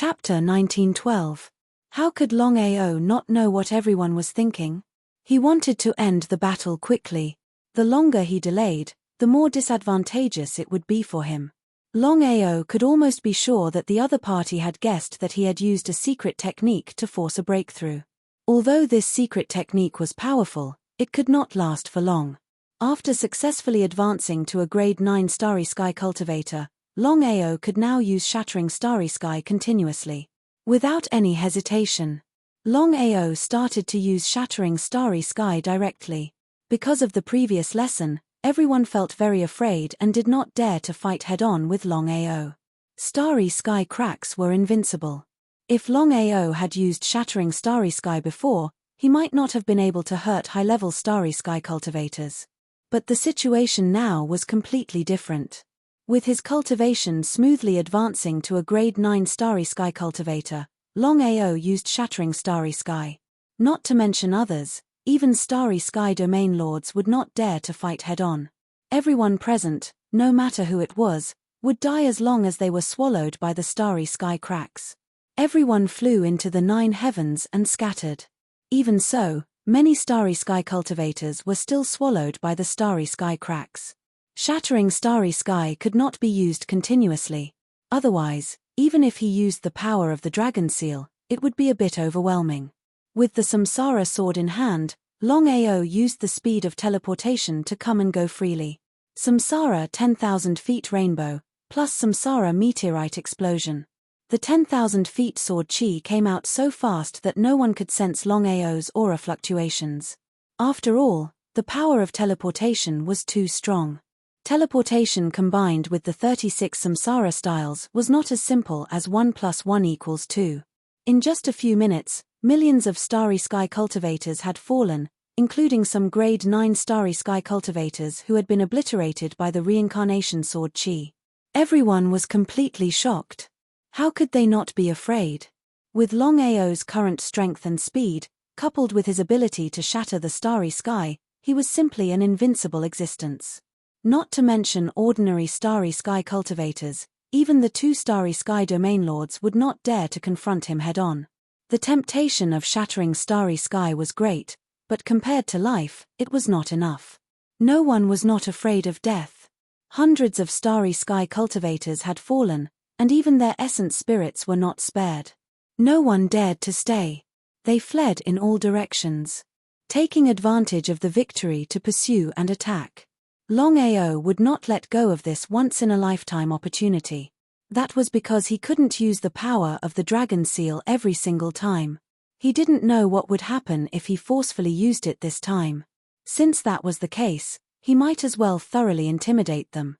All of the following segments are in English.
Chapter 1912. How could Longao not know what everyone was thinking? He wanted to end the battle quickly. The longer he delayed, the more disadvantageous it would be for him. Longao could almost be sure that the other party had guessed that he had used a secret technique to force a breakthrough. Although this secret technique was powerful, it could not last for long. After successfully advancing to a grade 9 Starry Sky cultivator, Longao could now use Shattering Starry Sky continuously. Without any hesitation, Longao started to use Shattering Starry Sky directly. Because of the previous lesson, everyone felt very afraid and did not dare to fight head-on with Longao. Starry Sky cracks were invincible. If Longao had used Shattering Starry Sky before, he might not have been able to hurt high-level Starry Sky cultivators. But the situation now was completely different. With his cultivation smoothly advancing to a grade 9 Starry Sky cultivator, Longao used Shattering Starry Sky. Not to mention others, even Starry Sky domain lords would not dare to fight head-on. Everyone present, no matter who it was, would die as long as they were swallowed by the Starry Sky cracks. Everyone flew into the 9 heavens and scattered. Even so, many Starry Sky cultivators were still swallowed by the Starry Sky cracks. Shattering Starry Sky could not be used continuously. Otherwise, even if he used the power of the Dragon Seal, it would be a bit overwhelming. With the Samsara sword in hand, Longao used the speed of teleportation to come and go freely. Samsara 10,000 feet rainbow, plus Samsara meteorite explosion. The 10,000 feet sword chi came out so fast that no one could sense Longao's aura fluctuations. After all, the power of teleportation was too strong. Teleportation combined with the 36 Samsara styles was not as simple as 1 + 1 = 2. In just a few minutes, millions of Starry Sky cultivators had fallen, including some grade 9 Starry Sky cultivators who had been obliterated by the reincarnation sword chi. Everyone was completely shocked. How could they not be afraid? With Longao's current strength and speed, coupled with his ability to shatter the Starry Sky, he was simply an invincible existence. Not to mention ordinary Starry Sky cultivators, even the 2 Starry Sky domain lords would not dare to confront him head-on. The temptation of Shattering Starry Sky was great, but compared to life, it was not enough. No one was not afraid of death. Hundreds of Starry Sky cultivators had fallen, and even their essence spirits were not spared. No one dared to stay. They fled in all directions, taking advantage of the victory to pursue and attack. Longao would not let go of this once-in-a-lifetime opportunity. That was because he couldn't use the power of the Dragon Seal every single time. He didn't know what would happen if he forcefully used it this time. Since that was the case, he might as well thoroughly intimidate them.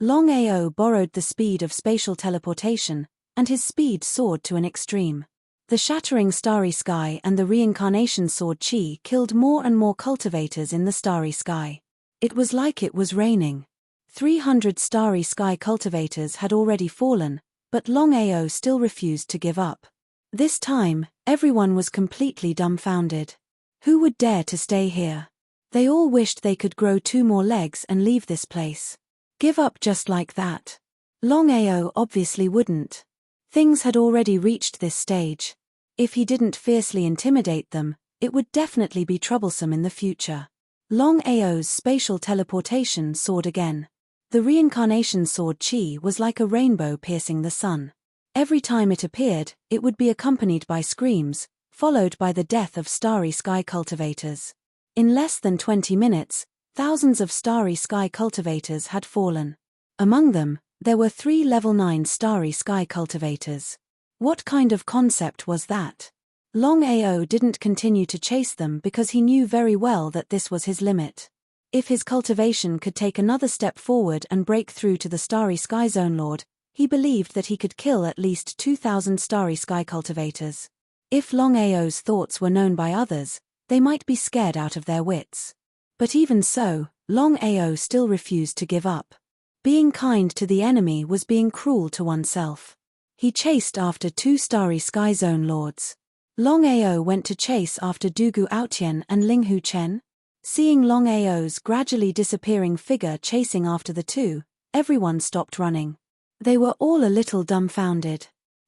Longao borrowed the speed of spatial teleportation, and his speed soared to an extreme. The Shattering Starry Sky and the Reincarnation Sword Chi killed more and more cultivators in the Starry Sky. It was like it was raining. 300 Starry Sky cultivators had already fallen, but Longao still refused to give up. This time, everyone was completely dumbfounded. Who would dare to stay here? They all wished they could grow 2 more legs and leave this place. Give up just like that? Longao obviously wouldn't. Things had already reached this stage. If he didn't fiercely intimidate them, it would definitely be troublesome in the future. Longao's spatial teleportation soared again. The reincarnation sword chi was like a rainbow piercing the sun. Every time it appeared, it would be accompanied by screams, followed by the death of Starry Sky cultivators. In less than 20 minutes, thousands of Starry Sky cultivators had fallen. Among them, there were 3 level 9 Starry Sky cultivators. What kind of concept was that? Longao didn't continue to chase them because he knew very well that this was his limit. If his cultivation could take another step forward and break through to the Starry Sky Zone Lord, he believed that he could kill at least 2,000 Starry Sky cultivators. If Longao's thoughts were known by others, they might be scared out of their wits. But even so, Longao still refused to give up. Being kind to the enemy was being cruel to oneself. He chased after 2 Starry Sky Zone Lords. Longao went to chase after Dugu Aotian and Linghu Chen. Seeing Longao's gradually disappearing figure chasing after the 2, everyone stopped running. They were all a little dumbfounded.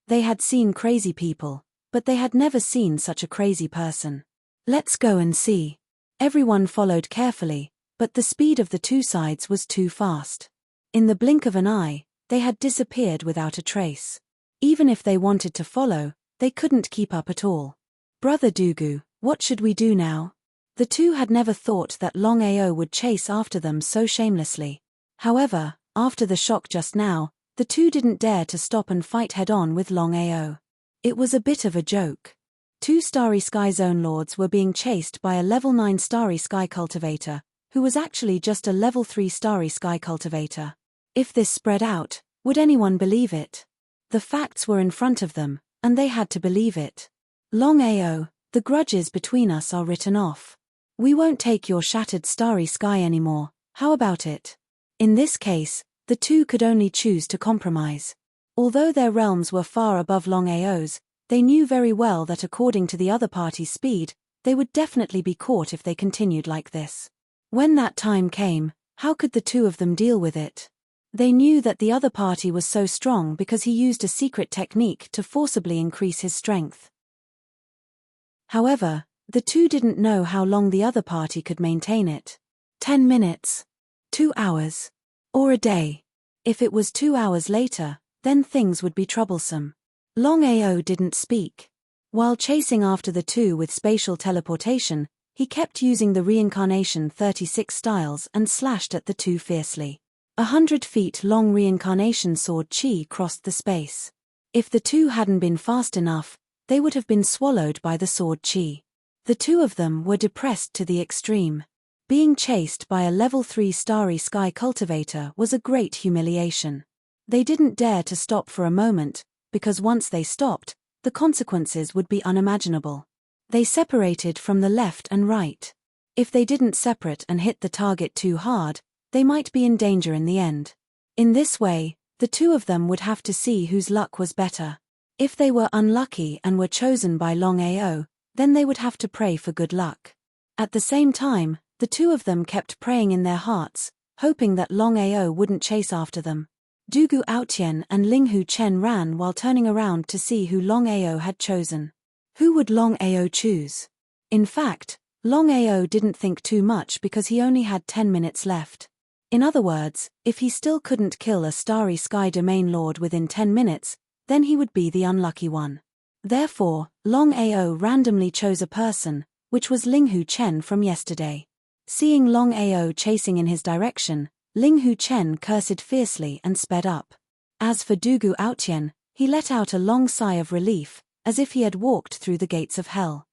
They had seen crazy people, but they had never seen such a crazy person. Let's go and see. Everyone followed carefully, but the speed of the two sides was too fast. In the blink of an eye, they had disappeared without a trace. Even if they wanted to follow, they couldn't keep up at all. Brother Dugu, what should we do now? The two had never thought that Longao would chase after them so shamelessly. However, after the shock just now, the two didn't dare to stop and fight head-on with Longao. It was a bit of a joke. Two Starry Sky Zone Lords were being chased by a level 9 Starry Sky Cultivator, who was actually just a level 3 Starry Sky Cultivator. If this spread out, would anyone believe it? The facts were in front of them, and they had to believe it. Longao, the grudges between us are written off. We won't take your shattered Starry Sky anymore, how about it? In this case, the two could only choose to compromise. Although their realms were far above Longao's, they knew very well that according to the other party's speed, they would definitely be caught if they continued like this. When that time came, how could the two of them deal with it? They knew that the other party was so strong because he used a secret technique to forcibly increase his strength. However, the two didn't know how long the other party could maintain it. 10 minutes. 2 hours. Or a day. If it was 2 hours later, then things would be troublesome. Longao didn't speak. While chasing after the two with spatial teleportation, he kept using the reincarnation 36 styles and slashed at the two fiercely. 100 feet long reincarnation sword chi crossed the space. If the two hadn't been fast enough, they would have been swallowed by the sword chi. The two of them were depressed to the extreme. Being chased by a level 3 Starry Sky Cultivator was a great humiliation. They didn't dare to stop for a moment, because once they stopped, the consequences would be unimaginable. They separated from the left and right. If they didn't separate and hit the target too hard, they might be in danger in the end. In this way, the two of them would have to see whose luck was better. If they were unlucky and were chosen by Longao, then they would have to pray for good luck. At the same time, the two of them kept praying in their hearts, hoping that Longao wouldn't chase after them. Dugu Aotian and Linghu Chen ran while turning around to see who Longao had chosen. Who would Longao choose? In fact, Longao didn't think too much because he only had 10 minutes left. In other words, if he still couldn't kill a Starry Sky Domain Lord within 10 minutes, then he would be the unlucky one. Therefore, Longao randomly chose a person, which was Linghu Chen from yesterday. Seeing Longao chasing in his direction, Linghu Chen cursed fiercely and sped up. As for Dugu Aotian, he let out a long sigh of relief, as if he had walked through the gates of hell.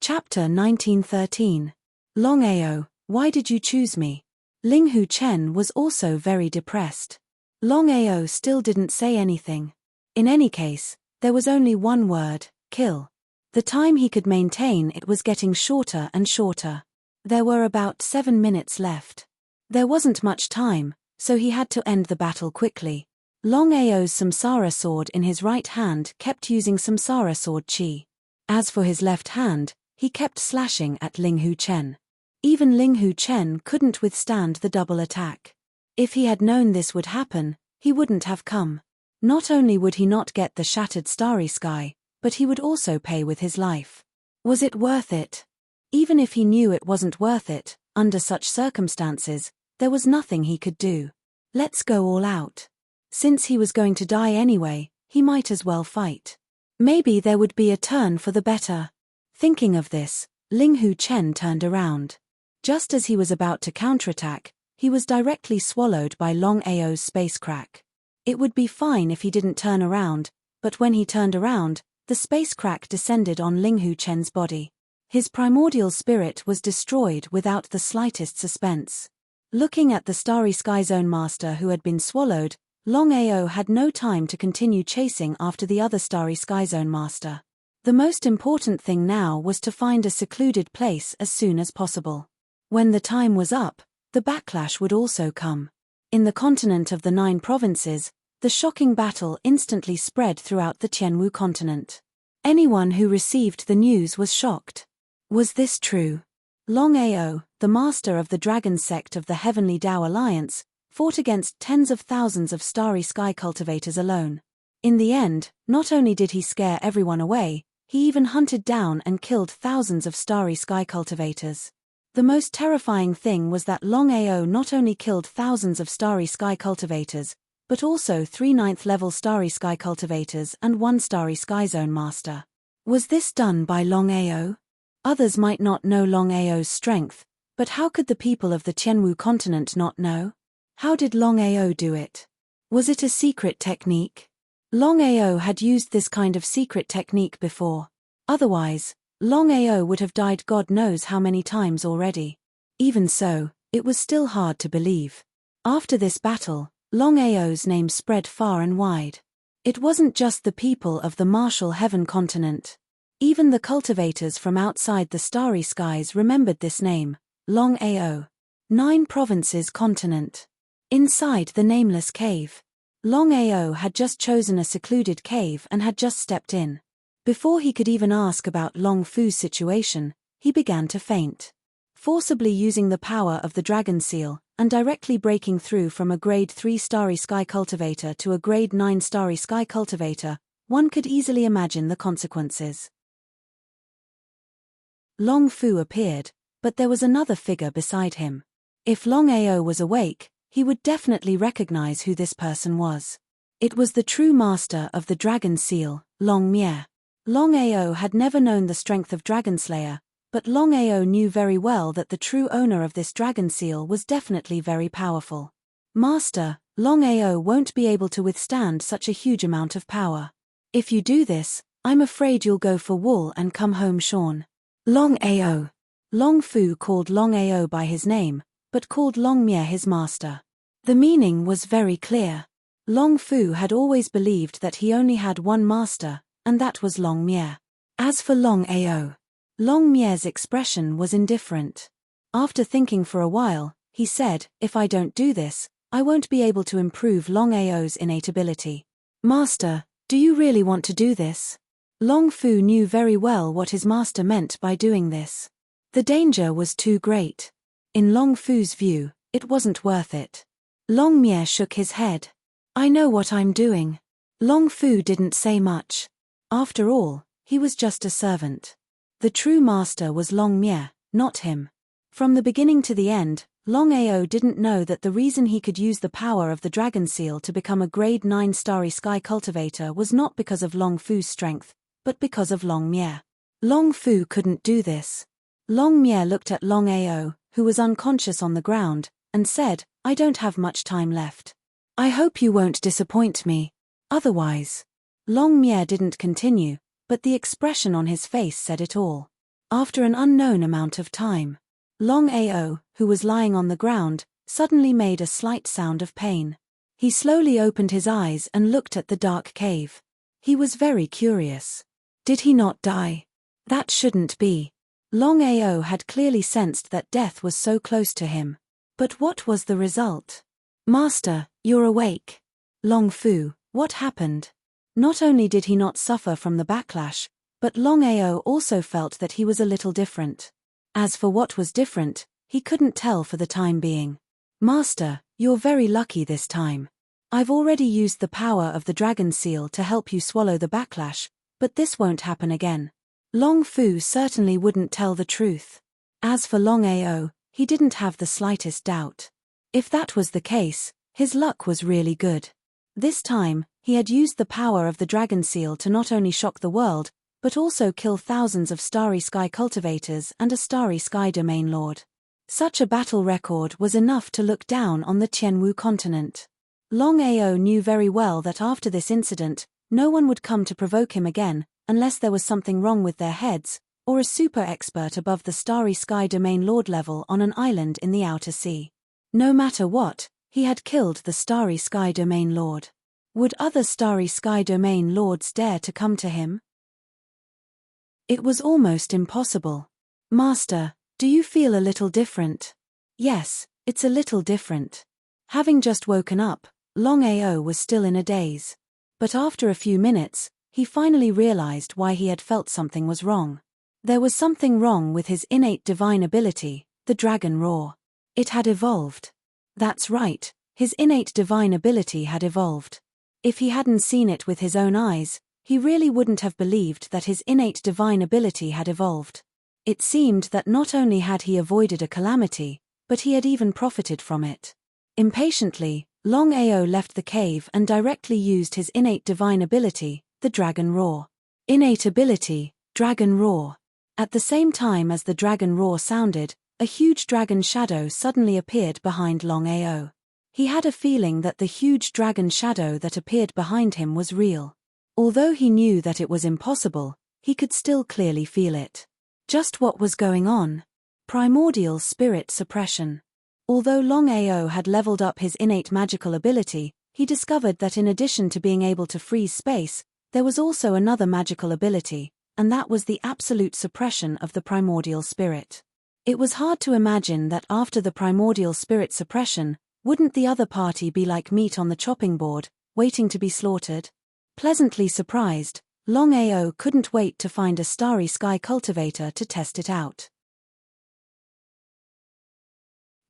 Chapter 1913. Longao, why did you choose me? Linghu Chen was also very depressed. Longao still didn't say anything. In any case, there was only one word, kill. The time he could maintain it was getting shorter and shorter. There were about 7 minutes left. There wasn't much time, so he had to end the battle quickly. Longao's Samsara sword in his right hand kept using Samsara sword chi. As for his left hand, he kept slashing at Linghu Chen. Even Linghu Chen couldn't withstand the double attack. If he had known this would happen, he wouldn't have come. Not only would he not get the shattered Starry Sky, but he would also pay with his life. Was it worth it? Even if he knew it wasn't worth it, under such circumstances, there was nothing he could do. Let's go all out. Since he was going to die anyway, he might as well fight. Maybe there would be a turn for the better. Thinking of this, Linghu Chen turned around. Just as he was about to counterattack, he was directly swallowed by Longao's space crack. It would be fine if he didn't turn around, but when he turned around, the space crack descended on Linghu Chen's body. His primordial spirit was destroyed without the slightest suspense. Looking at the Starry Sky Zone Master who had been swallowed, Longao had no time to continue chasing after the other Starry Sky Zone Master. The most important thing now was to find a secluded place as soon as possible. When the time was up, the backlash would also come. In the continent of the 9 provinces, the shocking battle instantly spread throughout the Tianwu continent. Anyone who received the news was shocked. Was this true? Longao, the master of the dragon sect of the Heavenly Tao Alliance, fought against tens of thousands of starry sky cultivators alone. In the end, not only did he scare everyone away, he even hunted down and killed thousands of starry sky cultivators. The most terrifying thing was that Longao not only killed thousands of starry sky cultivators, but also 3 9th-level starry sky cultivators and 1 starry sky zone master. Was this done by Longao? Others might not know Longao's strength, but how could the people of the Tianwu continent not know? How did Longao do it? Was it a secret technique? Longao had used this kind of secret technique before. Otherwise, Longao would have died God knows how many times already. Even so, it was still hard to believe. After this battle, Longao's name spread far and wide. It wasn't just the people of the Martial Heaven continent. Even the cultivators from outside the starry skies remembered this name, Longao. 9 provinces continent. Inside the nameless cave. Longao had just chosen a secluded cave and had just stepped in. Before he could even ask about Long Fu's situation, he began to faint. Forcibly using the power of the dragon seal, and directly breaking through from a grade 3 starry sky cultivator to a grade 9 starry sky cultivator, one could easily imagine the consequences. Long Fu appeared, but there was another figure beside him. If Longao was awake, he would definitely recognize who this person was. It was the true master of the dragon seal, Long Mie. Longao had never known the strength of Dragonslayer, but Longao knew very well that the true owner of this dragon seal was definitely very powerful. Master, Longao won't be able to withstand such a huge amount of power. If you do this, I'm afraid you'll go for wool and come home shorn. Longao. Long Fu called Longao by his name, but called Long Mie his master. The meaning was very clear. Long Fu had always believed that he only had one master, and that was Long Mie. As for Longao, Long Mie's expression was indifferent. After thinking for a while, he said, if I don't do this, I won't be able to improve Longao's innate ability. Master, do you really want to do this? Long Fu knew very well what his master meant by doing this. The danger was too great. In Long Fu's view, it wasn't worth it. Long Mie shook his head. I know what I'm doing. Long Fu didn't say much. After all, he was just a servant. The true master was Long Mie, not him. From the beginning to the end, Longao didn't know that the reason he could use the power of the dragon seal to become a grade 9 starry sky cultivator was not because of Long Fu's strength, but because of Long Mie. Long Fu couldn't do this. Long Mie looked at Longao, who was unconscious on the ground, and said, I don't have much time left. I hope you won't disappoint me. Otherwise. Long Mie didn't continue, but the expression on his face said it all. After an unknown amount of time, Longao, who was lying on the ground, suddenly made a slight sound of pain. He slowly opened his eyes and looked at the dark cave. He was very curious. Did he not die? That shouldn't be. Longao had clearly sensed that death was so close to him. But what was the result? Master, you're awake. Long Fu, what happened? Not only did he not suffer from the backlash, but Longao also felt that he was a little different. As for what was different, he couldn't tell for the time being. Master, you're very lucky this time. I've already used the power of the dragon seal to help you swallow the backlash, but this won't happen again. Long Fu certainly wouldn't tell the truth. As for Longao, he didn't have the slightest doubt. If that was the case, his luck was really good. This time, he had used the power of the dragon seal to not only shock the world, but also kill thousands of starry sky cultivators and a starry sky domain lord. Such a battle record was enough to look down on the Tianwu continent. Longao knew very well that after this incident, no one would come to provoke him again, unless there was something wrong with their heads, or a super expert above the starry sky domain lord level on an island in the outer sea. No matter what, he had killed the starry sky domain lord. Would other starry sky domain lords dare to come to him? It was almost impossible. Master, do you feel a little different? Yes, it's a little different. Having just woken up, Longao was still in a daze. But after a few minutes, he finally realized why he had felt something was wrong. There was something wrong with his innate divine ability, the dragon roar. It had evolved. That's right, His innate divine ability had evolved. If he hadn't seen it with his own eyes, he really wouldn't have believed that his innate divine ability had evolved. It seemed that not only had he avoided a calamity, but he had even profited from it. Impatiently, Longao left the cave and directly used his innate divine ability, the Dragon Roar. Innate ability, Dragon Roar. At the same time as the Dragon Roar sounded, a huge dragon shadow suddenly appeared behind Longao. He had a feeling that the huge dragon shadow that appeared behind him was real. Although he knew that it was impossible, he could still clearly feel it. Just what was going on? Primordial spirit suppression. Although Longao had leveled up his innate magical ability, he discovered that in addition to being able to freeze space, there was also another magical ability, and that was the absolute suppression of the primordial spirit. It was hard to imagine that after the primordial spirit suppression, wouldn't the other party be like meat on the chopping board, waiting to be slaughtered? Pleasantly surprised, Longao couldn't wait to find a starry sky cultivator to test it out.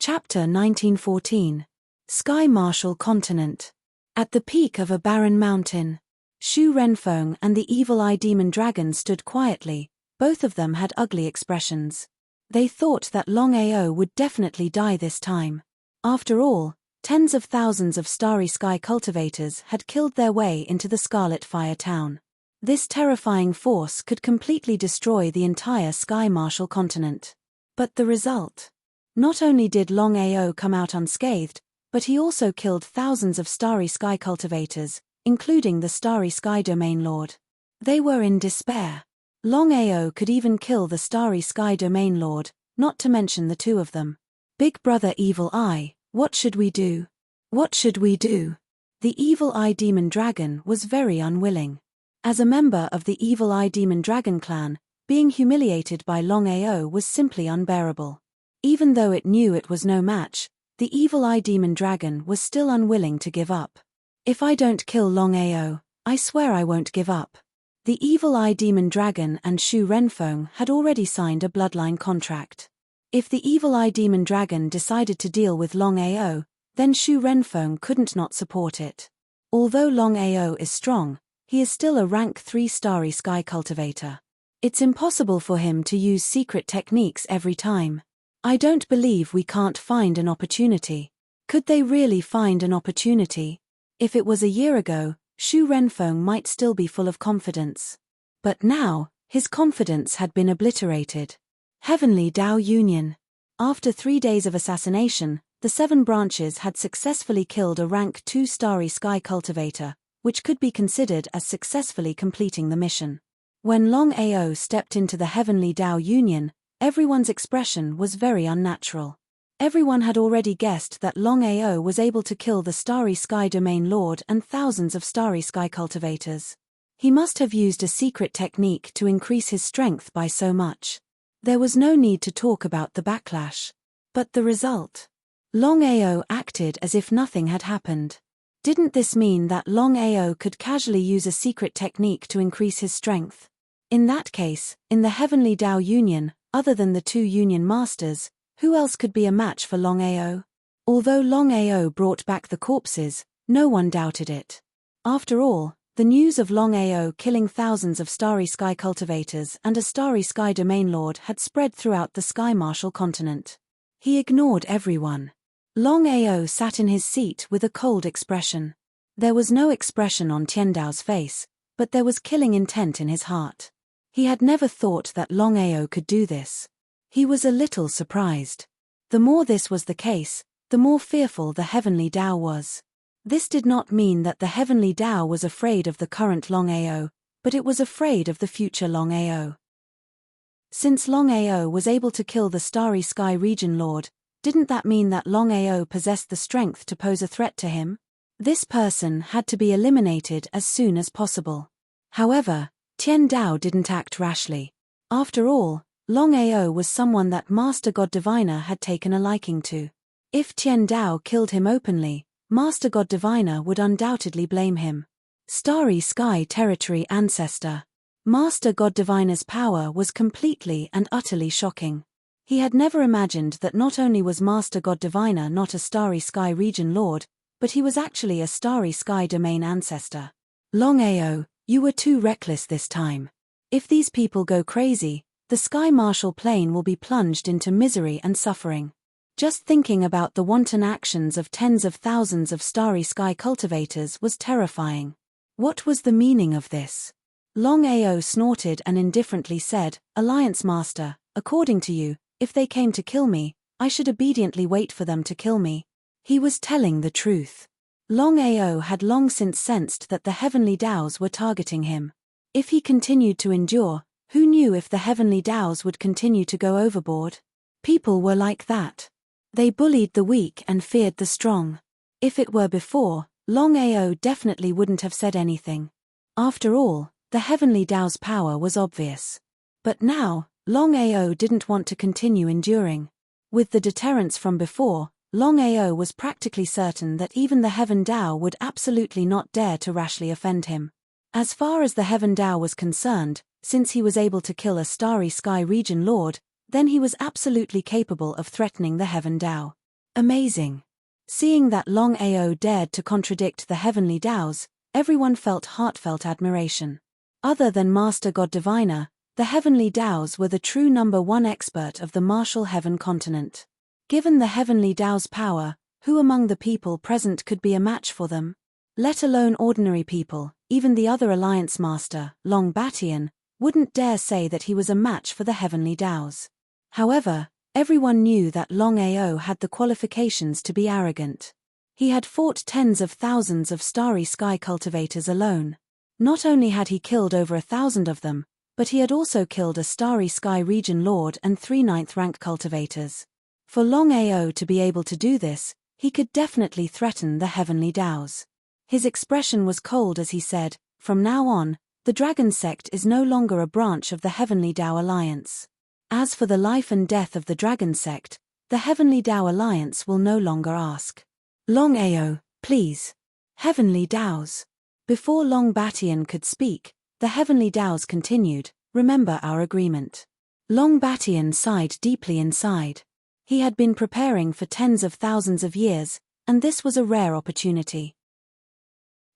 Chapter 1914. Sky Martial Continent. At the peak of a barren mountain, Shu Renfeng and the evil eye demon dragon stood quietly. Both of them had ugly expressions. They thought that Longao would definitely die this time. After all, tens of thousands of starry sky cultivators had killed their way into the Scarlet Fire town. This terrifying force could completely destroy the entire Sky Martial continent. But the result? Not only did Longao come out unscathed, but he also killed thousands of starry sky cultivators, including the starry sky domain lord. They were in despair. Longao could even kill the starry sky domain lord, not to mention the two of them. Big Brother Evil Eye, what should we do? What should we do? The Evil Eye Demon Dragon was very unwilling. As a member of the Evil Eye Demon Dragon clan, being humiliated by Longao was simply unbearable. Even though it knew it was no match, the Evil Eye Demon Dragon was still unwilling to give up. If I don't kill Longao, I swear I won't give up. The Evil Eye Demon Dragon and Shu Renfeng had already signed a bloodline contract. If the Evil Eye Demon Dragon decided to deal with Longao, then Shu Renfeng couldn't not support it. Although Longao is strong, he is still a rank 3 starry sky cultivator. It's impossible for him to use secret techniques every time. I don't believe we can't find an opportunity. Could they really find an opportunity? If it was a year ago, Shu Renfeng might still be full of confidence. But now, his confidence had been obliterated. Heavenly Dao Union. After 3 days of assassination, the 7 branches had successfully killed a rank 2 starry sky cultivator, which could be considered as successfully completing the mission. When Longao stepped into the Heavenly Dao Union, everyone's expression was very unnatural. Everyone had already guessed that Longao was able to kill the starry sky domain lord and thousands of starry sky cultivators. He must have used a secret technique to increase his strength by so much. There was no need to talk about the backlash. But the result? Longao acted as if nothing had happened. Didn't this mean that Longao could casually use a secret technique to increase his strength? In that case, in the Heavenly Dao Union, other than the 2 Union Masters, who else could be a match for Longao? Although Longao brought back the corpses, no one doubted it. After all, the news of Longao killing thousands of starry sky cultivators and a starry sky domain lord had spread throughout the Sky Martial continent. He ignored everyone. Longao sat in his seat with a cold expression. There was no expression on Tiandao's face, but there was killing intent in his heart. He had never thought that Longao could do this. He was a little surprised. The more this was the case, the more fearful the Heavenly Dao was. This did not mean that the Heavenly Dao was afraid of the current Longao, but it was afraid of the future Longao. Since Longao was able to kill the Starry Sky Region Lord, didn't that mean that Longao possessed the strength to pose a threat to him? This person had to be eliminated as soon as possible. However, Tiandao didn't act rashly. After all, Longao was someone that Master God Diviner had taken a liking to. If Tiandao killed him openly, Master God Diviner would undoubtedly blame him. Starry Sky Territory Ancestor. Master God Diviner's power was completely and utterly shocking. He had never imagined that not only was Master God Diviner not a Starry Sky region lord, but he was actually a Starry Sky domain ancestor. Longao, you were too reckless this time. If these people go crazy, the Sky Martial Plane will be plunged into misery and suffering. Just thinking about the wanton actions of tens of thousands of Starry Sky cultivators was terrifying. What was the meaning of this? Longao snorted and indifferently said, Alliance Master, according to you, if they came to kill me, I should obediently wait for them to kill me. He was telling the truth. Longao had long since sensed that the heavenly Daos were targeting him. If he continued to endure, who knew if the heavenly Daos would continue to go overboard? People were like that. They bullied the weak and feared the strong. If it were before, Longao definitely wouldn't have said anything. After all, the heavenly Dao's power was obvious. But now, Longao didn't want to continue enduring. With the deterrence from before, Longao was practically certain that even the Heaven Dao would absolutely not dare to rashly offend him. As far as the Heaven Dao was concerned, since he was able to kill a Starry Sky region lord, then he was absolutely capable of threatening the Heaven Dao. Amazing. Seeing that Longao dared to contradict the heavenly Daos, everyone felt heartfelt admiration. Other than Master God Diviner, the heavenly Daos were the true #1 expert of the Martial Heaven continent. Given the heavenly Dao's power, who among the people present could be a match for them? Let alone ordinary people, even the other Alliance Master, Longao, wouldn't dare say that he was a match for the heavenly Daos. However, everyone knew that Longao had the qualifications to be arrogant. He had fought tens of thousands of Starry Sky cultivators alone. Not only had he killed over 1,000 of them, but he had also killed a Starry Sky region lord and 3 9th rank cultivators. For Longao to be able to do this, he could definitely threaten the heavenly Daos. His expression was cold as he said, from now on, the Dragon Sect is no longer a branch of the Heavenly Dao Alliance. As for the life and death of the Dragon Sect, the Heavenly Dao Alliance will no longer ask. Longao, please. Heavenly Daos. Before Longao could speak, the Heavenly Daos continued, remember our agreement. Longao sighed deeply inside. He had been preparing for tens of thousands of years, and this was a rare opportunity.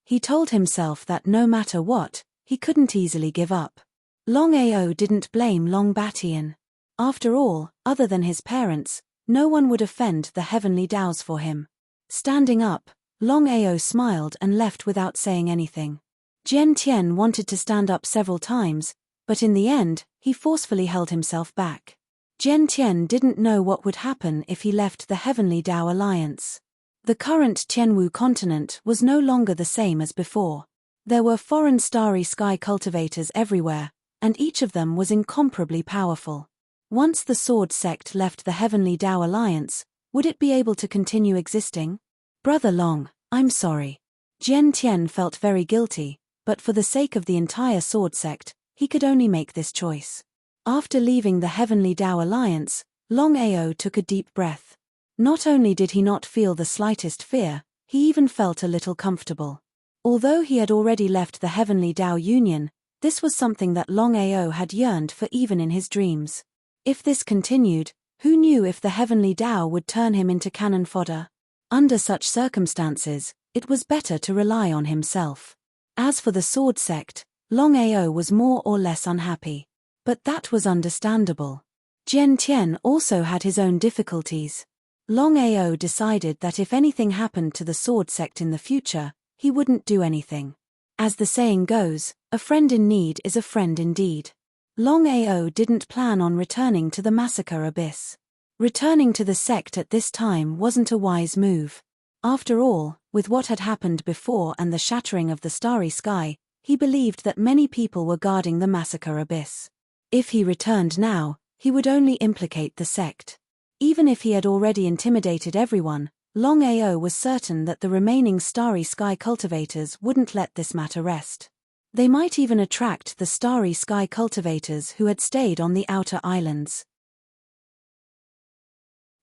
He told himself that no matter what, he couldn't easily give up. Longao didn't blame Longao. After all, other than his parents, no one would offend the heavenly Daos for him. Standing up, Longao smiled and left without saying anything. Jian Tian wanted to stand up several times, but in the end, he forcefully held himself back. Jian Tian didn't know what would happen if he left the Heavenly Dao Alliance. The current Tianwu continent was no longer the same as before. There were foreign Starry Sky cultivators everywhere, and each of them was incomparably powerful. Once the Sword Sect left the Heavenly Dao Alliance, would it be able to continue existing? Brother Long, I'm sorry. Jian Tian felt very guilty, but for the sake of the entire Sword Sect, he could only make this choice. After leaving the Heavenly Dao Alliance, Longao took a deep breath. Not only did he not feel the slightest fear, he even felt a little comfortable. Although he had already left the Heavenly Dao Union, this was something that Longao had yearned for even in his dreams. If this continued, who knew if the Heavenly Dao would turn him into cannon fodder? Under such circumstances, it was better to rely on himself. As for the Sword Sect, Longao was more or less unhappy. But that was understandable. Jian Tian also had his own difficulties. Longao decided that if anything happened to the Sword Sect in the future, he wouldn't do anything. As the saying goes, a friend in need is a friend indeed. Longao didn't plan on returning to the Massacre Abyss. Returning to the sect at this time wasn't a wise move. After all, with what had happened before and the shattering of the Starry Sky, he believed that many people were guarding the Massacre Abyss. If he returned now, he would only implicate the sect. Even if he had already intimidated everyone, Longao was certain that the remaining Starry Sky cultivators wouldn't let this matter rest. They might even attract the Starry Sky cultivators who had stayed on the outer islands.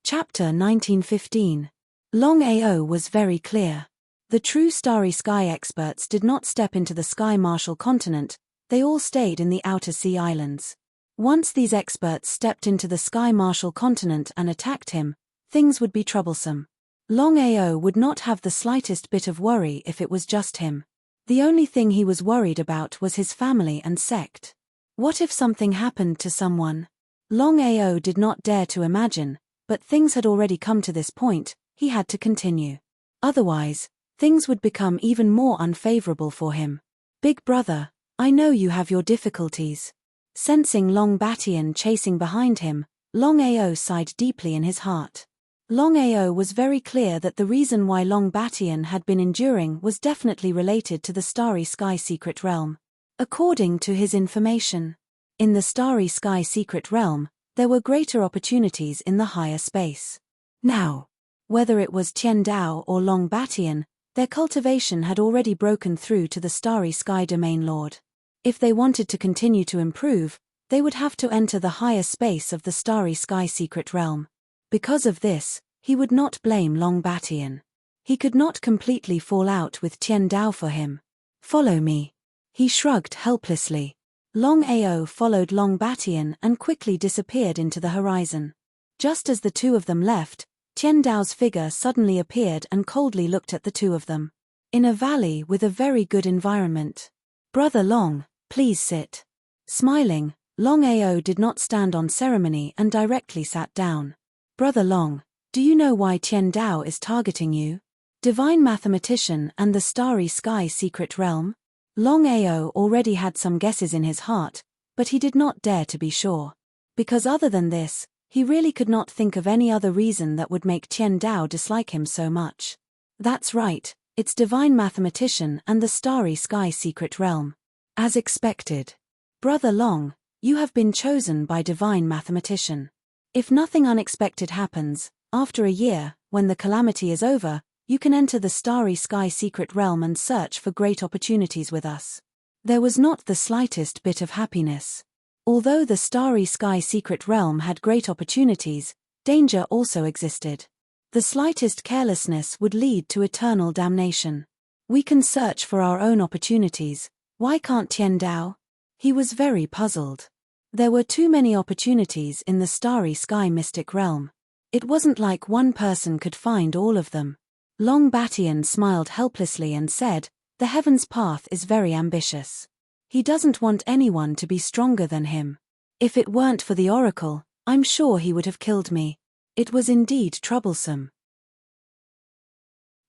Chapter 1915. Longao was very clear. The true Starry Sky experts did not step into the Sky Martial continent, they all stayed in the outer sea islands. Once these experts stepped into the Sky Marshal continent and attacked him, things would be troublesome. Longao would not have the slightest bit of worry if it was just him. The only thing he was worried about was his family and sect. What if something happened to someone? Longao did not dare to imagine, but things had already come to this point, he had to continue. Otherwise, things would become even more unfavorable for him. Big brother, I know you have your difficulties. Sensing Long Batian chasing behind him, Longao sighed deeply in his heart. Longao was very clear that the reason why Long Batian had been enduring was definitely related to the Starry Sky Secret Realm. According to his information, in the Starry Sky Secret Realm, there were greater opportunities in the higher space. Now, whether it was Tian Dao or Long Batian, their cultivation had already broken through to the Starry Sky Domain Lord. If they wanted to continue to improve, they would have to enter the higher space of the Starry Sky Secret Realm. Because of this, he would not blame Long Batian. He could not completely fall out with Tian Dao for him. Follow me. He shrugged helplessly. Longao followed Long Batian and quickly disappeared into the horizon. Just as the two of them left, Tian Dao's figure suddenly appeared and coldly looked at the two of them. In a valley with a very good environment. Brother Long, please sit. Smiling, Longao did not stand on ceremony and directly sat down. Brother Long, do you know why Tian Dao is targeting you? Divine Mathematician and the Starry Sky Secret Realm? Longao already had some guesses in his heart, but he did not dare to be sure. Because other than this, he really could not think of any other reason that would make Tian Dao dislike him so much. That's right, it's Divine Mathematician and the Starry Sky Secret Realm. As expected. Brother Long, you have been chosen by Divine Mathematician. If nothing unexpected happens, after a year, when the calamity is over, you can enter the Starry Sky Secret Realm and search for great opportunities with us. There was not the slightest bit of happiness. Although the Starry Sky Secret Realm had great opportunities, danger also existed. The slightest carelessness would lead to eternal damnation. We can search for our own opportunities, why can't Tian Dao? He was very puzzled. There were too many opportunities in the Starry Sky Mystic Realm. It wasn't like one person could find all of them. Long Batian smiled helplessly and said, the Heaven's path is very ambitious. He doesn't want anyone to be stronger than him. If it weren't for the oracle, I'm sure he would have killed me. It was indeed troublesome.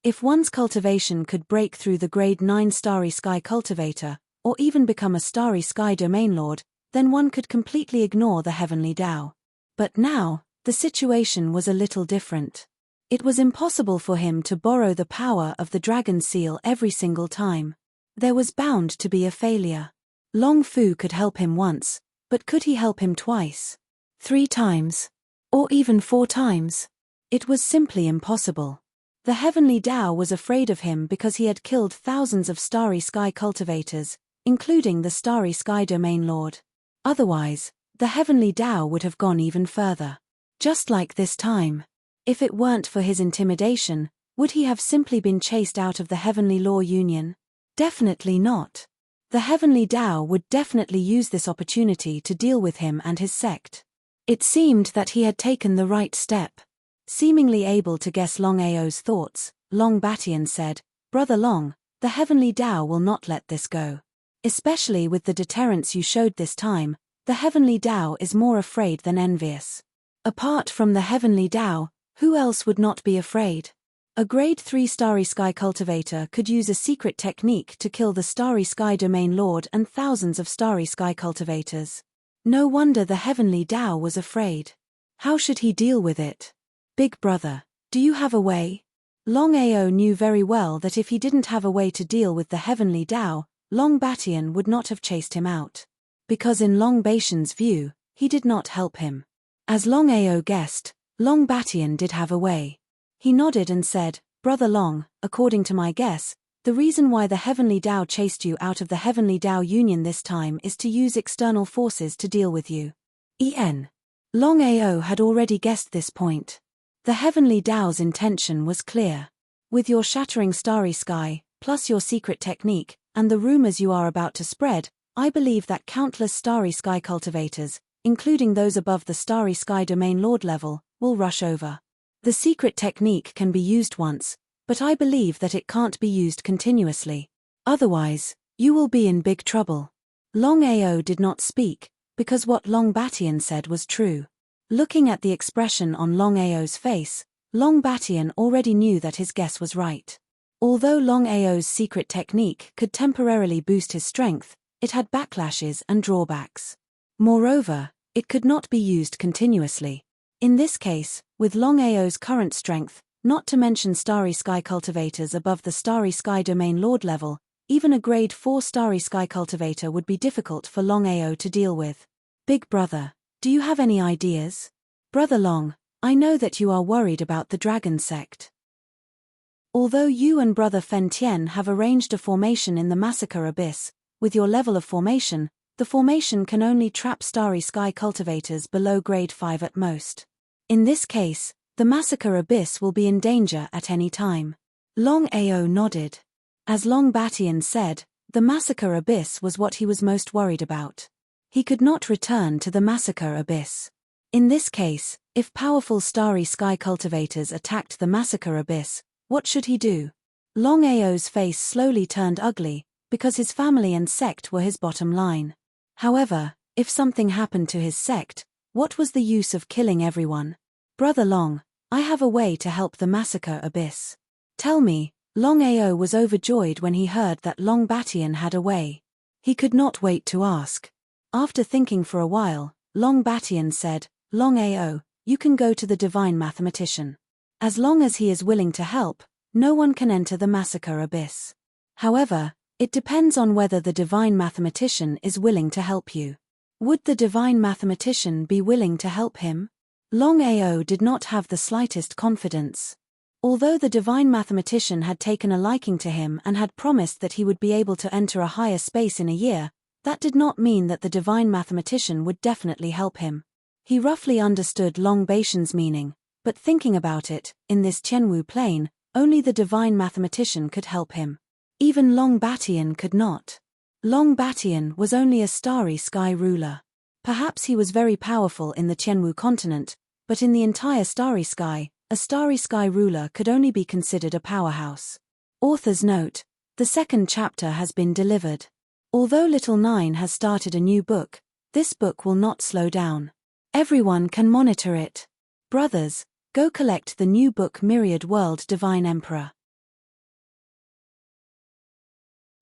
If one's cultivation could break through the grade 9 Starry Sky Cultivator, or even become a Starry Sky Domain Lord, then one could completely ignore the Heavenly Dao. But now, the situation was a little different. It was impossible for him to borrow the power of the Dragon Seal every single time. There was bound to be a failure. Long Fu could help him once, but could he help him twice? 3 times? Or even 4 times? It was simply impossible. The Heavenly Dao was afraid of him because he had killed thousands of Starry Sky cultivators, including the Starry Sky Domain Lord. Otherwise, the Heavenly Dao would have gone even further. Just like this time. If it weren't for his intimidation, would he have simply been chased out of the Heavenly Law Union? Definitely not. The Heavenly Dao would definitely use this opportunity to deal with him and his sect. It seemed that he had taken the right step. Seemingly able to guess Longao's thoughts, Long Batian said, Brother Long, the Heavenly Dao will not let this go. Especially with the deterrence you showed this time, the Heavenly Dao is more afraid than envious. Apart from the Heavenly Dao, who else would not be afraid? A grade 3 Starry Sky cultivator could use a secret technique to kill the Starry Sky Domain Lord and thousands of Starry Sky cultivators. No wonder the Heavenly Dao was afraid. How should he deal with it? Big brother, do you have a way? Longao knew very well that if he didn't have a way to deal with the Heavenly Dao, Long Batian would not have chased him out. Because in Long Batian's view, he did not help him. As Longao guessed, Long Batian did have a way. He nodded and said, Brother Long, according to my guess, the reason why the Heavenly Dao chased you out of the Heavenly Dao Union this time is to use external forces to deal with you. Longao had already guessed this point. The Heavenly Dao's intention was clear. With your shattering Starry Sky, plus your secret technique, and the rumors you are about to spread, I believe that countless Starry Sky cultivators, including those above the Starry Sky Domain Lord level, will rush over. The secret technique can be used once, but I believe that it can't be used continuously. Otherwise, you will be in big trouble. Longao did not speak, because what Long Batian said was true. Looking at the expression on Longao's face, Long Batian already knew that his guess was right. Although Longao's secret technique could temporarily boost his strength, it had backlashes and drawbacks. Moreover, it could not be used continuously. In this case, with Longao's current strength, not to mention Starry Sky cultivators above the Starry Sky Domain Lord level, even a grade 4 Starry Sky cultivator would be difficult for Longao to deal with. Big brother, do you have any ideas? Brother Long, I know that you are worried about the Dragon Sect. Although you and Brother Fen Tian have arranged a formation in the Massacre Abyss, with your level of formation, the formation can only trap Starry Sky cultivators below grade 5 at most. In this case, the Massacre Abyss will be in danger at any time. Long Ao nodded. As Long Batian said, the Massacre Abyss was what he was most worried about. He could not return to the Massacre Abyss. In this case, if powerful Starry Sky cultivators attacked the Massacre Abyss, what should he do? Long Ao's face slowly turned ugly, because his family and sect were his bottom line. However, if something happened to his sect, what was the use of killing everyone? Brother Long, I have a way to help the Massacre Abyss. Tell me. Long Ao was overjoyed when he heard that Long Batian had a way. He could not wait to ask. After thinking for a while, Long Batian said, Long Ao, you can go to the Divine Mathematician. As long as he is willing to help, no one can enter the Massacre Abyss. However, it depends on whether the Divine Mathematician is willing to help you. Would the Divine Mathematician be willing to help him? Long Ao did not have the slightest confidence. Although the Divine Mathematician had taken a liking to him and had promised that he would be able to enter a higher space in a year, that did not mean that the Divine Mathematician would definitely help him. He roughly understood Long Batian's meaning, but thinking about it, in this Tianwu plane, only the Divine Mathematician could help him. Even Long Batian could not. Long Batian was only a Starry Sky ruler. Perhaps he was very powerful in the Tianwu continent, but in the entire Starry Sky, a Starry Sky ruler could only be considered a powerhouse. Author's note: the second chapter has been delivered. Although Little Nine has started a new book, this book will not slow down. Everyone can monitor it. Brothers, go collect the new book Myriad World Divine Emperor.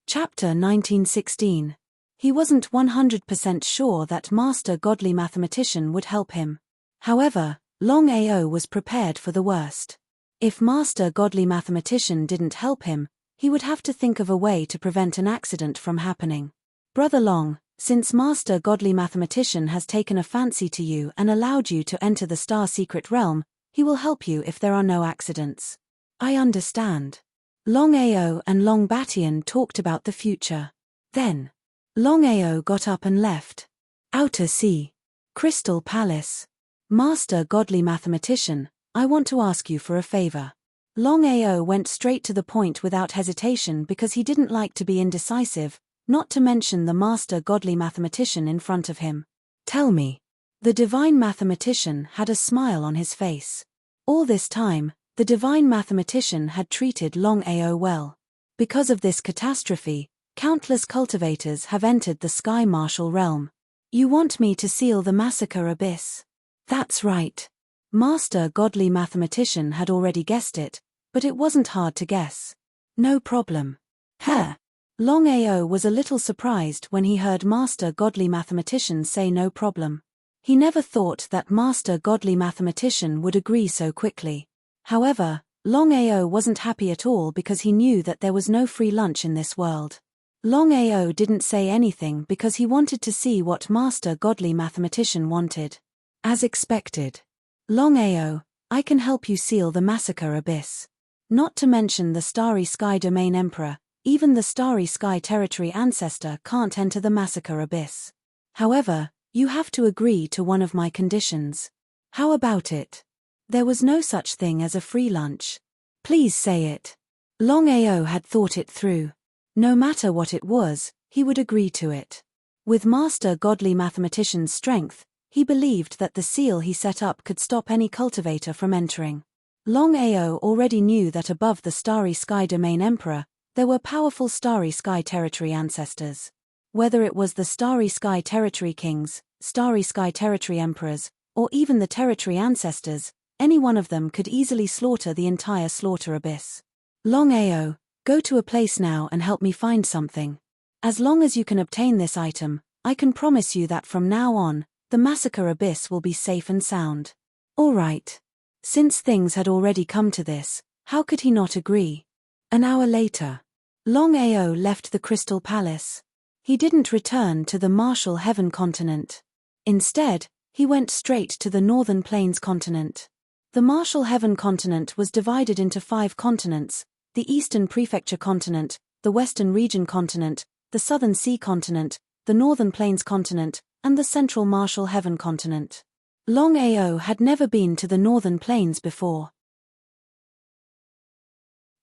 Chapter 1916. He wasn't 100% sure that Master Godly Mathematician would help him. However, Long Ao was prepared for the worst. If Master Godly Mathematician didn't help him, he would have to think of a way to prevent an accident from happening. Brother Long, since Master Godly Mathematician has taken a fancy to you and allowed you to enter the Star Secret Realm, he will help you if there are no accidents. I understand. Long Ao and Long Batian talked about the future. Then, Long Ao got up and left. Outer Sea. Crystal Palace. Master Godly Mathematician, I want to ask you for a favor. Long Ao went straight to the point without hesitation because he didn't like to be indecisive, not to mention the Master Godly Mathematician in front of him. Tell me. The Divine Mathematician had a smile on his face. All this time, the Divine Mathematician had treated Long Ao well. Because of this catastrophe, countless cultivators have entered the Sky Martial realm. You want me to seal the Massacre Abyss? That's right. Master Godly Mathematician had already guessed it, but it wasn't hard to guess. No problem. Huh. Long Ao was a little surprised when he heard Master Godly Mathematician say no problem. He never thought that Master Godly Mathematician would agree so quickly. However, Long Ao wasn't happy at all because he knew that there was no free lunch in this world. Long Ao didn't say anything because he wanted to see what Master Godly Mathematician wanted. As expected. Long Ao, I can help you seal the Massacre Abyss. Not to mention the Starry Sky Domain Emperor, even the Starry Sky Territory Ancestor can't enter the Massacre Abyss. However, you have to agree to one of my conditions. How about it? There was no such thing as a free lunch. Please say it. Long Ao had thought it through. No matter what it was, he would agree to it. With Master Godly Mathematician's strength, He believed that the seal he set up could stop any cultivator from entering. Longao already knew that above the Starry Sky Domain Emperor, there were powerful Starry Sky Territory ancestors. Whether it was the Starry Sky Territory Kings, Starry Sky Territory Emperors, or even the Territory Ancestors, any one of them could easily slaughter the entire Slaughter Abyss. Longao, go to a place now and help me find something. As long as you can obtain this item, I can promise you that from now on, the Massacre Abyss will be safe and sound. All right. Since things had already come to this, how could he not agree? An hour later, Longao left the Crystal Palace. He didn't return to the Martial Heaven continent. Instead, he went straight to the Northern Plains continent. The Martial Heaven continent was divided into 5 continents: the Eastern Prefecture continent, the Western Region continent, the Southern Sea continent, the Northern Plains continent, and the Central Martial Heaven continent. Longao had never been to the Northern Plains before.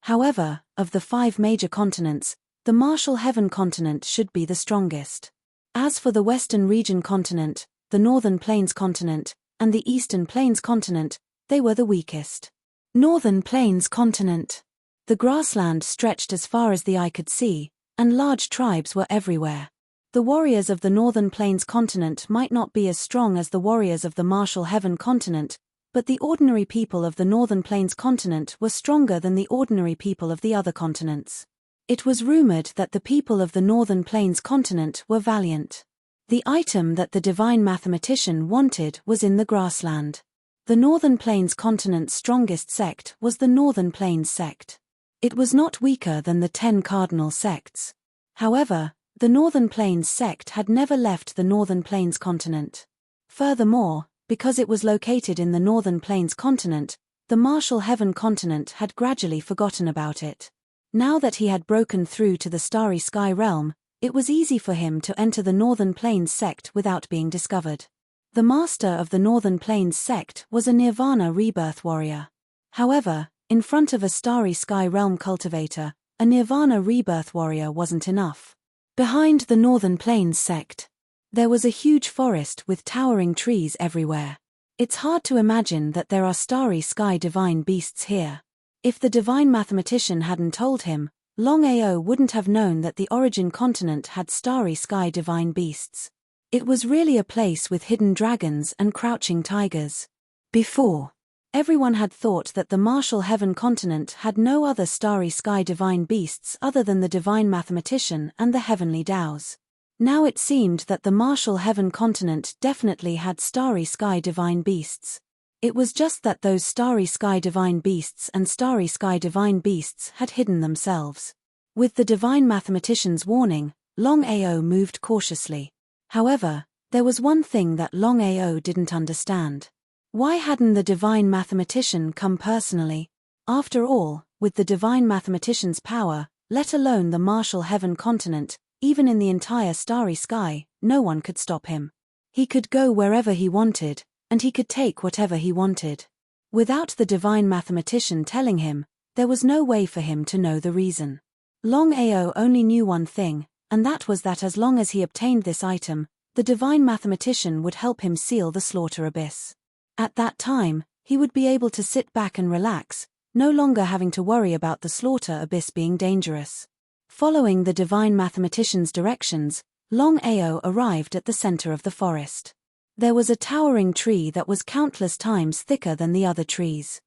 However, of the 5 major continents, the Martial Heaven continent should be the strongest. As for the Western Region continent, the Northern Plains continent, and the Eastern Plains continent, they were the weakest. Northern Plains continent. The grassland stretched as far as the eye could see, and large tribes were everywhere. The warriors of the Northern Plains continent might not be as strong as the warriors of the Martial Heaven continent, but the ordinary people of the Northern Plains continent were stronger than the ordinary people of the other continents. It was rumored that the people of the Northern Plains continent were valiant. The item that the divine mathematician wanted was in the grassland. The Northern Plains continent's strongest sect was the Northern Plains sect. It was not weaker than the 10 cardinal sects. However, the Northern Plains sect had never left the Northern Plains continent. Furthermore, because it was located in the Northern Plains continent, the Martial Heaven continent had gradually forgotten about it. Now that he had broken through to the Starry Sky realm, it was easy for him to enter the Northern Plains sect without being discovered. The master of the Northern Plains sect was a Nirvana rebirth warrior. However, in front of a Starry Sky realm cultivator, a Nirvana rebirth warrior wasn't enough. Behind the Northern Plains sect, there was a huge forest with towering trees everywhere. It's hard to imagine that there are Starry Sky divine beasts here. If the divine mathematician hadn't told him, Longao wouldn't have known that the Origin continent had Starry Sky divine beasts. It was really a place with hidden dragons and crouching tigers. Before, everyone had thought that the Martial Heaven continent had no other Starry Sky divine beasts other than the divine mathematician and the heavenly Daos. Now it seemed that the Martial Heaven continent definitely had Starry Sky divine beasts. It was just that those Starry Sky divine beasts and Starry Sky divine beasts had hidden themselves. With the divine mathematician's warning, Longao moved cautiously. However, there was one thing that Longao didn't understand. Why hadn't the divine mathematician come personally? After all, with the divine mathematician's power, let alone the Martial Heaven continent, even in the entire Starry Sky, no one could stop him. He could go wherever he wanted, and he could take whatever he wanted. Without the divine mathematician telling him, there was no way for him to know the reason. Longao only knew one thing, and that was that as long as he obtained this item, the divine mathematician would help him seal the Slaughter Abyss. At that time, he would be able to sit back and relax, no longer having to worry about the Slaughter Abyss being dangerous. Following the divine mathematician's directions, Longao arrived at the center of the forest. There was a towering tree that was countless times thicker than the other trees.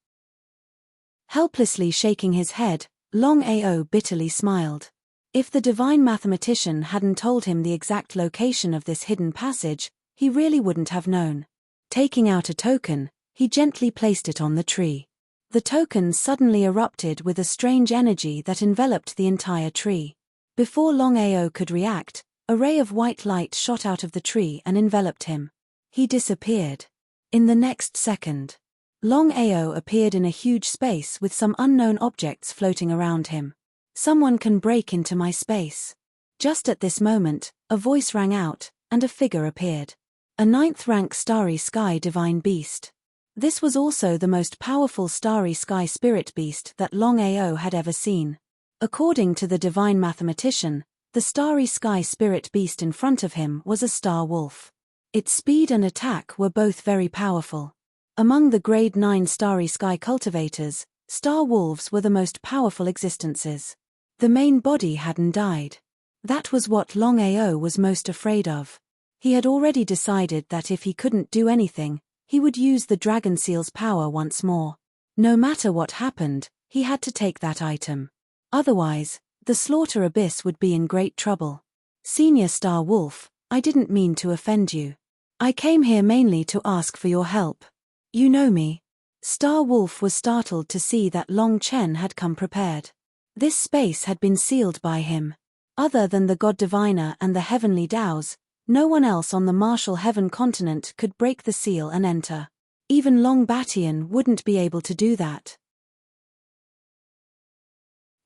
Helplessly shaking his head, Longao bitterly smiled. If the divine mathematician hadn't told him the exact location of this hidden passage, he really wouldn't have known. Taking out a token, he gently placed it on the tree. The token suddenly erupted with a strange energy that enveloped the entire tree. Before Longao could react, a ray of white light shot out of the tree and enveloped him. He disappeared. In the next second, Longao appeared in a huge space with some unknown objects floating around him. Someone can break into my space. Just at this moment, a voice rang out, and a figure appeared. A 9th-rank Starry Sky divine beast. This was also the most powerful Starry Sky spirit beast that Longao had ever seen. According to the divine mathematician, the Starry Sky spirit beast in front of him was a star wolf. Its speed and attack were both very powerful. Among the Grade 9 Starry Sky cultivators, star wolves were the most powerful existences. The main body hadn't died. That was what Longao was most afraid of. He had already decided that if he couldn't do anything, he would use the dragon seal's power once more. No matter what happened, he had to take that item. Otherwise, the slaughter abyss would be in great trouble. Senior Star Wolf, I didn't mean to offend you. I came here mainly to ask for your help. You know me. Star Wolf was startled to see that Long Chen had come prepared. This space had been sealed by him. Other than the God Diviner and the Heavenly Dows, no one else on the Martial Heaven continent could break the seal and enter. Even Long Batian wouldn't be able to do that.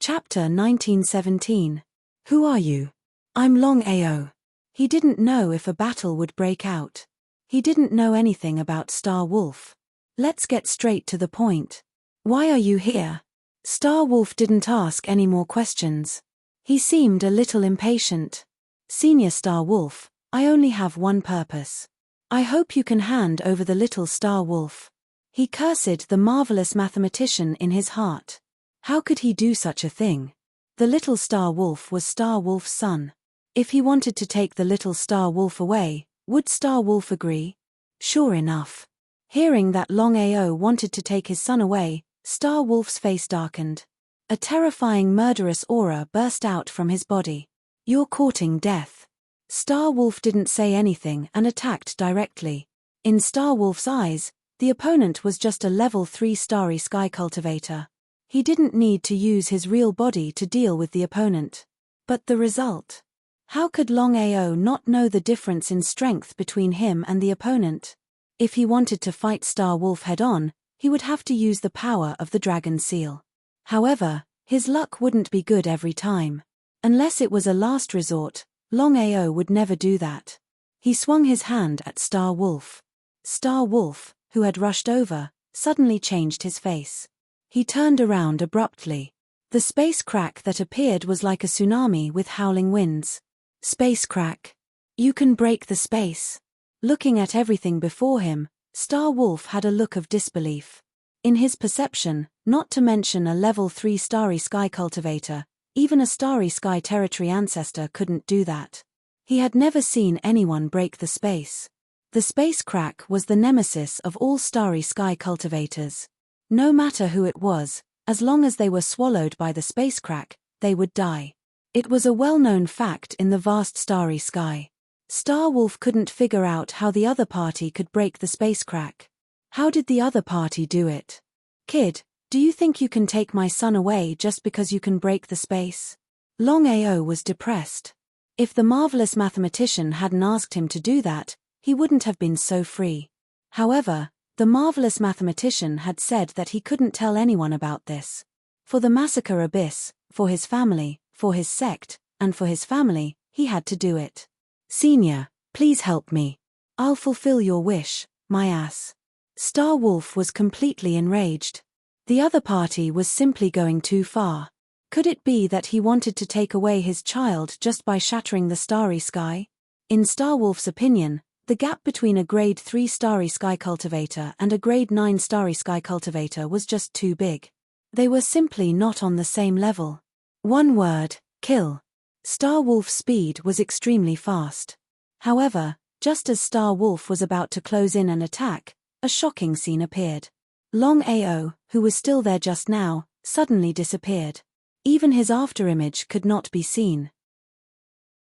Chapter 1917. Who are you? I'm Longao. He didn't know if a battle would break out. He didn't know anything about Star Wolf. Let's get straight to the point. Why are you here? Star Wolf didn't ask any more questions. He seemed a little impatient. Senior Star Wolf, I only have one purpose. I hope you can hand over the little Star Wolf. He cursed the marvelous mathematician in his heart. How could he do such a thing? The little Star Wolf was Star Wolf's son. If he wanted to take the little Star Wolf away, would Star Wolf agree? Sure enough. Hearing that Longao wanted to take his son away, Star Wolf's face darkened. A terrifying murderous aura burst out from his body. You're courting death. Star Wolf didn't say anything and attacked directly. In Star Wolf's eyes, the opponent was just a level 3 Starry Sky cultivator. He didn't need to use his real body to deal with the opponent. But the result? How could Longao not know the difference in strength between him and the opponent? If he wanted to fight Star Wolf head-on, he would have to use the power of the dragon seal. However, his luck wouldn't be good every time. Unless it was a last resort, Longao would never do that. He swung his hand at Star Wolf. Star Wolf, who had rushed over, suddenly changed his face. He turned around abruptly. The space crack that appeared was like a tsunami with howling winds. Space crack. You can break the space. Looking at everything before him, Star Wolf had a look of disbelief. In his perception, not to mention a level 3 Starry Sky cultivator, even a Starry Sky territory ancestor couldn't do that. He had never seen anyone break the space. The space crack was the nemesis of all Starry Sky cultivators. No matter who it was, as long as they were swallowed by the space crack, they would die. It was a well-known fact in the vast Starry Sky. Star Wolf couldn't figure out how the other party could break the space crack. How did the other party do it? Kid, do you think you can take my son away just because you can break the space? Longao was depressed. If the marvelous mathematician hadn't asked him to do that, he wouldn't have been so free. However, the marvelous mathematician had said that he couldn't tell anyone about this. For the massacre abyss, for his family, for his sect, and for his family, he had to do it. Senior, please help me. I'll fulfill your wish, my ass. Star Wolf was completely enraged. The other party was simply going too far. Could it be that he wanted to take away his child just by shattering the Starry Sky? In Star Wolf's opinion, the gap between a Grade 3 Starry Sky cultivator and a Grade 9 Starry Sky cultivator was just too big. They were simply not on the same level. One word, kill. Star Wolf's speed was extremely fast. However, just as Star Wolf was about to close in and attack, a shocking scene appeared. Longao, who was still there just now, suddenly disappeared. Even his afterimage could not be seen.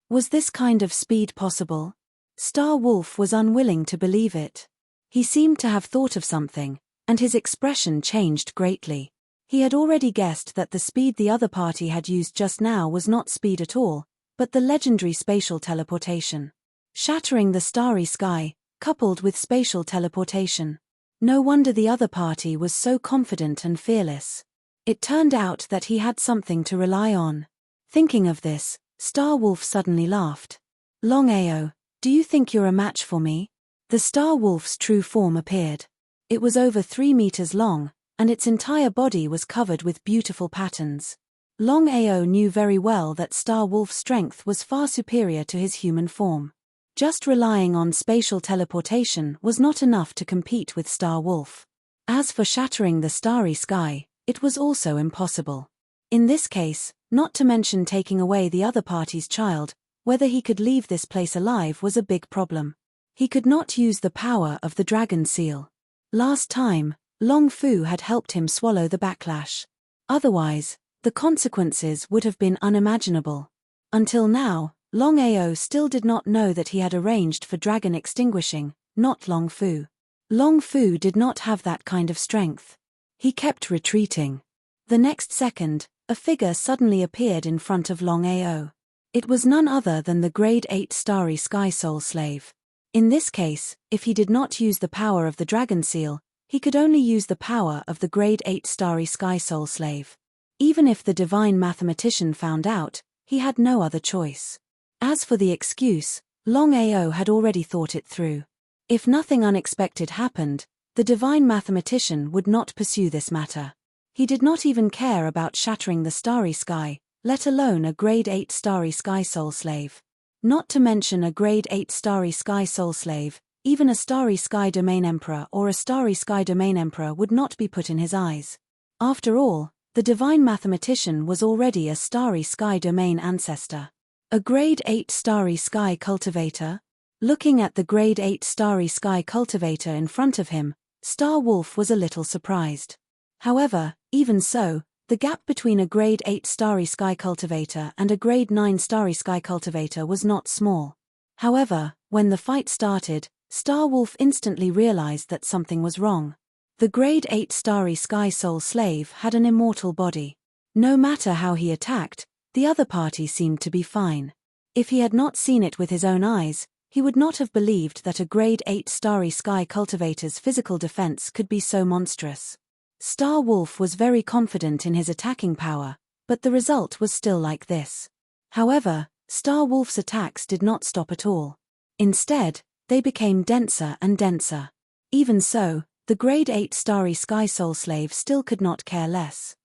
Was this kind of speed possible? Star Wolf was unwilling to believe it. He seemed to have thought of something, and his expression changed greatly. He had already guessed that the speed the other party had used just now was not speed at all, but the legendary spatial teleportation. Shattering the Starry Sky, coupled with spatial teleportation. No wonder the other party was so confident and fearless. It turned out that he had something to rely on. Thinking of this, Star Wolf suddenly laughed. Longao, do you think you're a match for me? The Star Wolf's true form appeared. It was over 3 meters long, and its entire body was covered with beautiful patterns. Longao knew very well that Star Wolf's strength was far superior to his human form. Just relying on spatial teleportation was not enough to compete with Star Wolf. As for shattering the starry sky, it was also impossible. In this case, not to mention taking away the other party's child, whether he could leave this place alive was a big problem. He could not use the power of the dragon seal. Last time, Long Fu had helped him swallow the backlash. Otherwise, the consequences would have been unimaginable. Until now, Longao still did not know that he had arranged for dragon extinguishing, not Long Fu. Long Fu did not have that kind of strength. He kept retreating. The next second, a figure suddenly appeared in front of Longao. It was none other than the Grade 8 Starry Sky Soul Slave. In this case, if he did not use the power of the dragon seal, he could only use the power of the Grade 8 Starry Sky Soul Slave. Even if the divine mathematician found out, he had no other choice. As for the excuse, Longao had already thought it through. If nothing unexpected happened, the divine mathematician would not pursue this matter. He did not even care about shattering the starry sky, let alone a Grade 8 Starry Sky Soul Slave. Not to mention a Grade 8 Starry Sky Soul Slave, even a Starry Sky Domain Emperor or a Starry Sky Domain Emperor would not be put in his eyes. After all, the divine mathematician was already a Starry Sky Domain ancestor. A Grade 8 Starry Sky Cultivator? Looking at the Grade 8 Starry Sky Cultivator in front of him, Star Wolf was a little surprised. However, even so, the gap between a Grade 8 Starry Sky Cultivator and a Grade 9 Starry Sky Cultivator was not small. However, when the fight started, Star Wolf instantly realized that something was wrong. The Grade 8 Starry Sky Soul Slave had an immortal body. No matter how he attacked, the other party seemed to be fine. If he had not seen it with his own eyes, he would not have believed that a Grade 8 Starry Sky Cultivator's physical defense could be so monstrous. Star Wolf was very confident in his attacking power, but the result was still like this. However, Star Wolf's attacks did not stop at all. Instead, they became denser and denser. Even so, the Grade 8 Starry Sky Soul Slave still could not care less.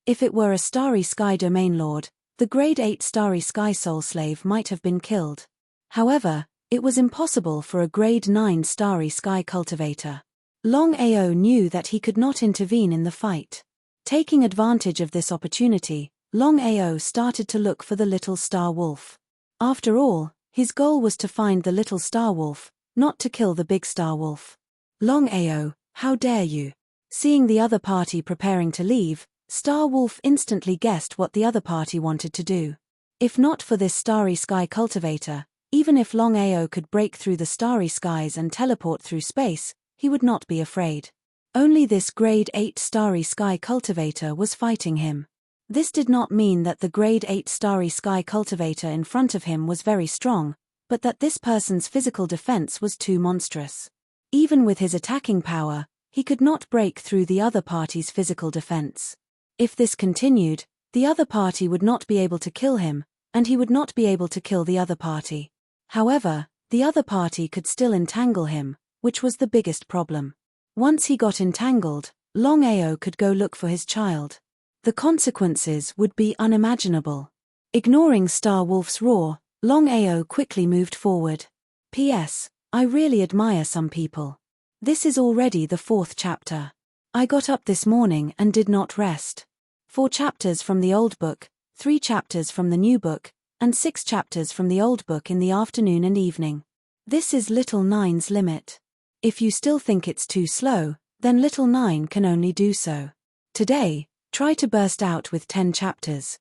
If it were a Starry Sky Domain Lord, the Grade 8 Starry Sky Soul Slave might have been killed. However, it was impossible for a Grade 9 Starry Sky Cultivator. Longao knew that he could not intervene in the fight. Taking advantage of this opportunity, Longao started to look for the little Star Wolf. After all, his goal was to find the little Star Wolf, not to kill the big Star Wolf. Longao, how dare you? Seeing the other party preparing to leave, Star Wolf instantly guessed what the other party wanted to do. If not for this Starry Sky Cultivator, even if Longao could break through the starry skies and teleport through space, he would not be afraid. Only this Grade 8 Starry Sky Cultivator was fighting him. This did not mean that the Grade 8 Starry Sky Cultivator in front of him was very strong, but that this person's physical defense was too monstrous. Even with his attacking power, he could not break through the other party's physical defense. If this continued, the other party would not be able to kill him, and he would not be able to kill the other party. However, the other party could still entangle him, which was the biggest problem. Once he got entangled, Longao could go look for his child. The consequences would be unimaginable. Ignoring Star Wolf's roar, Longao quickly moved forward. P.S. I really admire some people. This is already the 4th chapter. I got up this morning and did not rest. 4 chapters from the old book, 3 chapters from the new book, and 6 chapters from the old book in the afternoon and evening. This is Little Nine's limit. If you still think it's too slow, then Little Nine can only do so. Today, try to burst out with 10 chapters.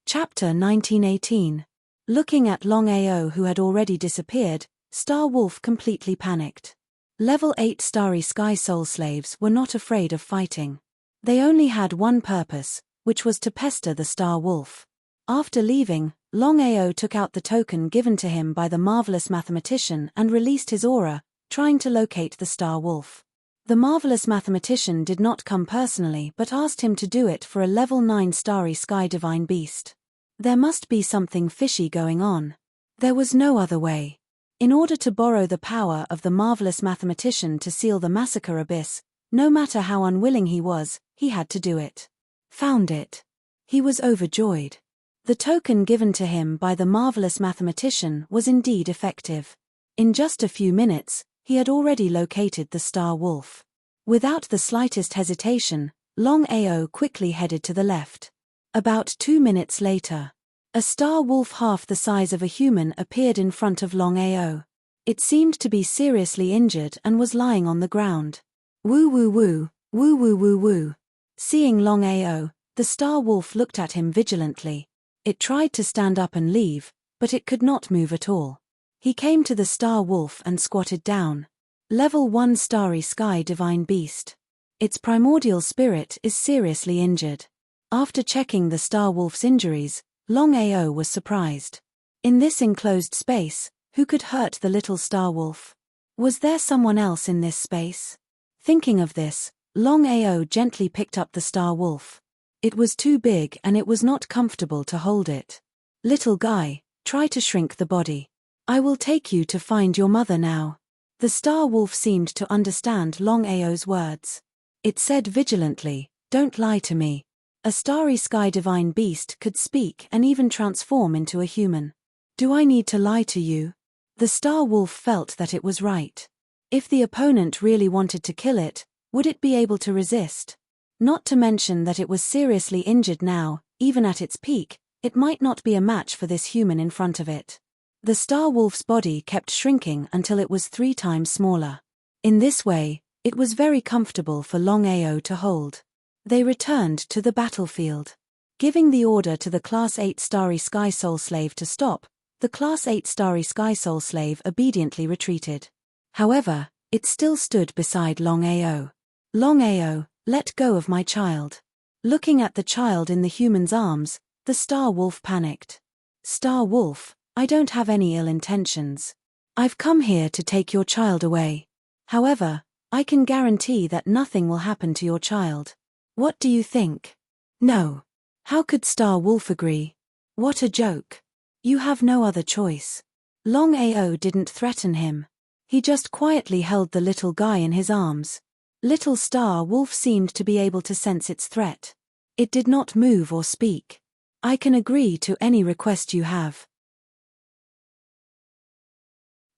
Chapter 1918. Looking at Longao, who had already disappeared, Star Wolf completely panicked. Level 8 Starry Sky Soul Slaves were not afraid of fighting. They only had one purpose, which was to pester the Star Wolf. After leaving, Longao took out the token given to him by the marvelous mathematician and released his aura, trying to locate the Star Wolf. The marvelous mathematician did not come personally but asked him to do it for a level 9 Starry Sky Divine Beast. There must be something fishy going on. There was no other way. In order to borrow the power of the marvelous mathematician to seal the massacre abyss, no matter how unwilling he was, he had to do it. Found it. He was overjoyed. The token given to him by the marvelous mathematician was indeed effective. In just a few minutes, he had already located the star wolf. Without the slightest hesitation, Longao quickly headed to the left. About 2 minutes later, a star wolf half the size of a human appeared in front of Longao. It seemed to be seriously injured and was lying on the ground. Woo woo woo, woo woo woo woo. Seeing Longao, the star wolf looked at him vigilantly. It tried to stand up and leave, but it could not move at all. He came to the star wolf and squatted down. Level 1 Starry Sky Divine Beast. Its primordial spirit is seriously injured. After checking the star wolf's injuries, Longao was surprised. In this enclosed space, who could hurt the little star wolf? Was there someone else in this space? Thinking of this, Longao gently picked up the star wolf. It was too big and it was not comfortable to hold it. Little guy, try to shrink the body. I will take you to find your mother now. The star wolf seemed to understand Longao's words. It said vigilantly, don't lie to me. A starry sky divine beast could speak and even transform into a human. Do I need to lie to you? The star wolf felt that it was right. If the opponent really wanted to kill it, would it be able to resist? Not to mention that it was seriously injured now, even at its peak, it might not be a match for this human in front of it. The star wolf's body kept shrinking until it was 3 times smaller. In this way, it was very comfortable for Longao to hold. They returned to the battlefield. Giving the order to the Class 8 Starry Sky Soul Slave to stop, the Class 8 Starry Sky Soul Slave obediently retreated. However, it still stood beside Longao. Longao, let go of my child. Looking at the child in the human's arms, the star wolf panicked. Star wolf, I don't have any ill intentions. I've come here to take your child away. However, I can guarantee that nothing will happen to your child. What do you think? No. How could Star Wolf agree? What a joke. You have no other choice. Longao didn't threaten him. He just quietly held the little guy in his arms. Little Star Wolf seemed to be able to sense its threat. It did not move or speak. I can agree to any request you have.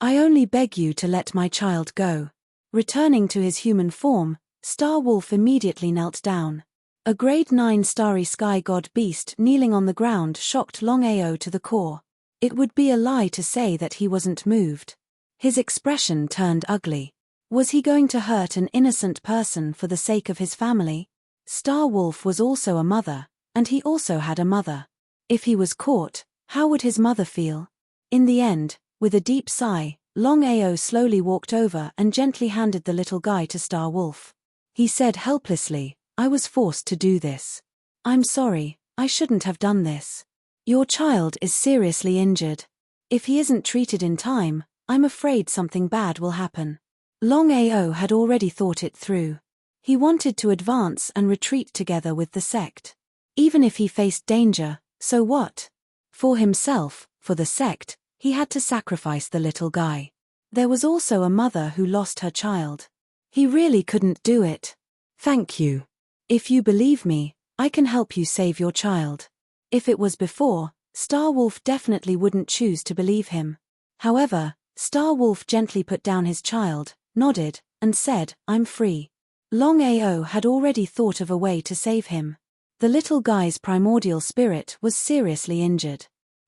I only beg you to let my child go. Returning to his human form, Star Wolf immediately knelt down. A grade 9 starry sky god beast kneeling on the ground shocked Longao to the core. It would be a lie to say that he wasn't moved. His expression turned ugly. Was he going to hurt an innocent person for the sake of his family? Star Wolf was also a mother, and he also had a mother. If he was caught, how would his mother feel? In the end, with a deep sigh, Longao slowly walked over and gently handed the little guy to Star Wolf. He said helplessly, I was forced to do this. I'm sorry, I shouldn't have done this. Your child is seriously injured. If he isn't treated in time, I'm afraid something bad will happen. Longao had already thought it through. He wanted to advance and retreat together with the sect. Even if he faced danger, so what? For himself, for the sect, he had to sacrifice the little guy. There was also a mother who lost her child. He really couldn't do it. Thank you. If you believe me, I can help you save your child. If it was before, Star Wolf definitely wouldn't choose to believe him. However, Star Wolf gently put down his child, nodded, and said, I'm free. Longao had already thought of a way to save him. The little guy's primordial spirit was seriously injured.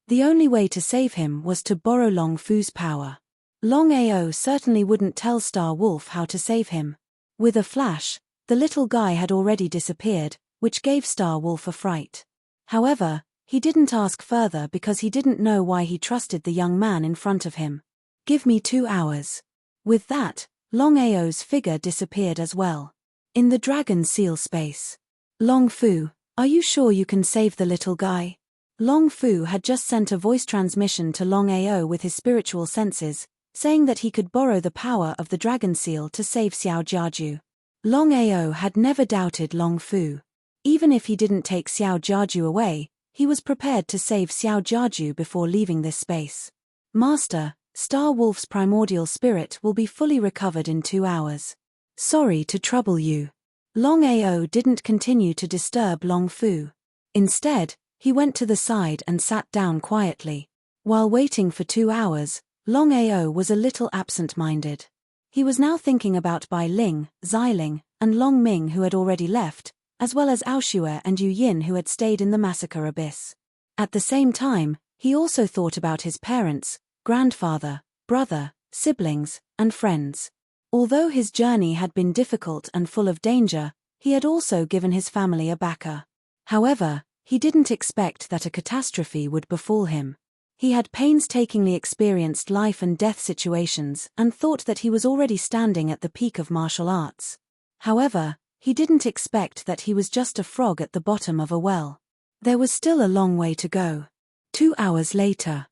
The only way to save him was to borrow Long Fu's power. Longao certainly wouldn't tell Star Wolf how to save him. With a flash, the little guy had already disappeared, which gave Star Wolf a fright. However, he didn't ask further because he didn't know why he trusted the young man in front of him. Give me 2 hours. With that, Longao's figure disappeared as well. In the dragon seal space. Long Fu, are you sure you can save the little guy? Long Fu had just sent a voice transmission to Longao with his spiritual senses, saying that he could borrow the power of the dragon seal to save Xiao Jiaju. Longao had never doubted Long Fu. Even if he didn't take Xiao Jiaju away, he was prepared to save Xiao Jiaju before leaving this space. Master, Star Wolf's primordial spirit will be fully recovered in 2 hours. Sorry to trouble you. Longao didn't continue to disturb Long Fu. Instead, He went to the side and sat down quietly. While waiting for 2 hours, Longao was a little absent-minded. He was now thinking about Bai Ling, Xiling, and Long Ming who had already left, as well as Aoshue and Yu Yin who had stayed in the massacre abyss. At the same time, he also thought about his parents, grandfather, brother, siblings, and friends. Although his journey had been difficult and full of danger, he had also given his family a backer. However, he didn't expect that a catastrophe would befall him. He had painstakingly experienced life and death situations and thought that he was already standing at the peak of martial arts. However, he didn't expect that he was just a frog at the bottom of a well. There was still a long way to go. 2 hours later.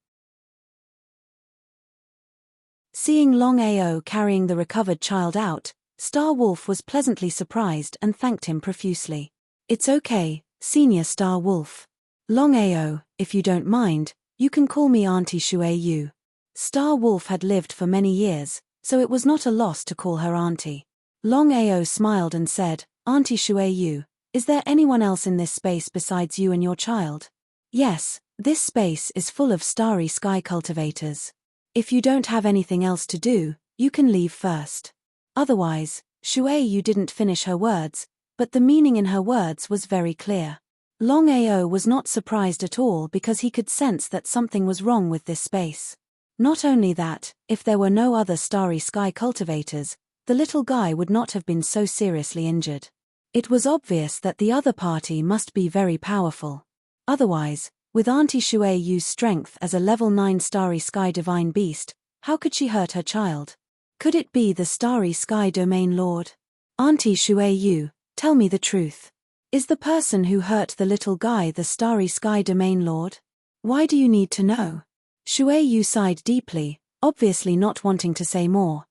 Seeing Longao carrying the recovered child out, Star Wolf was pleasantly surprised and thanked him profusely. "It's okay, Senior Star Wolf. Longao, if you don't mind, you can call me Auntie Shui Yu." Star Wolf had lived for many years, so it was not a loss to call her auntie. Longao smiled and said, "Auntie Shui Yu, is there anyone else in this space besides you and your child?" "Yes, this space is full of starry sky cultivators. If you don't have anything else to do, you can leave first." Otherwise, Shui Yu didn't finish her words, but the meaning in her words was very clear. Longao was not surprised at all because he could sense that something was wrong with this space. Not only that, if there were no other starry sky cultivators, the little guy would not have been so seriously injured. It was obvious that the other party must be very powerful. Otherwise, with Auntie Shui Yu's strength as a level 9 starry sky divine beast, how could she hurt her child? Could it be the starry sky domain lord? "Auntie Shui Yu, tell me the truth. Is the person who hurt the little guy the starry sky domain lord? Why do you need to know?" Shui Yu sighed deeply, obviously not wanting to say more.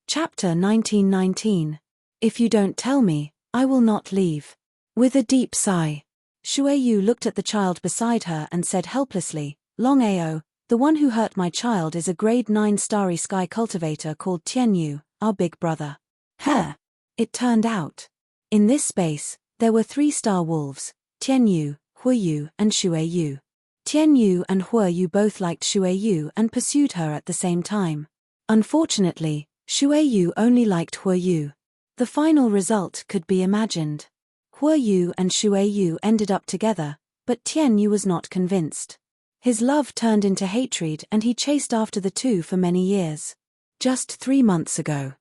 Chapter 1919. If you don't tell me, I will not leave. With a deep sigh, Shui Yu looked at the child beside her and said helplessly, "Longao, the one who hurt my child is a grade 9 starry sky cultivator called Tianyu, our big brother." It turned out. In this space, there were 3 star wolves, Tianyu, Huiyu, and Shui Yu. Tianyu and Huiyu both liked Shui Yu and pursued her at the same time. Unfortunately, Shui Yu only liked Huiyu. The final result could be imagined. Huiyu and Shui Yu ended up together, but Tianyu was not convinced. His love turned into hatred and he chased after the two for many years. Just 3 months ago,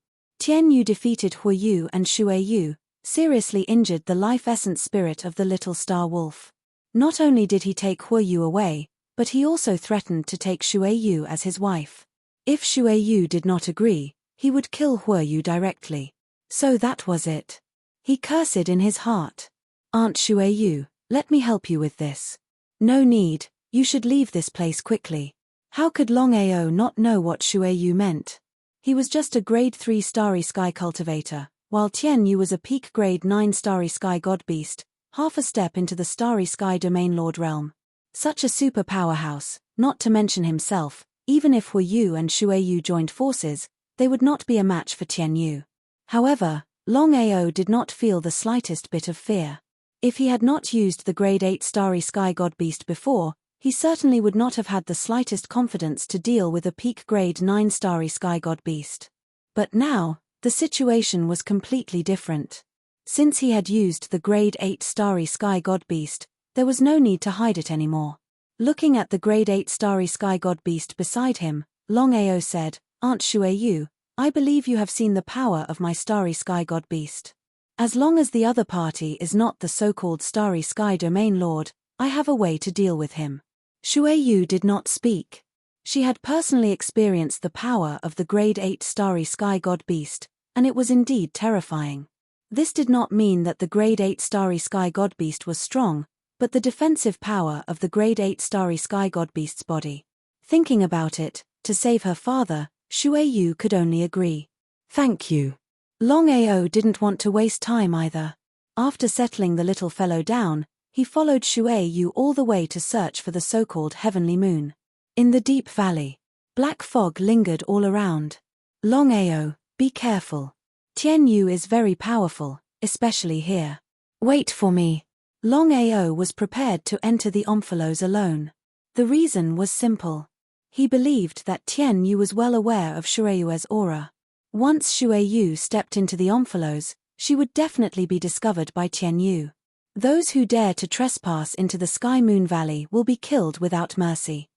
Tianyu defeated Huiyu and Shui Yu, seriously injured the life essence spirit of the little star wolf. Not only did he take Huiyu away, but he also threatened to take Shui Yu as his wife. If Shui Yu did not agree, he would kill Huiyu directly. So that was it. He cursed in his heart. "Aunt Shui Yu, let me help you with this." "No need, you should leave this place quickly." How could Longao not know what Shui Yu meant? He was just a grade 3 starry sky cultivator, while Tianyu was a peak grade 9 starry sky god beast, half a step into the starry sky domain lord realm. Such a super powerhouse, not to mention himself, even if Huiyu and Shui Yu joined forces, they would not be a match for Tianyu. However, Longao did not feel the slightest bit of fear. If he had not used the grade 8 starry sky god beast before, he certainly would not have had the slightest confidence to deal with a peak grade 9 starry sky god beast. But now, the situation was completely different. Since he had used the grade 8 starry sky god beast, there was no need to hide it anymore. Looking at the grade 8 starry sky god beast beside him, Longao said, "Aunt Shui Yu, I believe you have seen the power of my starry sky god beast. As long as the other party is not the so-called starry sky domain lord, I have a way to deal with him." Shui Yu did not speak. She had personally experienced the power of the grade 8 starry sky god beast, and it was indeed terrifying. This did not mean that the grade 8 starry sky god beast was strong, but the defensive power of the grade 8 starry sky god beast's body. Thinking about it, to save her father, Shui Yu could only agree. "Thank you." Longao didn't want to waste time either. After settling the little fellow down, he followed Shui Yu all the way to search for the so-called heavenly moon. In the deep valley, black fog lingered all around. "Longao, be careful. Tian Yu is very powerful, especially here. Wait for me. Longao was prepared to enter the omphalos alone. The reason was simple. He believed that Tian Yu was well aware of Shueiyue's aura. Once Shueiyu stepped into the omphalos, she would definitely be discovered by Tian Yu. Those who dare to trespass into the Sky Moon Valley will be killed without mercy.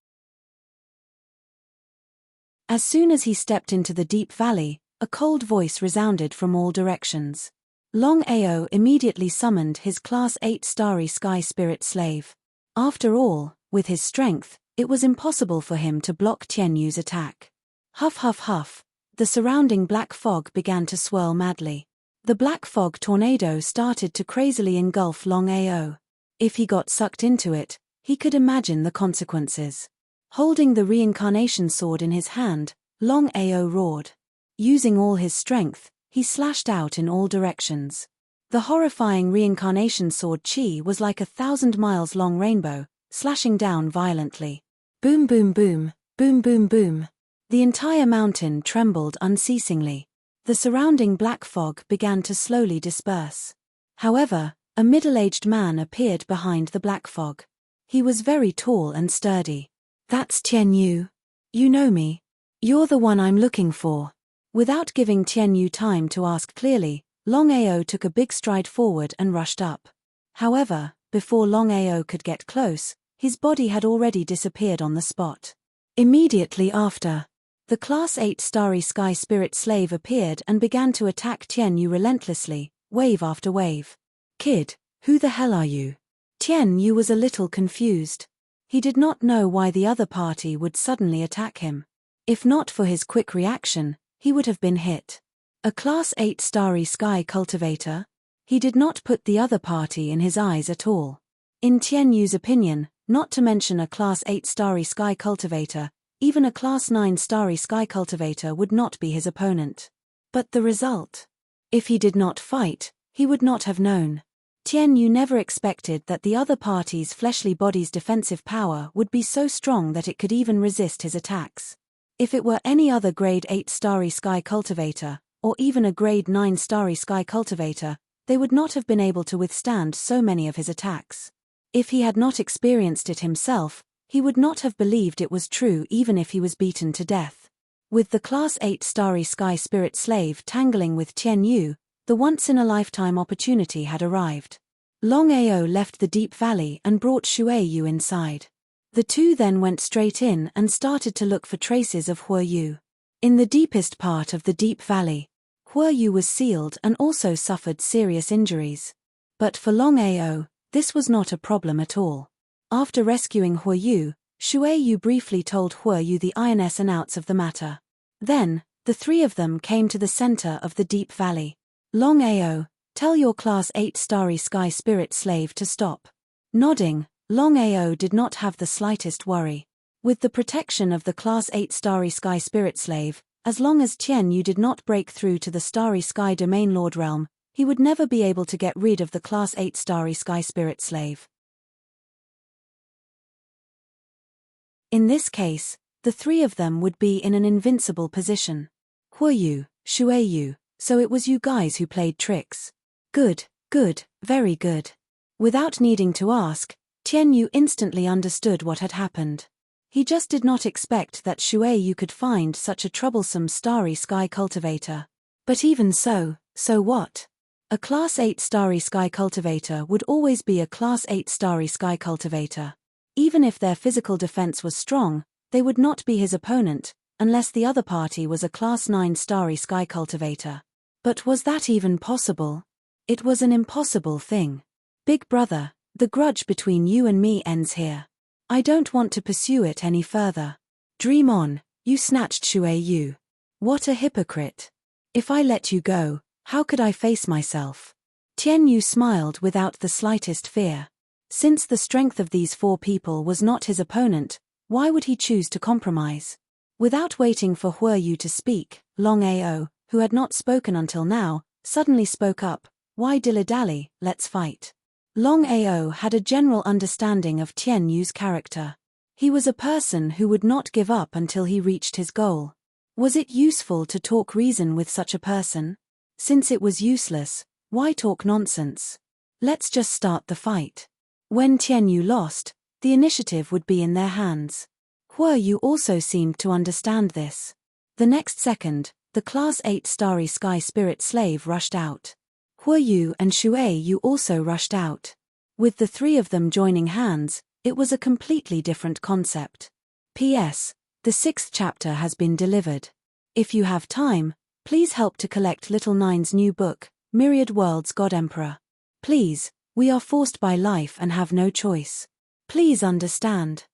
As soon as he stepped into the deep valley, a cold voice resounded from all directions. Longao immediately summoned his Class 8 Starry Sky Spirit Slave. After all, with his strength, it was impossible for him to block Tian Yu's attack. Huff huff huff, the surrounding black fog began to swirl madly. The black fog tornado started to crazily engulf Longao. If he got sucked into it, he could imagine the consequences. Holding the reincarnation sword in his hand, Longao roared. Using all his strength, he slashed out in all directions. The horrifying reincarnation sword chi was like a 1,000-miles-long rainbow, slashing down violently. Boom boom boom, boom boom boom. The entire mountain trembled unceasingly. The surrounding black fog began to slowly disperse. However, a middle-aged man appeared behind the black fog. He was very tall and sturdy. That's Tian Yu. You know me. You're the one I'm looking for. Without giving Tian Yu time to ask clearly, Longao took a big stride forward and rushed up. However, before Longao could get close, his body had already disappeared on the spot. Immediately after, the Class 8 Starry Sky Spirit Slave appeared and began to attack Tian Yu relentlessly, wave after wave. Kid, who the hell are you? Tian Yu was a little confused. He did not know why the other party would suddenly attack him. If not for his quick reaction, he would have been hit. A Class 8 Starry Sky Cultivator? He did not put the other party in his eyes at all. In Tian Yu's opinion, not to mention a Class 8 Starry Sky Cultivator, even a Class 9 Starry Sky Cultivator would not be his opponent. But the result? If he did not fight, he would not have known. Tian Yu never expected that the other party's fleshly body's defensive power would be so strong that it could even resist his attacks. If it were any other Grade 8 Starry Sky Cultivator, or even a Grade 9 Starry Sky Cultivator, they would not have been able to withstand so many of his attacks. If he had not experienced it himself, he would not have believed it was true even if he was beaten to death. With the Class 8 Starry Sky Spirit Slave tangling with Tian Yu, the once-in-a-lifetime opportunity had arrived. Longao left the deep valley and brought Shueiyu inside. The two then went straight in and started to look for traces of Huoyu. In the deepest part of the deep valley, Huoyu was sealed and also suffered serious injuries. But for Longao, this was not a problem at all. After rescuing Huoyu, Shueiyu briefly told Huoyu the ins and outs of the matter. Then, the three of them came to the center of the deep valley. Longao, tell your Class 8 Starry Sky Spirit Slave to stop. Nodding, Longao did not have the slightest worry. With the protection of the Class 8 Starry Sky Spirit Slave, as long as Tian Yu did not break through to the Starry Sky Domain Lord realm, he would never be able to get rid of the Class 8 Starry Sky Spirit Slave. In this case, the three of them would be in an invincible position. Huoyu, Shueiyu, so it was you guys who played tricks. Good, good, very good. Without needing to ask, Tian Yu instantly understood what had happened. He just did not expect that Shueiyu could find such a troublesome Starry Sky Cultivator. But even so what? A Class 8 Starry Sky Cultivator would always be a Class 8 Starry Sky Cultivator. Even if their physical defense was strong, they would not be his opponent, unless the other party was a Class 9 Starry Sky Cultivator. But was that even possible? It was an impossible thing. Big brother, the grudge between you and me ends here. I don't want to pursue it any further. Dream on, you snatched Shueiyu. What a hypocrite. If I let you go, how could I face myself? Tian Yu smiled without the slightest fear. Since the strength of these four people was not his opponent, why would he choose to compromise? Without waiting for Huoyu to speak, Longao, who had not spoken until now, suddenly spoke up. Why dilly-dally, let's fight. Longao had a general understanding of Tian Yu's character. He was a person who would not give up until he reached his goal. Was it useful to talk reason with such a person? Since it was useless, why talk nonsense? Let's just start the fight. When Tianyu lost, the initiative would be in their hands. Huoyu also seemed to understand this. The next second, the Class 8 Starry Sky Spirit Slave rushed out. Huoyu and Shuei also rushed out. With the three of them joining hands, it was a completely different concept. P.S. The 6th chapter has been delivered. If you have time, please help to collect Little Nine's new book, Myriad Worlds God Emperor. Please, we are forced by life and have no choice. Please understand.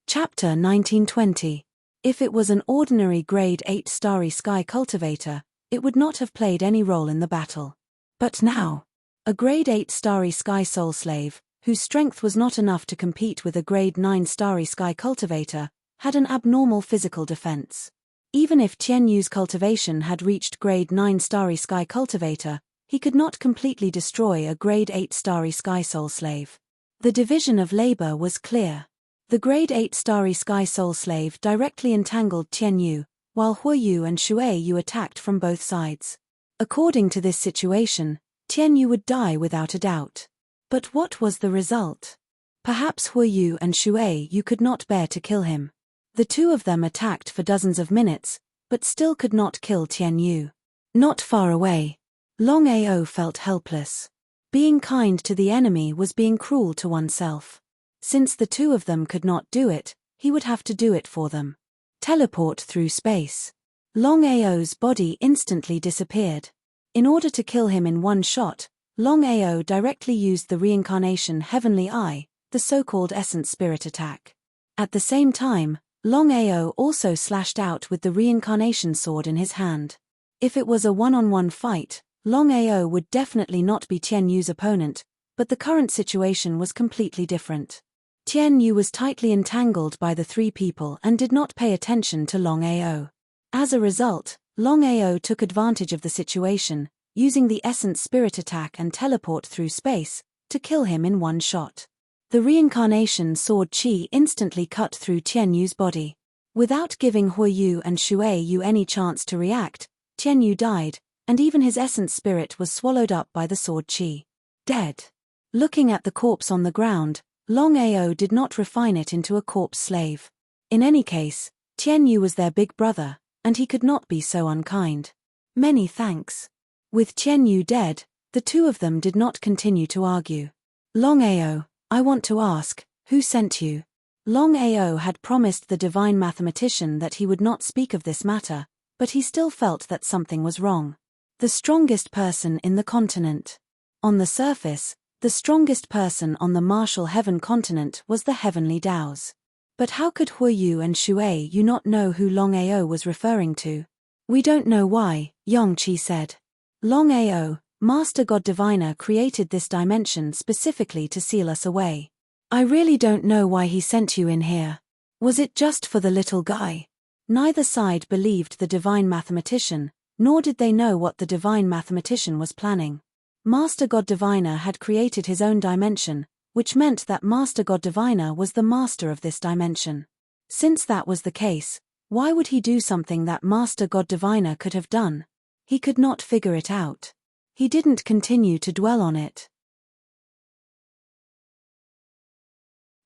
Chapter 1920. If it was an ordinary Grade 8 Starry Sky Cultivator, it would not have played any role in the battle. But now, a Grade 8 Starry Sky Soul Slave, whose strength was not enough to compete with a Grade 9 Starry Sky Cultivator, had an abnormal physical defense. Even if Tianyu's cultivation had reached Grade 9 Starry Sky Cultivator, he could not completely destroy a Grade 8 Starry Sky Soul Slave. The division of labor was clear. The Grade 8 Starry Sky Soul Slave directly entangled Tianyu, while Huoyu and Shuei attacked from both sides. According to this situation, Tianyu would die without a doubt. But what was the result? Perhaps Huoyu and Shuei could not bear to kill him. The two of them attacked for dozens of minutes, but still could not kill Tianyu. Not far away, Longao felt helpless. Being kind to the enemy was being cruel to oneself. Since the two of them could not do it, he would have to do it for them. Teleport through space. Longao's body instantly disappeared. In order to kill him in one shot, Longao directly used the reincarnation Heavenly Eye, the so-called Essence Spirit attack. At the same time, Longao also slashed out with the reincarnation sword in his hand. If it was a one-on-one fight, Longao would definitely not be Tianyu's opponent, but the current situation was completely different. Tianyu was tightly entangled by the three people and did not pay attention to Longao. As a result, Longao took advantage of the situation, using the Essence Spirit attack and teleport through space, to kill him in one shot. The reincarnation sword Qi instantly cut through Tianyu's body. Without giving Huoyu and Shuei any chance to react, Tianyu died, and even his essence spirit was swallowed up by the sword Qi. Dead. Looking at the corpse on the ground, Longao did not refine it into a corpse slave. In any case, Tianyu was their big brother, and he could not be so unkind. Many thanks. With Tianyu dead, the two of them did not continue to argue. Longao, I want to ask, who sent you? Longao had promised the divine mathematician that he would not speak of this matter, but he still felt that something was wrong. The strongest person in the continent. On the surface, the strongest person on the martial heaven continent was the heavenly Daos. But how could Huoyu and Shuei not know who Longao was referring to? We don't know why, Yongqi said. Longao, Master God Diviner, created this dimension specifically to seal us away. I really don't know why he sent you in here. Was it just for the little guy? Neither side believed the divine mathematician, nor did they know what the divine mathematician was planning. Master God Diviner had created his own dimension, which meant that Master God Diviner was the master of this dimension. Since that was the case, why would he do something that Master God Diviner could have done? He could not figure it out. He didn't continue to dwell on it.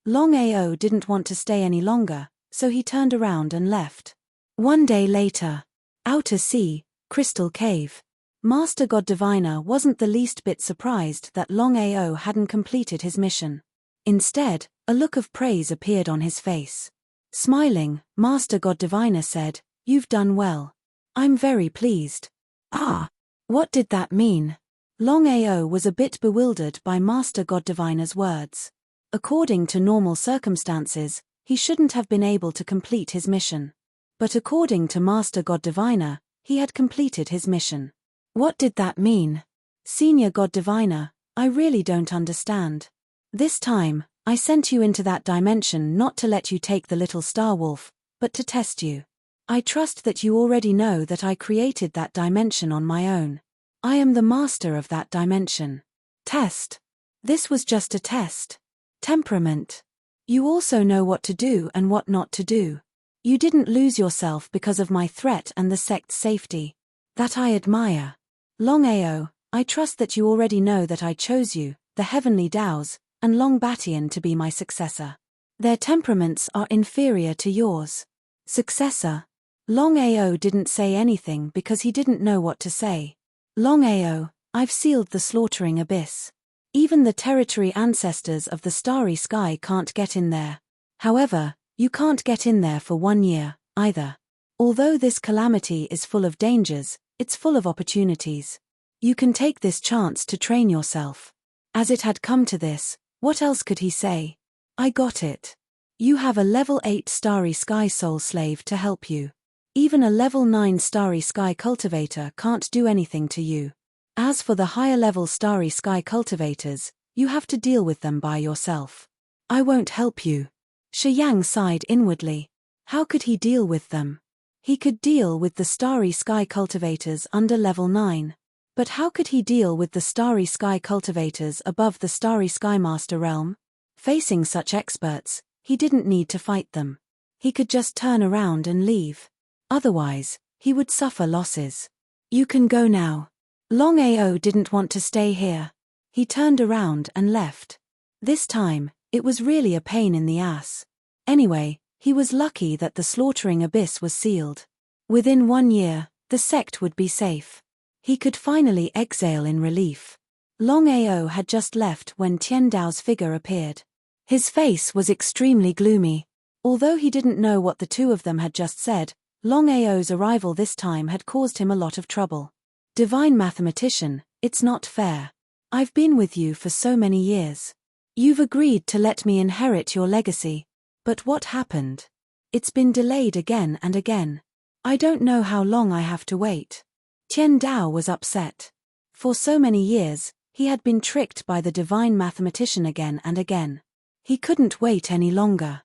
Longao didn't want to stay any longer, so he turned around and left. One day later. Outer Sea, Crystal Cave. Master God Diviner wasn't the least bit surprised that Longao hadn't completed his mission. Instead, a look of praise appeared on his face. Smiling, Master God Diviner said, "You've done well. I'm very pleased." Ah! What did that mean? Longao was a bit bewildered by Master God Diviner's words. According to normal circumstances, he shouldn't have been able to complete his mission. But according to Master God Diviner, he had completed his mission. What did that mean? Senior God Diviner, I really don't understand. This time, I sent you into that dimension not to let you take the little star wolf, but to test you. I trust that you already know that I created that dimension on my own. I am the master of that dimension. Test. This was just a test. Temperament. You also know what to do and what not to do. You didn't lose yourself because of my threat and the sect's safety. That I admire. Longao, I trust that you already know that I chose you, the heavenly Daos, and Longbatian to be my successor. Their temperaments are inferior to yours. Successor. Longao didn't say anything because he didn't know what to say. Longao, I've sealed the slaughtering abyss. Even the territory ancestors of the starry sky can't get in there. However, you can't get in there for 1 year, either. Although this calamity is full of dangers, it's full of opportunities. You can take this chance to train yourself. As it had come to this, what else could he say? I got it. You have a level 8 starry sky soul slave to help you. Even a level 9 starry sky cultivator can't do anything to you. As for the higher level starry sky cultivators, you have to deal with them by yourself. I won't help you. Shi Yang sighed inwardly. How could he deal with them? He could deal with the starry sky cultivators under level 9. But how could he deal with the starry sky cultivators above the starry sky master realm? Facing such experts, he didn't need to fight them. He could just turn around and leave. Otherwise, he would suffer losses. You can go now. Longao didn't want to stay here. He turned around and left. This time, it was really a pain in the ass. Anyway, he was lucky that the slaughtering abyss was sealed. Within 1 year, the sect would be safe. He could finally exhale in relief. Longao had just left when Tian Dao's figure appeared. His face was extremely gloomy. Although he didn't know what the two of them had just said, Longao's arrival this time had caused him a lot of trouble. Divine mathematician, it's not fair. I've been with you for so many years. You've agreed to let me inherit your legacy. But what happened? It's been delayed again and again. I don't know how long I have to wait. Tian Dao was upset. For so many years, he had been tricked by the divine mathematician again and again. He couldn't wait any longer.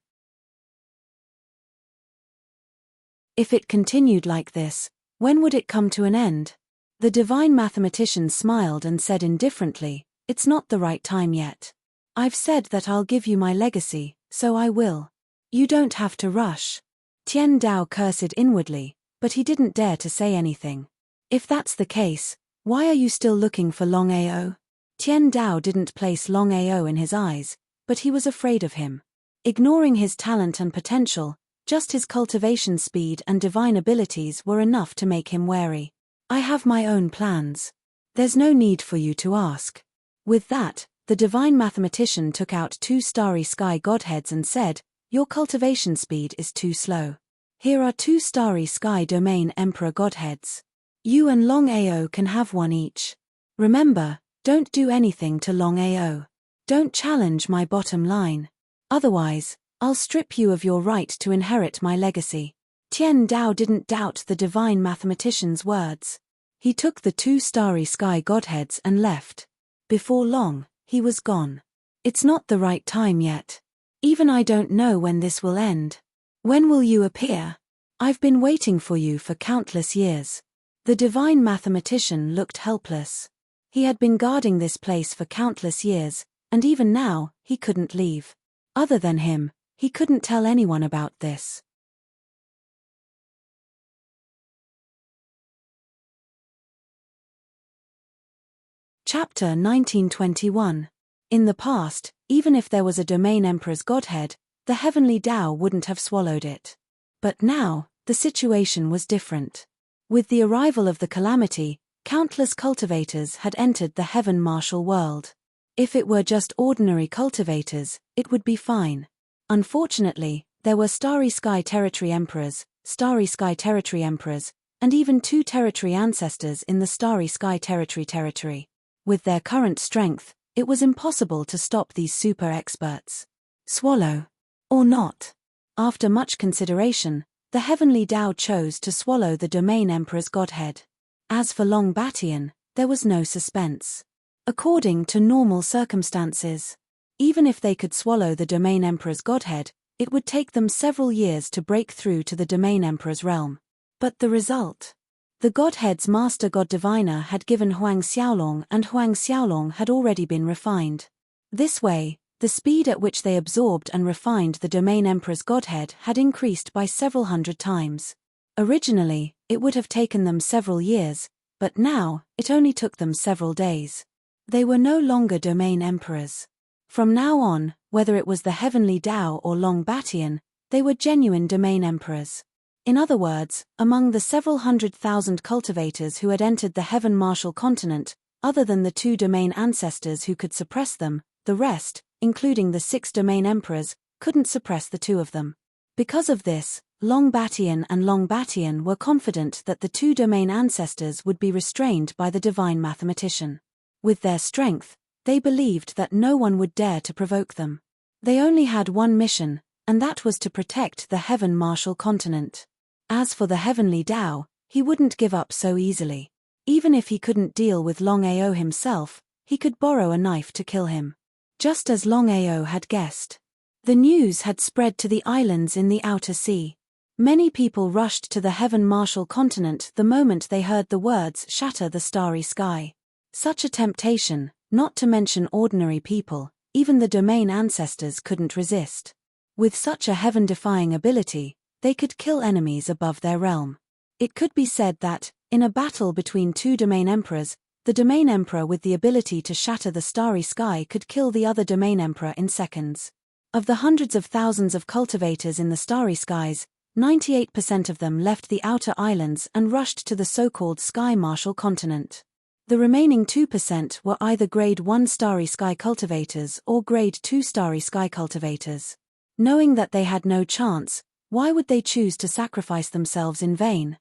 If it continued like this, when would it come to an end? The divine mathematician smiled and said indifferently, it's not the right time yet. I've said that I'll give you my legacy, so I will. You don't have to rush. Tian Dao cursed inwardly, but he didn't dare to say anything. If that's the case, why are you still looking for Longao? Tian Dao didn't place Longao in his eyes, but he was afraid of him. Ignoring his talent and potential, just his cultivation speed and divine abilities were enough to make him wary. I have my own plans. There's no need for you to ask. With that, the divine mathematician took out 2 starry sky godheads and said, your cultivation speed is too slow. Here are 2 starry sky domain emperor godheads. You and Longao can have one each. Remember, don't do anything to Longao. Don't challenge my bottom line. Otherwise, I'll strip you of your right to inherit my legacy. Tian Dao didn't doubt the divine mathematician's words. He took the 2 starry sky godheads and left. Before long, he was gone. It's not the right time yet. Even I don't know when this will end. When will you appear? I've been waiting for you for countless years. The divine mathematician looked helpless. He had been guarding this place for countless years, and even now, he couldn't leave. Other than him, he couldn't tell anyone about this. Chapter 1921. In the past, even if there was a domain emperor's godhead, the heavenly Dao wouldn't have swallowed it. But now, the situation was different. With the arrival of the calamity, countless cultivators had entered the heaven martial world. If it were just ordinary cultivators, it would be fine. Unfortunately, there were starry sky territory emperors, and even 2 territory ancestors in the starry sky territory. With their current strength, it was impossible to stop these super experts. Swallow. Or not. After much consideration, the heavenly Dao chose to swallow the domain emperor's godhead. As for Longbatian, there was no suspense. According to normal circumstances, even if they could swallow the domain emperor's godhead, it would take them several years to break through to the domain emperor's realm. But the result? The godhead's master god diviner had given Huang Xiaolong, and Huang Xiaolong had already been refined. This way, the The speed at which they absorbed and refined the Domain Emperor's godhead had increased by several hundred times. Originally, it would have taken them several years, but now, it only took them several days. They were no longer Domain Emperors. From now on, whether it was the Heavenly Tao or Longao, they were genuine Domain Emperors. In other words, among the several 100,000 cultivators who had entered the Heaven Martial continent, other than the 2 Domain ancestors who could suppress them, the rest, including the 6 Domain Emperors, couldn't suppress the 2 of them. Because of this, Longao and Longao were confident that the 2 Domain ancestors would be restrained by the divine mathematician. With their strength, they believed that no one would dare to provoke them. They only had one mission, and that was to protect the Heaven Martial continent. As for the Heavenly Tao, he wouldn't give up so easily. Even if he couldn't deal with Longao himself, he could borrow a knife to kill him. Just as Longao had guessed. The news had spread to the islands in the outer sea. Many people rushed to the Heaven Martial continent the moment they heard the words shatter the starry sky. Such a temptation, not to mention ordinary people, even the Domain ancestors couldn't resist. With such a heaven-defying ability, they could kill enemies above their realm. It could be said that, in a battle between 2 Domain Emperors, the Domain Emperor with the ability to shatter the starry sky could kill the other Domain Emperor in seconds. Of the hundreds of thousands of cultivators in the starry skies, 98% of them left the outer islands and rushed to the so-called Sky Martial continent. The remaining 2% were either Grade 1 Starry Sky cultivators or Grade 2 Starry Sky cultivators. Knowing that they had no chance, why would they choose to sacrifice themselves in vain?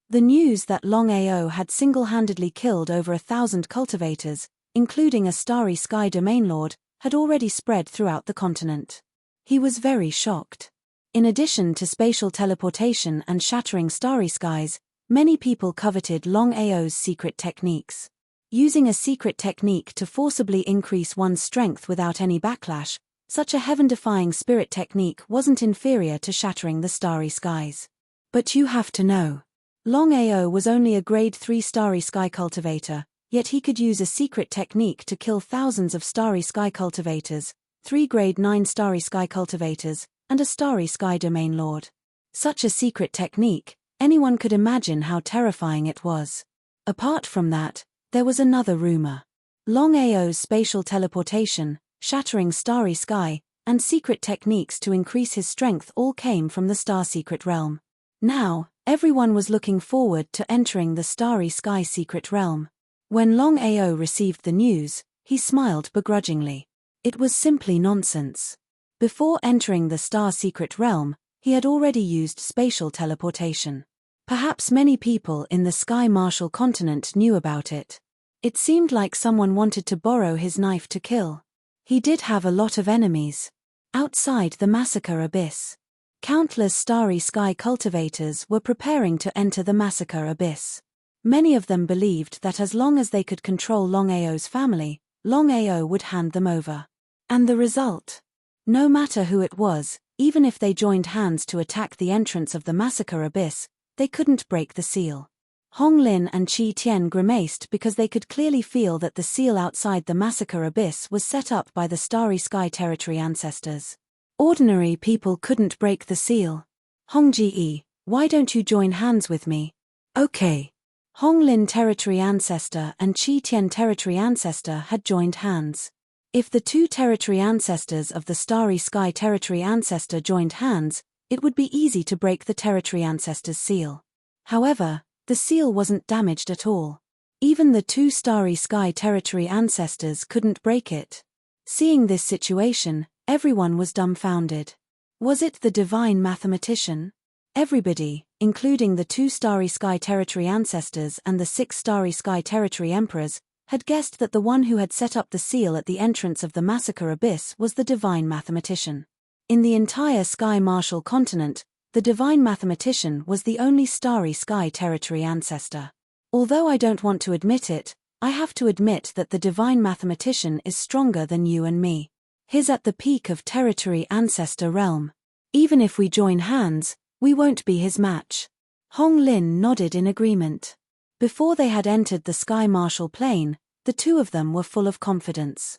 The news that Longao had single-handedly killed over 1,000 cultivators, including a Starry Sky Domain Lord, had already spread throughout the continent. He was very shocked. In addition to spatial teleportation and shattering starry skies, many people coveted Longao's secret techniques. Using a secret technique to forcibly increase one's strength without any backlash, such a heaven-defying spirit technique wasn't inferior to shattering the starry skies. But you have to know. Longao was only a Grade 3 Starry Sky cultivator, yet he could use a secret technique to kill thousands of Starry Sky cultivators, 3 Grade 9 Starry Sky cultivators, and a Starry Sky Domain Lord. Such a secret technique, anyone could imagine how terrifying it was. Apart from that, there was another rumor. Longao's spatial teleportation, shattering starry sky, and secret techniques to increase his strength all came from the star-secret realm. Now, everyone was looking forward to entering the starry sky secret realm. When Longao received the news, he smiled begrudgingly. It was simply nonsense. Before entering the star-secret realm, he had already used spatial teleportation. Perhaps many people in the Sky Martial continent knew about it. It seemed like someone wanted to borrow his knife to kill. He did have a lot of enemies. Outside the Massacre Abyss, countless Starry Sky cultivators were preparing to enter the Massacre Abyss. Many of them believed that as long as they could control Longao's family, Longao would hand them over. And the result? No matter who it was, even if they joined hands to attack the entrance of the Massacre Abyss, they couldn't break the seal. Hong Lin and Qi Tian grimaced because they could clearly feel that the seal outside the Massacre Abyss was set up by the Starry Sky Territory ancestors. Ordinary people couldn't break the seal. Hong Ji, why don't you join hands with me? Okay. Hong Lin Territory ancestor and Qi Tian Territory ancestor had joined hands. If the 2 territory ancestors of the Starry Sky Territory ancestor joined hands, it would be easy to break the territory ancestor's seal. However, the seal wasn't damaged at all. Even the 2 Starry Sky Territory ancestors couldn't break it. Seeing this situation, everyone was dumbfounded. Was it the divine mathematician? Everybody, including the 2 Starry Sky Territory ancestors and the 6 Starry Sky Territory emperors, had guessed that the one who had set up the seal at the entrance of the Massacre Abyss was the divine mathematician. In the entire Sky Martial continent, the divine mathematician was the only Starry Sky Territory ancestor. Although I don't want to admit it, I have to admit that the divine mathematician is stronger than you and me. He's at the peak of territory ancestor realm. Even if we join hands, we won't be his match. Hong Lin nodded in agreement. Before they had entered the Sky Martial plane, the two of them were full of confidence.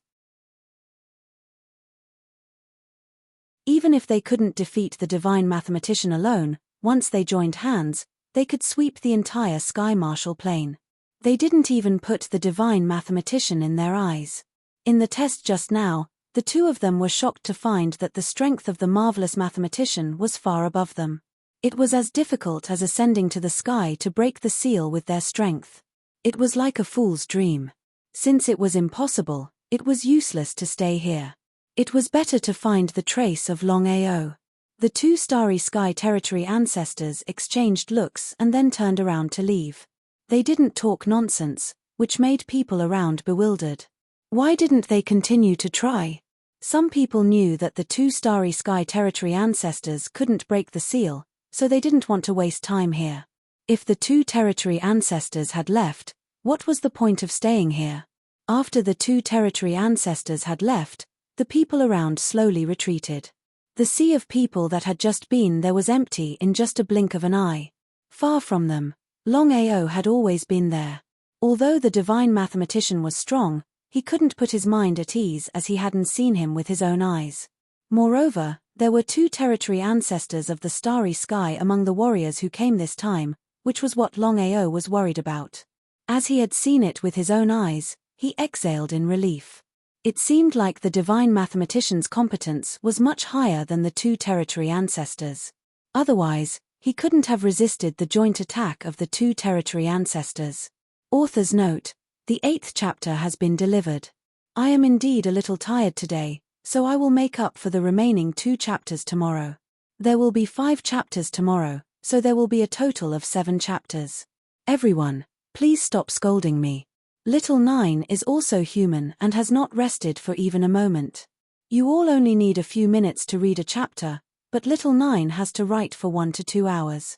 Even if they couldn't defeat the divine mathematician alone, once they joined hands, they could sweep the entire sky martial plane. They didn't even put the divine mathematician in their eyes. In the test just now, the two of them were shocked to find that the strength of the marvelous mathematician was far above them. It was as difficult as ascending to the sky to break the seal with their strength. It was like a fool's dream. Since it was impossible, it was useless to stay here. It was better to find the trace of Longao. The two Starry Sky Territory ancestors exchanged looks and then turned around to leave. They didn't talk nonsense, which made people around bewildered. Why didn't they continue to try? Some people knew that the two Starry Sky Territory ancestors couldn't break the seal, so they didn't want to waste time here. If the two Territory ancestors had left, what was the point of staying here? After the two Territory ancestors had left, the people around slowly retreated. The sea of people that had just been there was empty in just a blink of an eye. Far from them, Longao had always been there. Although the divine mathematician was strong, he couldn't put his mind at ease as he hadn't seen him with his own eyes. Moreover, there were two Territory ancestors of the Starry Sky among the warriors who came this time, which was what Longao was worried about. As he had seen it with his own eyes, he exhaled in relief. It seemed like the divine mathematician's competence was much higher than the two Territory ancestors. Otherwise, he couldn't have resisted the joint attack of the two Territory ancestors. Author's note: the 8th chapter has been delivered. I am indeed a little tired today, so I will make up for the remaining 2 chapters tomorrow. There will be 5 chapters tomorrow, so there will be a total of 7 chapters. Everyone, please stop scolding me. Little 9 is also human and has not rested for even a moment. You all only need a few minutes to read a chapter, but little 9 has to write for 1 to 2 hours.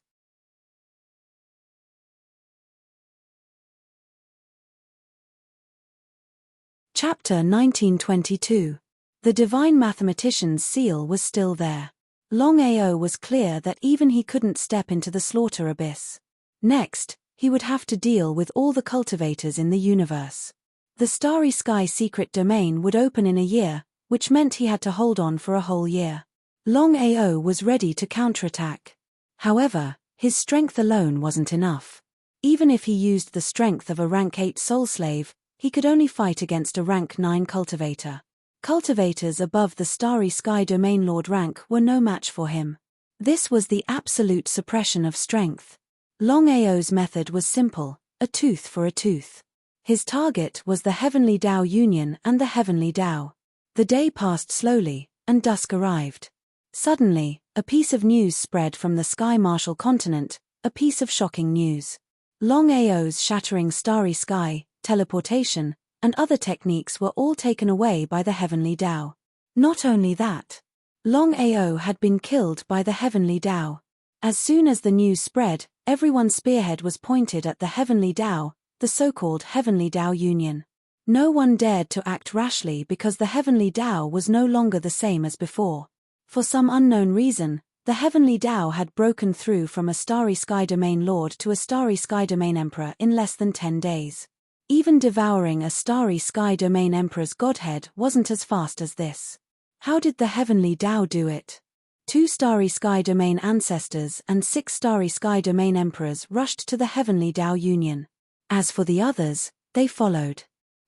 Chapter 1922. The divine mathematician's seal was still there. Longao was clear that even he couldn't step into the slaughter abyss. Next, he would have to deal with all the cultivators in the universe. The Starry Sky secret domain would open in a year, which meant he had to hold on for a whole year. Longao was ready to counterattack. However, his strength alone wasn't enough. Even if he used the strength of a rank 8 soul slave, he could only fight against a rank 9 cultivator. Cultivators above the Starry Sky Domain Lord rank were no match for him. This was the absolute suppression of strength. Longao's method was simple: a tooth for a tooth. His target was the Heavenly Tao Union and the Heavenly Tao. The day passed slowly, and dusk arrived. Suddenly, a piece of news spread from the Sky Martial continent, a piece of shocking news. Longao's shattering Starry Sky, teleportation, and other techniques were all taken away by the Heavenly Tao. Not only that, Longao had been killed by the Heavenly Tao. As soon as the news spread, everyone's spearhead was pointed at the Heavenly Tao, the so-called Heavenly Tao Union. No one dared to act rashly because the Heavenly Tao was no longer the same as before. For some unknown reason, the Heavenly Tao had broken through from a Starry Sky Domain Lord to a Starry Sky Domain Emperor in less than 10 days. Even devouring a Starry Sky Domain Emperor's godhead wasn't as fast as this. How did the Heavenly Tao do it? 2 Starry Sky Domain ancestors and 6 Starry Sky Domain Emperors rushed to the Heavenly Tao Union. As for the others, they followed.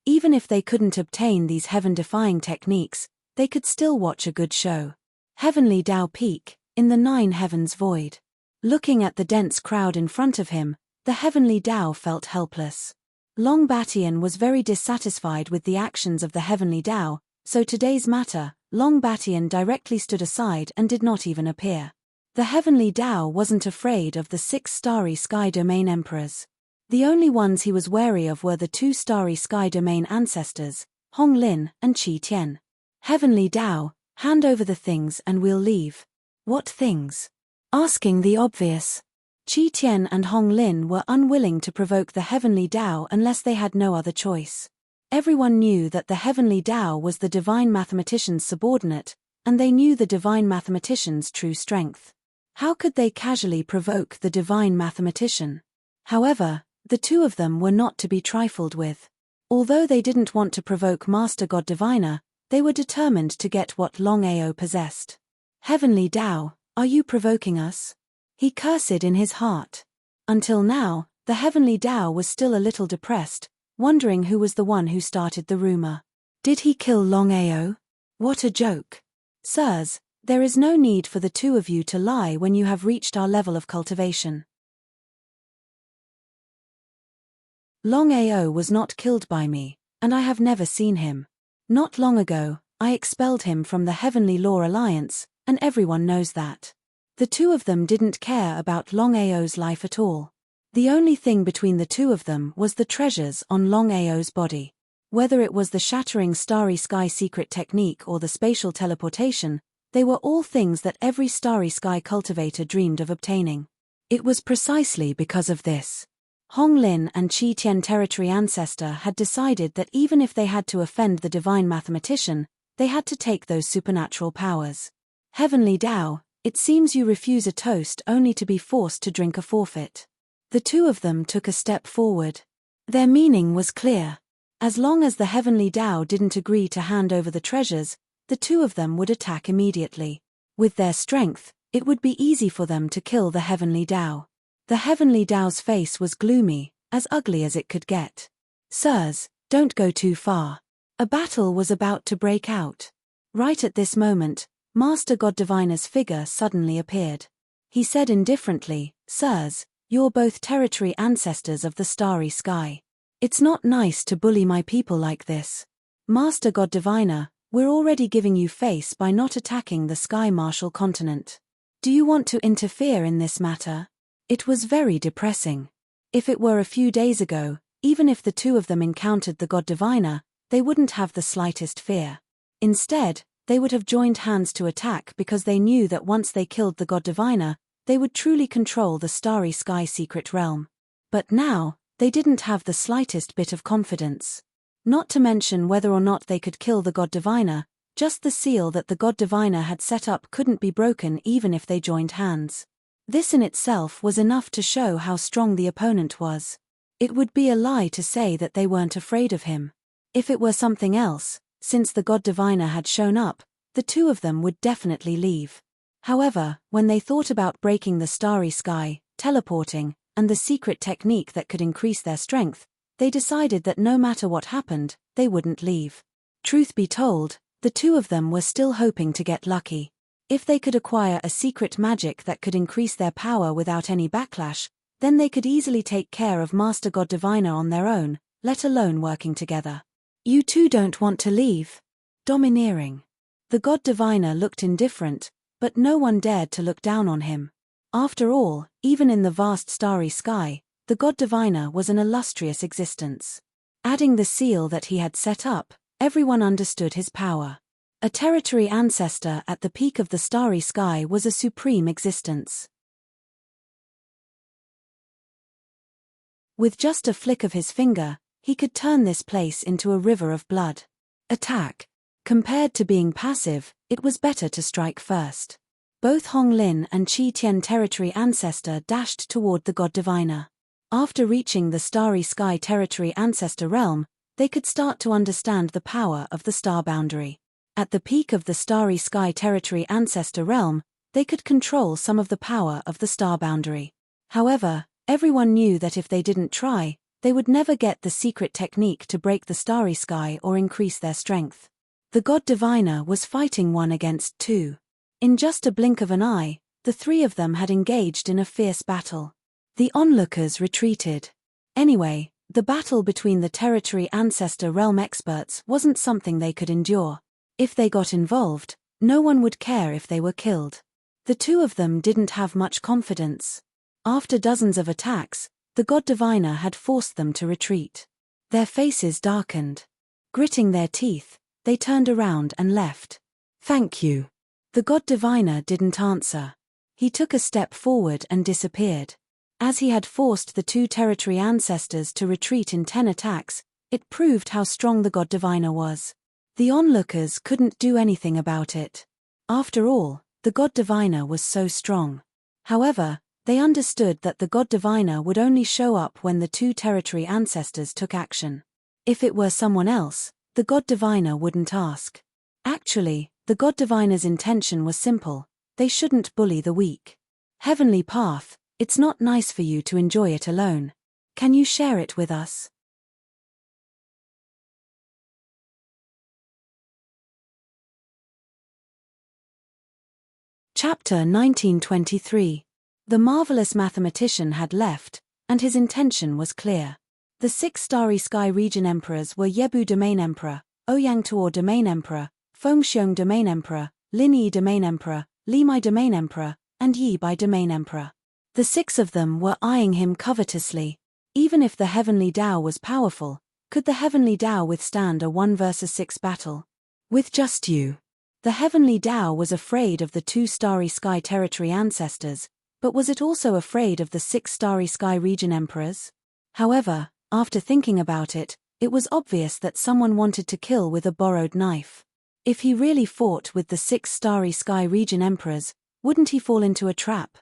Even if they couldn't obtain these heaven-defying techniques, they could still watch a good show. Heavenly Tao Peak, in the 9 heavens void. Looking at the dense crowd in front of him, the Heavenly Tao felt helpless. Longbatian was very dissatisfied with the actions of the Heavenly Tao, so today's matter, Longbatian directly stood aside and did not even appear. The Heavenly Tao wasn't afraid of the 6 Starry Sky Domain Emperors. The only ones he was wary of were the 2 Starry Sky Domain ancestors, Hong Lin and Qi Tian. Heavenly Tao, hand over the things and we'll leave. What things? Asking the obvious. Qi Tian and Hong Lin were unwilling to provoke the Heavenly Tao unless they had no other choice. Everyone knew that the Heavenly Tao was the divine mathematician's subordinate, and they knew the divine mathematician's true strength. How could they casually provoke the divine mathematician? However, the two of them were not to be trifled with. Although they didn't want to provoke Master God Diviner, they were determined to get what Longao possessed. Heavenly Tao, are you provoking us? He cursed in his heart. Until now, the Heavenly Tao was still a little depressed, wondering who was the one who started the rumor. Did he kill Longao? What a joke. Sirs, there is no need for the two of you to lie when you have reached our level of cultivation. Longao was not killed by me, and I have never seen him. Not long ago, I expelled him from the Heavenly Law Alliance, and everyone knows that. The two of them didn't care about Longao's life at all. The only thing between the two of them was the treasures on Longao's body. Whether it was the shattering starry sky secret technique or the spatial teleportation, they were all things that every starry sky cultivator dreamed of obtaining. It was precisely because of this. Hong Lin and Qi Tian Territory Ancestor had decided that even if they had to offend the divine mathematician, they had to take those supernatural powers. Heavenly Tao, it seems you refuse a toast only to be forced to drink a forfeit. The two of them took a step forward. Their meaning was clear. As long as the Heavenly Tao didn't agree to hand over the treasures, the two of them would attack immediately. With their strength, it would be easy for them to kill the Heavenly Tao. The Heavenly Tao's face was gloomy, as ugly as it could get. Sirs, don't go too far. A battle was about to break out. Right at this moment, Master God Diviner's figure suddenly appeared. He said indifferently, Sirs, you're both territory ancestors of the starry sky. It's not nice to bully my people like this. Master God Diviner, we're already giving you face by not attacking the Sky Marshal continent. Do you want to interfere in this matter? It was very depressing. If it were a few days ago, even if the two of them encountered the God Diviner, they wouldn't have the slightest fear. Instead, they would have joined hands to attack because they knew that once they killed the God Diviner, they would truly control the starry sky secret realm. But now, they didn't have the slightest bit of confidence. Not to mention whether or not they could kill the God Diviner, just the seal that the God Diviner had set up couldn't be broken even if they joined hands. This in itself was enough to show how strong the opponent was. It would be a lie to say that they weren't afraid of him. If it were something else, since the God Diviner had shown up, the two of them would definitely leave. However, when they thought about breaking the starry sky, teleporting, and the secret technique that could increase their strength, they decided that no matter what happened, they wouldn't leave. Truth be told, the two of them were still hoping to get lucky. If they could acquire a secret magic that could increase their power without any backlash, then they could easily take care of Master God Diviner on their own, let alone working together. You two don't want to leave? Domineering. The God Diviner looked indifferent, but no one dared to look down on him. After all, even in the vast starry sky, the God Diviner was an illustrious existence. Adding the seal that he had set up, everyone understood his power. A territory ancestor at the peak of the starry sky was a supreme existence. With just a flick of his finger, he could turn this place into a river of blood. Attack. Compared to being passive, it was better to strike first. Both Hong Lin and Qi Tian Territory Ancestor dashed toward the God Diviner. After reaching the starry sky Territory Ancestor realm, they could start to understand the power of the star boundary. At the peak of the starry sky Territory Ancestor realm, they could control some of the power of the star boundary. However, everyone knew that if they didn't try, they would never get the secret technique to break the starry sky or increase their strength. The God Diviner was fighting one against two. In just a blink of an eye, the three of them had engaged in a fierce battle. The onlookers retreated. Anyway, the battle between the Territory Ancestor realm experts wasn't something they could endure. If they got involved, no one would care if they were killed. The two of them didn't have much confidence. After dozens of attacks, the God Diviner had forced them to retreat. Their faces darkened. Gritting their teeth, they turned around and left. Thank you. The God Diviner didn't answer. He took a step forward and disappeared. As he had forced the two territory ancestors to retreat in 10 attacks, it proved how strong the God Diviner was. The onlookers couldn't do anything about it. After all, the God Diviner was so strong. However, they understood that the God Diviner would only show up when the two territory ancestors took action. If it were someone else, the God Diviner wouldn't ask. Actually, the God Diviner's intention was simple: they shouldn't bully the weak. Heavenly path, it's not nice for you to enjoy it alone. Can you share it with us? Chapter 1923. The marvelous mathematician had left, and his intention was clear. The 6 starry sky region emperors were Yebu Domain Emperor, Ouyang Tuor Domain Emperor, Fengxiong Domain Emperor, Lin Yi Domain Emperor, Li Mai Domain Emperor, and Yi Bai Domain Emperor. The 6 of them were eyeing him covetously. Even if the heavenly Tao was powerful, could the heavenly Tao withstand a 1 versus 6 battle? With just you. The heavenly Tao was afraid of the 2 starry sky territory ancestors, but was it also afraid of the 6 starry sky region emperors? However, after thinking about it, it was obvious that someone wanted to kill with a borrowed knife. If he really fought with the 6 starry sky region emperors, wouldn't he fall into a trap?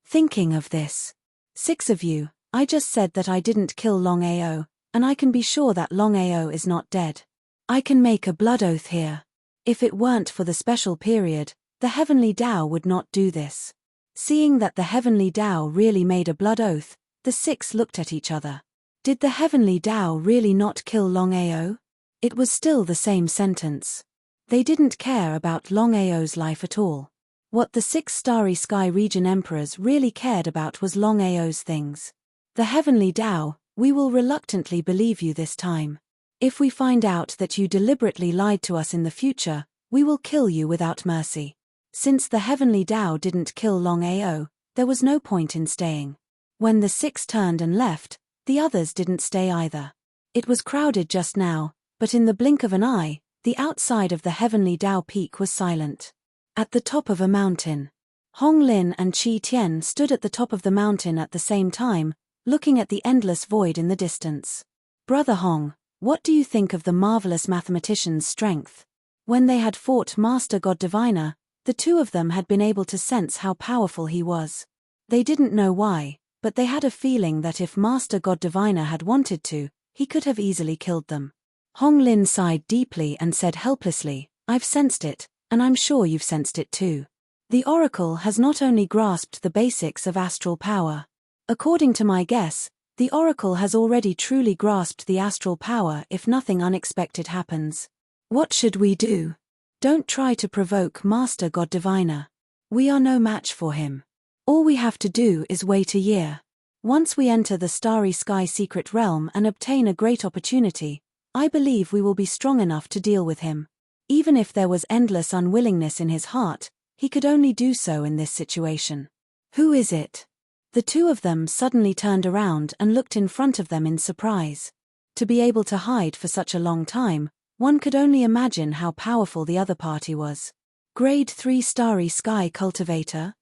Thinking of this. 6 of you, I just said that I didn't kill Longao, and I can be sure that Longao is not dead. I can make a blood oath here. If it weren't for the special period, the heavenly Tao would not do this. Seeing that the heavenly Tao really made a blood oath, the 6 looked at each other. Did the heavenly Tao really not kill Longao? It was still the same sentence. They didn't care about Longao's life at all. What the 6 starry sky region emperors really cared about was Longao's things. The heavenly Tao, we will reluctantly believe you this time. If we find out that you deliberately lied to us in the future, we will kill you without mercy. Since the heavenly Tao didn't kill Longao, there was no point in staying. When the 6 turned and left, the others didn't stay either. It was crowded just now, but in the blink of an eye, the outside of the heavenly Tao peak was silent. At the top of a mountain. Hong Lin and Qi Tian stood at the top of the mountain at the same time, looking at the endless void in the distance. Brother Hong, what do you think of the marvelous mathematician's strength? When they had fought Master God Diviner, the 2 of them had been able to sense how powerful he was. They didn't know why, but they had a feeling that if Master God Diviner had wanted to, he could have easily killed them. Hong Lin sighed deeply and said helplessly, I've sensed it, and I'm sure you've sensed it too. The Oracle has not only grasped the basics of astral power. According to my guess, the Oracle has already truly grasped the astral power if nothing unexpected happens. What should we do? Don't try to provoke Master God Diviner. We are no match for him. All we have to do is wait a year. Once we enter the starry sky secret realm and obtain a great opportunity, I believe we will be strong enough to deal with him. Even if there was endless unwillingness in his heart, he could only do so in this situation. Who is it? The 2 of them suddenly turned around and looked in front of them in surprise. To be able to hide for such a long time, one could only imagine how powerful the other party was. Grade 3 starry sky cultivator?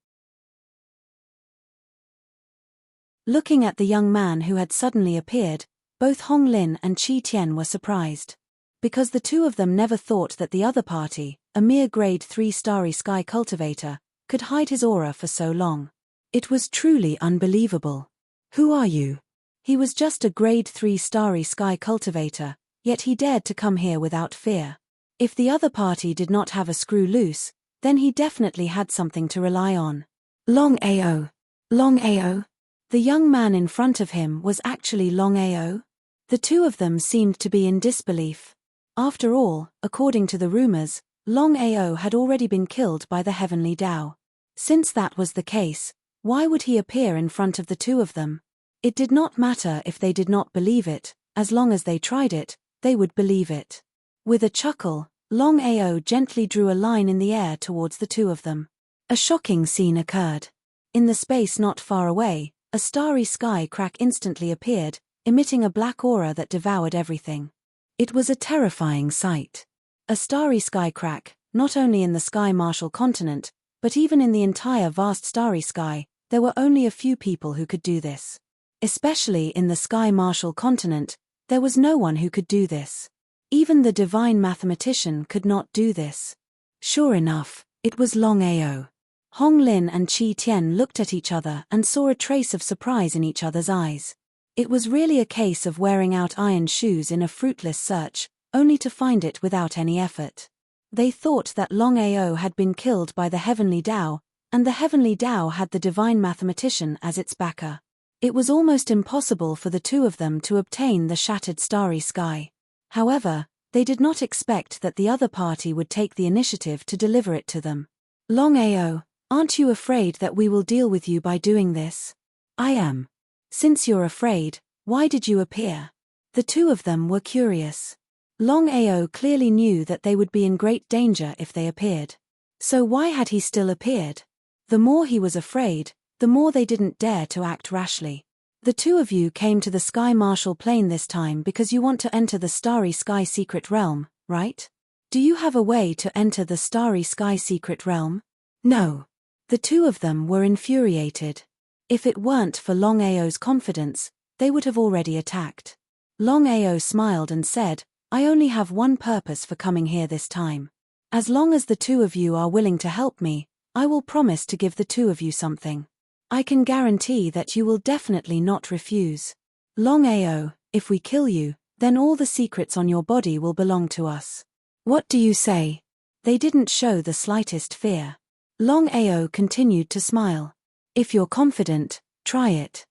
Looking at the young man who had suddenly appeared, both Hong Lin and Qi Tian were surprised. Because the 2 of them never thought that the other party, a mere grade 3 starry sky cultivator, could hide his aura for so long. It was truly unbelievable. Who are you? He was just a grade 3 starry sky cultivator, yet he dared to come here without fear. If the other party did not have a screw loose, then he definitely had something to rely on. Longao. Longao? The young man in front of him was actually Longao? The 2 of them seemed to be in disbelief. After all, according to the rumors, Longao had already been killed by the heavenly Tao. Since that was the case, why would he appear in front of the 2 of them? It did not matter if they did not believe it, as long as they tried it, they would believe it. With a chuckle, Longao gently drew a line in the air towards the 2 of them. A shocking scene occurred. In the space not far away, a starry sky crack instantly appeared, emitting a black aura that devoured everything. It was a terrifying sight. A starry sky crack, not only in the sky martial continent, but even in the entire vast starry sky, there were only a few people who could do this. Especially in the sky martial continent, there was no one who could do this. Even the divine mathematician could not do this. Sure enough, it was Longao. Hong Lin and Qi Tian looked at each other and saw a trace of surprise in each other's eyes. It was really a case of wearing out iron shoes in a fruitless search, only to find it without any effort. They thought that Longao had been killed by the Heavenly Tao, and the Heavenly Tao had the Divine Mathematician as its backer. It was almost impossible for the two of them to obtain the shattered starry sky. However, they did not expect that the other party would take the initiative to deliver it to them. Longao, aren't you afraid that we will deal with you by doing this? I am. Since you're afraid, why did you appear? The two of them were curious. Longao clearly knew that they would be in great danger if they appeared. So why had he still appeared? The more he was afraid, the more they didn't dare to act rashly. The two of you came to the Sky Marshal Plane this time because you want to enter the Starry Sky Secret Realm, right? Do you have a way to enter the Starry Sky Secret Realm? No. The two of them were infuriated. If it weren't for Longao's confidence, they would have already attacked. Longao smiled and said, I only have one purpose for coming here this time. As long as the two of you are willing to help me, I will promise to give the two of you something. I can guarantee that you will definitely not refuse. Longao, if we kill you, then all the secrets on your body will belong to us. What do you say? They didn't show the slightest fear. Longao continued to smile. If you're confident, try it.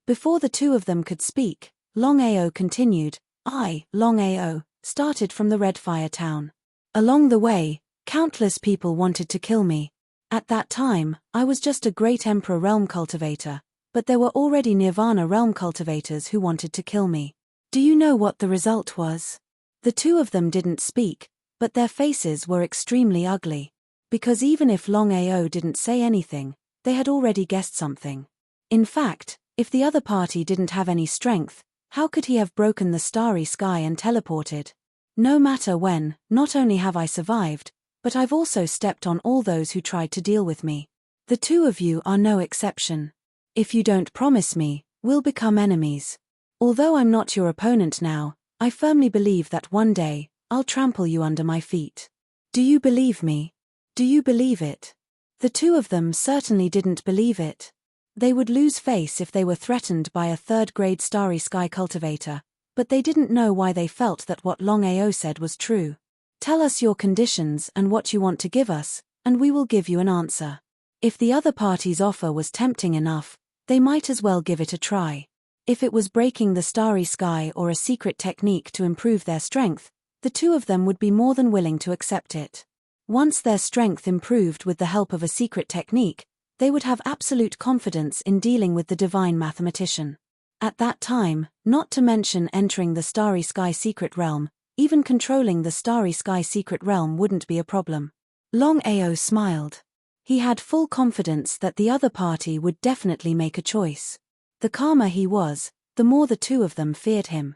Before the two of them could speak, Longao continued, I, Longao, started from the Red Fire Town. Along the way, countless people wanted to kill me. At that time, I was just a great Emperor Realm cultivator, but there were already Nirvana Realm cultivators who wanted to kill me. Do you know what the result was? The two of them didn't speak, but their faces were extremely ugly. Because even if Longao didn't say anything, they had already guessed something. In fact, if the other party didn't have any strength, how could he have broken the starry sky and teleported? No matter when, not only have I survived, but I've also stepped on all those who tried to deal with me. The two of you are no exception. If you don't promise me, we'll become enemies. Although I'm not your opponent now, I firmly believe that one day, I'll trample you under my feet. Do you believe me? Do you believe it? The two of them certainly didn't believe it. They would lose face if they were threatened by a third-grade starry sky cultivator, but they didn't know why they felt that what Longao said was true. Tell us your conditions and what you want to give us, and we will give you an answer. If the other party's offer was tempting enough, they might as well give it a try. If it was breaking the starry sky or a secret technique to improve their strength, the two of them would be more than willing to accept it. Once their strength improved with the help of a secret technique, they would have absolute confidence in dealing with the Divine Mathematician. At that time, not to mention entering the Starry Sky Secret Realm, even controlling the Starry Sky Secret Realm wouldn't be a problem. Longao smiled. He had full confidence that the other party would definitely make a choice. The calmer he was, the more the two of them feared him.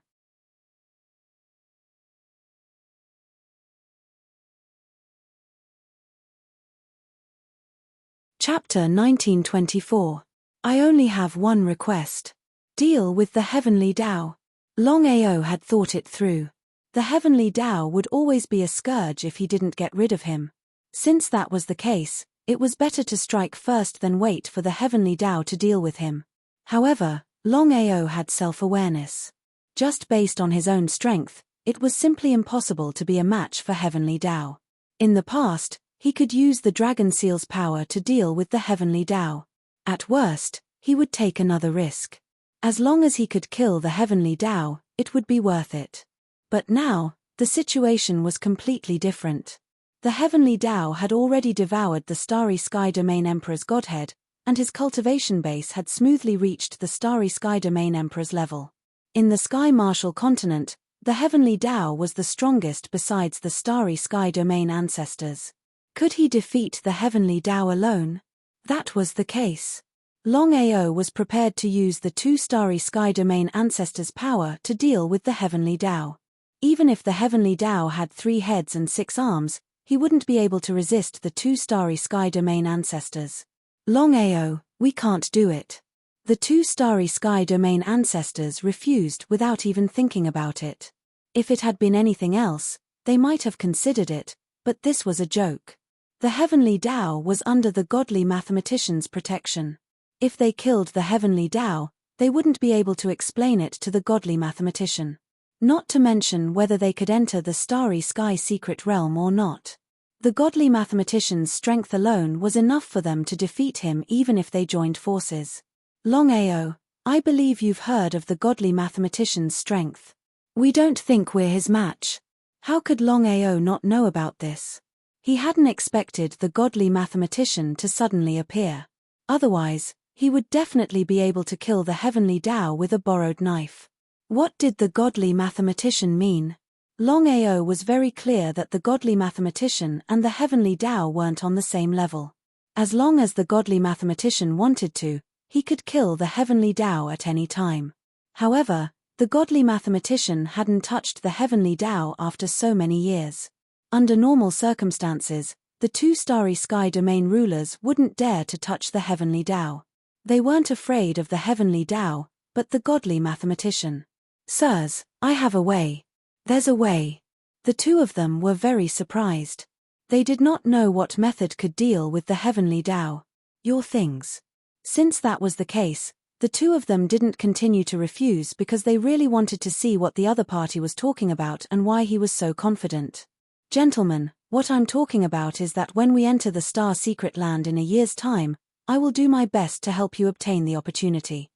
Chapter 1924. I only have one request. Deal with the Heavenly Tao. Longao had thought it through. The Heavenly Tao would always be a scourge if he didn't get rid of him. Since that was the case, it was better to strike first than wait for the Heavenly Tao to deal with him. However, Longao had self-awareness. Just based on his own strength, it was simply impossible to be a match for Heavenly Tao. In the past, he could use the Dragon Seal's power to deal with the Heavenly Tao. At worst, he would take another risk. As long as he could kill the Heavenly Tao, it would be worth it. But now, the situation was completely different. The Heavenly Tao had already devoured the Starry Sky Domain Emperor's godhead, and his cultivation base had smoothly reached the Starry Sky Domain Emperor's level. In the Sky Marshal continent, the Heavenly Tao was the strongest besides the Starry Sky Domain ancestors. Could he defeat the Heavenly Tao alone? That was the case. Longao was prepared to use the two Starry Sky Domain ancestors' power to deal with the Heavenly Tao. Even if the Heavenly Tao had 3 heads and 6 arms, he wouldn't be able to resist the 2 Starry Sky Domain ancestors. Longao, we can't do it. The 2 Starry Sky Domain ancestors refused without even thinking about it. If it had been anything else, they might have considered it, but this was a joke. The Heavenly Tao was under the godly mathematician's protection. If they killed the heavenly Tao, they wouldn't be able to explain it to the godly mathematician. Not to mention whether they could enter the starry sky secret realm or not. The godly mathematician's strength alone was enough for them to defeat him even if they joined forces. Longao, I believe you've heard of the godly mathematician's strength. We don't think we're his match. How could Longao not know about this? He hadn't expected the godly mathematician to suddenly appear. Otherwise, he would definitely be able to kill the heavenly Tao with a borrowed knife. What did the godly mathematician mean? Longao was very clear that the godly mathematician and the heavenly Tao weren't on the same level. As long as the godly mathematician wanted to, he could kill the heavenly Tao at any time. However, the godly mathematician hadn't touched the heavenly Tao after so many years. Under normal circumstances, the two starry sky domain rulers wouldn't dare to touch the heavenly Tao. They weren't afraid of the heavenly Tao, but the godly mathematician. Sirs, I have a way. There's a way. The two of them were very surprised. They did not know what method could deal with the heavenly Tao. Your things. Since that was the case, the two of them didn't continue to refuse because they really wanted to see what the other party was talking about and why he was so confident. Gentlemen, what I'm talking about is that when we enter the Star Secret Land in a year's time, I will do my best to help you obtain the opportunity.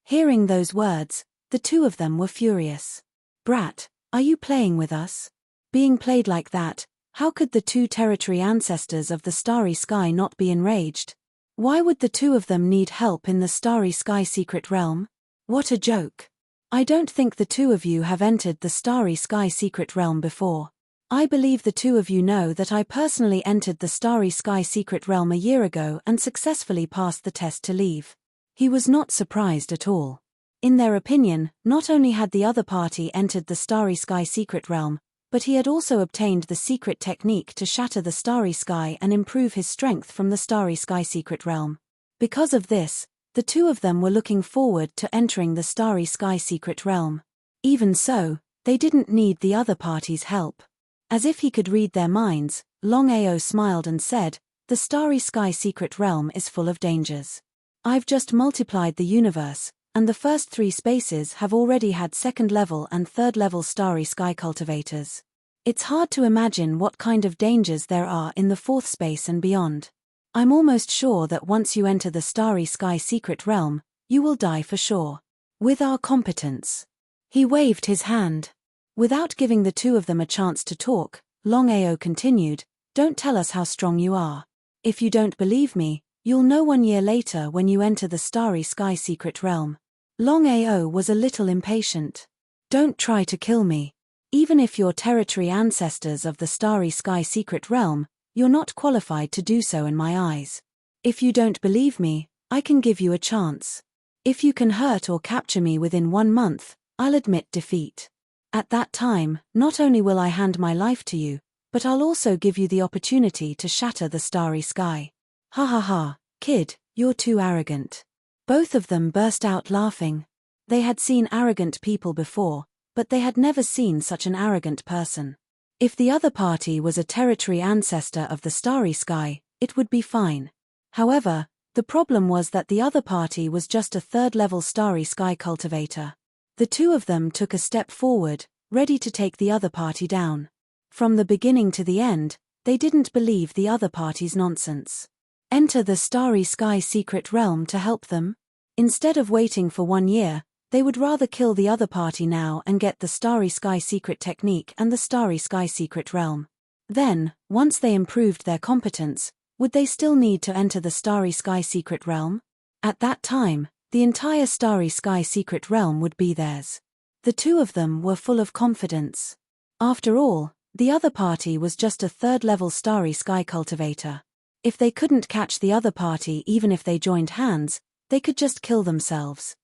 Hearing those words, the two of them were furious. Brat, are you playing with us? Being played like that, how could the two territory ancestors of the Starry Sky not be enraged? Why would the two of them need help in the Starry Sky secret realm? What a joke. I don't think the two of you have entered the Starry Sky secret realm before. I believe the two of you know that I personally entered the Starry Sky secret realm a year ago and successfully passed the test to leave. He was not surprised at all. In their opinion, not only had the other party entered the Starry Sky secret realm, but he had also obtained the secret technique to shatter the Starry Sky and improve his strength from the Starry Sky secret realm. Because of this, the two of them were looking forward to entering the Starry Sky secret realm. Even so, they didn't need the other party's help. As if he could read their minds, Longao smiled and said, "The Starry Sky secret realm is full of dangers. I've just multiplied the universe, and the first 3 spaces have already had second-level and third-level Starry Sky cultivators. It's hard to imagine what kind of dangers there are in the 4th space and beyond. I'm almost sure that once you enter the Starry Sky secret realm, you will die for sure. With our competence." He waved his hand. Without giving the two of them a chance to talk, Longao continued, "Don't tell us how strong you are. If you don't believe me, you'll know 1 year later when you enter the Starry Sky secret realm." Longao was a little impatient. "Don't try to kill me. Even if you're territory ancestors of the Starry Sky secret realm, you're not qualified to do so in my eyes. If you don't believe me, I can give you a chance. If you can hurt or capture me within 1 month, I'll admit defeat. At that time, not only will I hand my life to you, but I'll also give you the opportunity to shatter the Starry Sky." "Ha ha ha, kid, you're too arrogant." Both of them burst out laughing. They had seen arrogant people before, but they had never seen such an arrogant person. If the other party was a territory ancestor of the Starry Sky, it would be fine. However, the problem was that the other party was just a 3rd-level Starry Sky cultivator. The two of them took a step forward, ready to take the other party down. From the beginning to the end, they didn't believe the other party's nonsense. Enter the Starry Sky secret realm to help them? Instead of waiting for 1 year, they would rather kill the other party now and get the Starry Sky secret technique and the Starry Sky secret realm. Then, once they improved their competence, would they still need to enter the Starry Sky secret realm? At that time, the entire Starry Sky secret realm would be theirs. The two of them were full of confidence. After all, the other party was just a 3rd-level Starry Sky cultivator. If they couldn't catch the other party even if they joined hands, they could just kill themselves.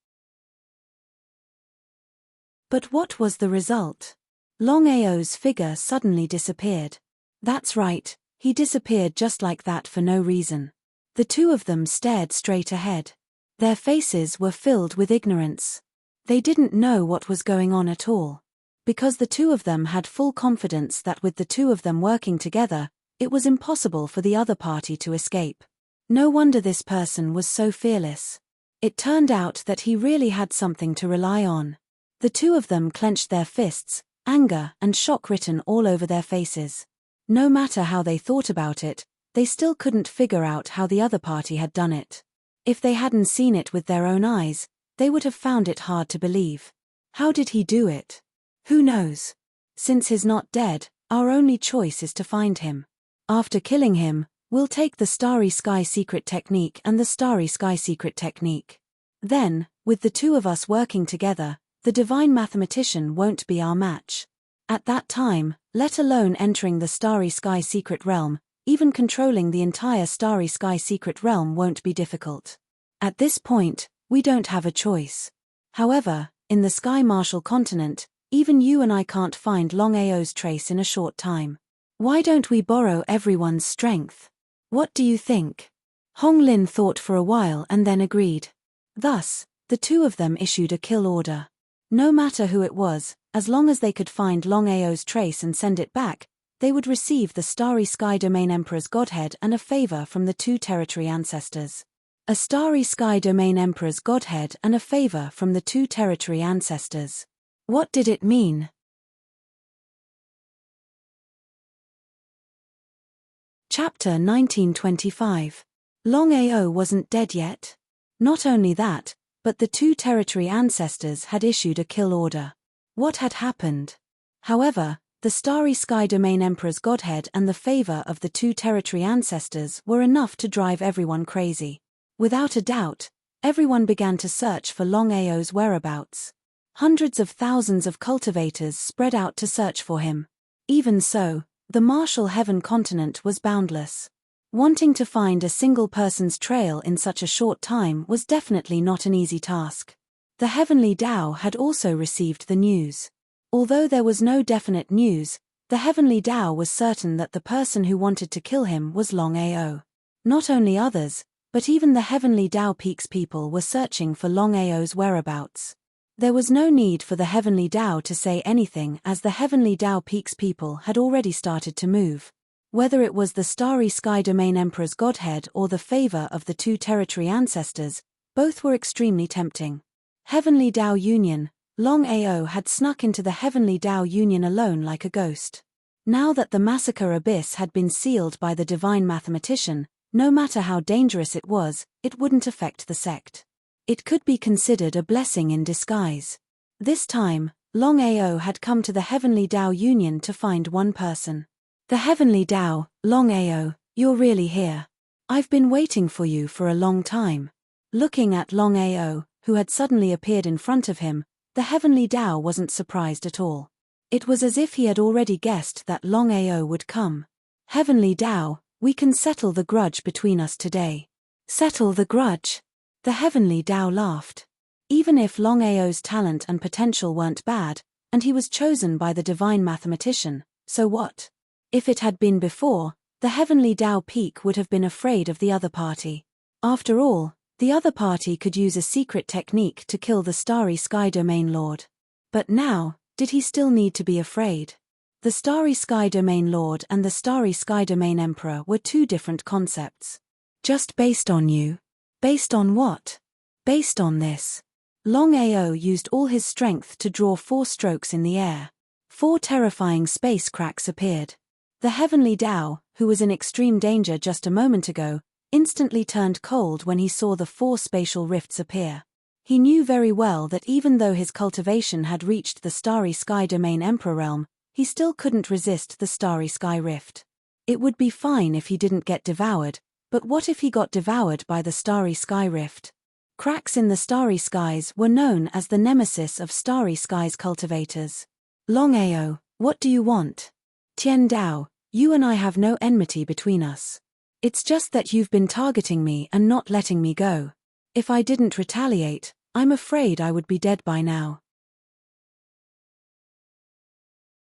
But what was the result? Longao's figure suddenly disappeared. That's right, he disappeared just like that for no reason. The two of them stared straight ahead. Their faces were filled with ignorance. They didn't know what was going on at all. Because the two of them had full confidence that with the two of them working together, It was impossible for the other party to escape. No wonder this person was so fearless. It turned out that he really had something to rely on. The two of them clenched their fists, anger and shock written all over their faces. No matter how they thought about it, they still couldn't figure out how the other party had done it. If they hadn't seen it with their own eyes, they would have found it hard to believe. How did he do it? Who knows? Since he's not dead, our only choice is to find him. After killing him, we'll take the Starry Sky Secret Technique and the Starry Sky Secret Technique. Then, with the two of us working together, the divine mathematician won't be our match. At that time, let alone entering the Starry Sky Secret Realm, even controlling the entire Starry Sky Secret Realm won't be difficult. At this point, we don't have a choice. However, in the Sky Marshal continent, even you and I can't find Longao's trace in a short time. Why don't we borrow everyone's strength? What do you think? Hong Lin thought for a while and then agreed. Thus, the two of them issued a kill order. No matter who it was, as long as they could find Longao's trace and send it back, they would receive the Starry Sky Domain Emperor's godhead and a favor from the two territory ancestors. A Starry Sky Domain Emperor's godhead and a favor from the two territory ancestors. What did it mean? Chapter 1925. Longao wasn't dead yet. Not only that, but the two territory ancestors had issued a kill order. What had happened? However, the Starry Sky Domain Emperor's godhead and the favor of the two territory ancestors were enough to drive everyone crazy. Without a doubt, everyone began to search for Longao's whereabouts. Hundreds of thousands of cultivators spread out to search for him. Even so, the Martial Heaven continent was boundless. Wanting to find a single person's trail in such a short time was definitely not an easy task. The Heavenly Tao had also received the news. Although there was no definite news, the Heavenly Tao was certain that the person who wanted to kill him was Longao. Not only others, but even the Heavenly Tao Peaks people were searching for Longao's whereabouts. There was no need for the Heavenly Tao to say anything as the Heavenly Tao Peaks people had already started to move. Whether it was the Starry Sky Domain Emperor's godhead or the favor of the two territory ancestors, both were extremely tempting. Heavenly Tao Union, Longao had snuck into the Heavenly Tao Union alone like a ghost. Now that the massacre abyss had been sealed by the divine mathematician, no matter how dangerous it was, it wouldn't affect the sect. It could be considered a blessing in disguise. This time, Longao had come to the Heavenly Tao Union to find one person. The Heavenly Tao, Longao, you're really here. I've been waiting for you for a long time. Looking at Longao, who had suddenly appeared in front of him, the Heavenly Tao wasn't surprised at all. It was as if he had already guessed that Longao would come. Heavenly Tao, we can settle the grudge between us today. Settle the grudge? The Heavenly Tao laughed. Even if Longao's talent and potential weren't bad, and he was chosen by the divine mathematician, so what? If it had been before, the Heavenly Tao Peak would have been afraid of the other party. After all, the other party could use a secret technique to kill the Starry Sky Domain Lord. But now, did he still need to be afraid? The Starry Sky Domain Lord and the Starry Sky Domain Emperor were two different concepts. Just based on you? Based on what? Based on this. Longao used all his strength to draw 4 strokes in the air. 4 terrifying space cracks appeared. The Heavenly Tao, who was in extreme danger just a moment ago, instantly turned cold when he saw the 4 spatial rifts appear. He knew very well that even though his cultivation had reached the Starry Sky Domain Emperor realm, he still couldn't resist the Starry Sky Rift. It would be fine if he didn't get devoured, but what if he got devoured by the Starry Sky Rift? Cracks in the starry skies were known as the nemesis of Starry Skies cultivators. Longao, what do you want? Tian Dao, you and I have no enmity between us. It's just that you've been targeting me and not letting me go. If I didn't retaliate, I'm afraid I would be dead by now.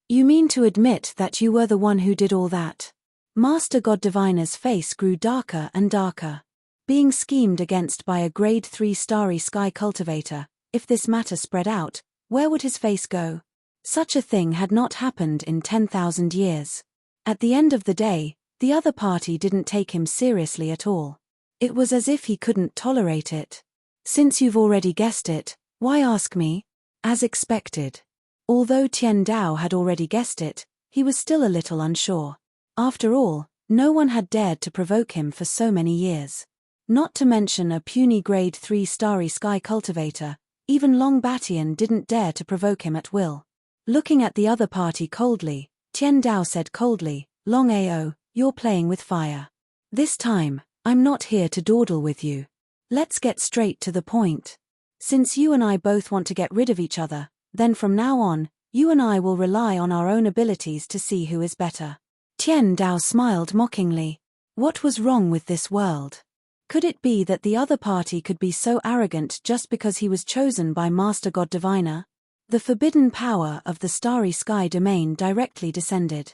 You mean to admit that you were the one who did all that? Master God Diviner's face grew darker and darker. Being schemed against by a grade 3 Starry Sky cultivator, if this matter spread out, where would his face go? Such a thing had not happened in 10,000 years. At the end of the day, The other party didn't take him seriously at all. It was as if he couldn't tolerate it. Since you've already guessed it, why ask me? As expected. Although Tian Dao had already guessed it, he was still a little unsure. After all, no one had dared to provoke him for so many years. Not to mention a puny grade 3 starry sky cultivator, even Long Batian didn't dare to provoke him at will. Looking at the other party coldly, Tian Dao said coldly, Longao, you're playing with fire. This time, I'm not here to dawdle with you. Let's get straight to the point. Since you and I both want to get rid of each other, then from now on, you and I will rely on our own abilities to see who is better. Tian Dao smiled mockingly. What was wrong with this world? Could it be that the other party could be so arrogant just because he was chosen by Master God Diviner? The forbidden power of the starry sky domain directly descended.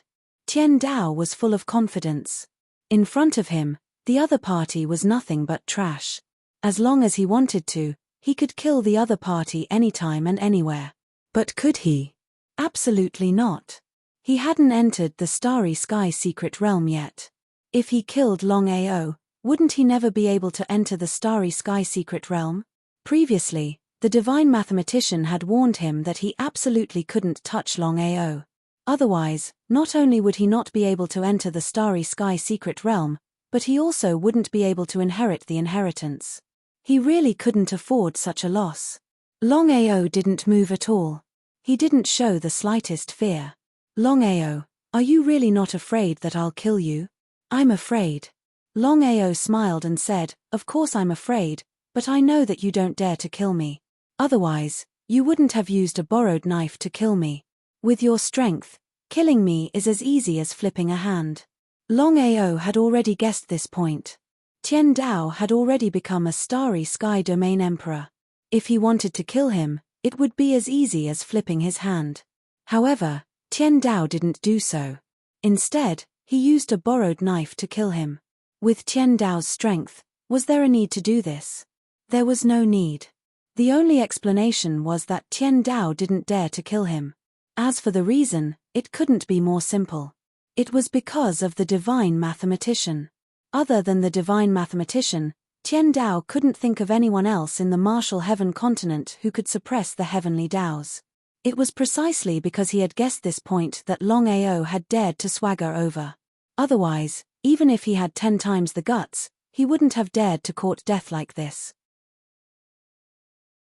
Tian Dao was full of confidence. In front of him, the other party was nothing but trash. As long as he wanted to, he could kill the other party anytime and anywhere. But could he? Absolutely not. He hadn't entered the starry sky secret realm yet. If he killed Longao, wouldn't he never be able to enter the starry sky secret realm? Previously, the divine mathematician had warned him that he absolutely couldn't touch Longao. Otherwise, not only would he not be able to enter the starry sky secret realm, but he also wouldn't be able to inherit the inheritance. He really couldn't afford such a loss. Longao didn't move at all. He didn't show the slightest fear. Longao, are you really not afraid that I'll kill you? I'm afraid. Longao smiled and said, of course I'm afraid, but I know that you don't dare to kill me. Otherwise, you wouldn't have used a borrowed knife to kill me. With your strength, killing me is as easy as flipping a hand. Longao had already guessed this point. Tian Dao had already become a starry sky domain emperor. If he wanted to kill him, it would be as easy as flipping his hand. However, Tian Dao didn't do so. Instead, he used a borrowed knife to kill him. With Tian Dao's strength, was there a need to do this? There was no need. The only explanation was that Tian Dao didn't dare to kill him. As for the reason, it couldn't be more simple. It was because of the divine mathematician. Other than the divine mathematician, Tian Dao couldn't think of anyone else in the martial heaven continent who could suppress the heavenly Daos. It was precisely because he had guessed this point that Longao had dared to swagger over. Otherwise, even if he had 10 times the guts, he wouldn't have dared to court death like this.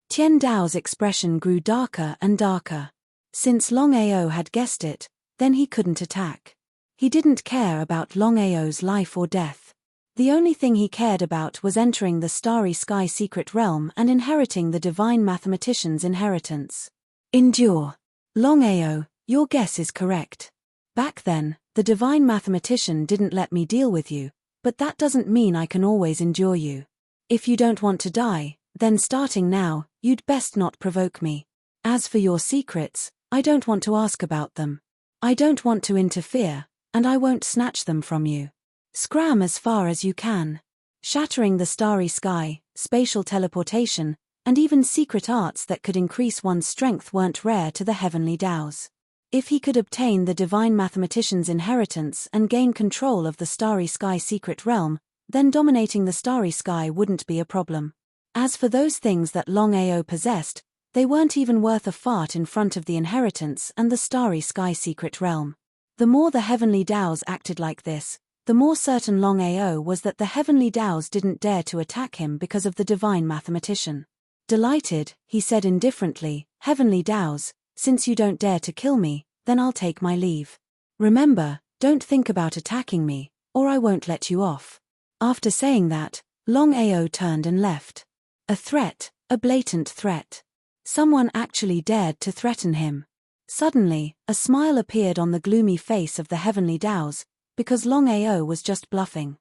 Tian Dao's expression grew darker and darker. Since Longao had guessed it, then he couldn't attack. He didn't care about Longao's life or death. The only thing he cared about was entering the starry sky secret realm and inheriting the divine mathematician's inheritance. Endure. Longao, your guess is correct. Back then, the divine mathematician didn't let me deal with you, but that doesn't mean I can always endure you. If you don't want to die, then starting now, you'd best not provoke me. As for your secrets, I don't want to ask about them. I don't want to interfere, and I won't snatch them from you. Scram as far as you can. Shattering the starry sky, spatial teleportation, and even secret arts that could increase one's strength weren't rare to the heavenly Daos. If he could obtain the divine mathematician's inheritance and gain control of the starry sky secret realm, then dominating the starry sky wouldn't be a problem. As for those things that Longao possessed, they weren't even worth a fart in front of the inheritance and the starry sky secret realm. The more the heavenly Daos acted like this, the more certain Longao was that the heavenly Daos didn't dare to attack him because of the divine mathematician. Delighted, he said indifferently, Heavenly Daos, since you don't dare to kill me, then I'll take my leave. Remember, don't think about attacking me, or I won't let you off. After saying that, Longao turned and left. A threat, a blatant threat. Someone actually dared to threaten him. Suddenly, a smile appeared on the gloomy face of the heavenly Daos, because Longao was just bluffing.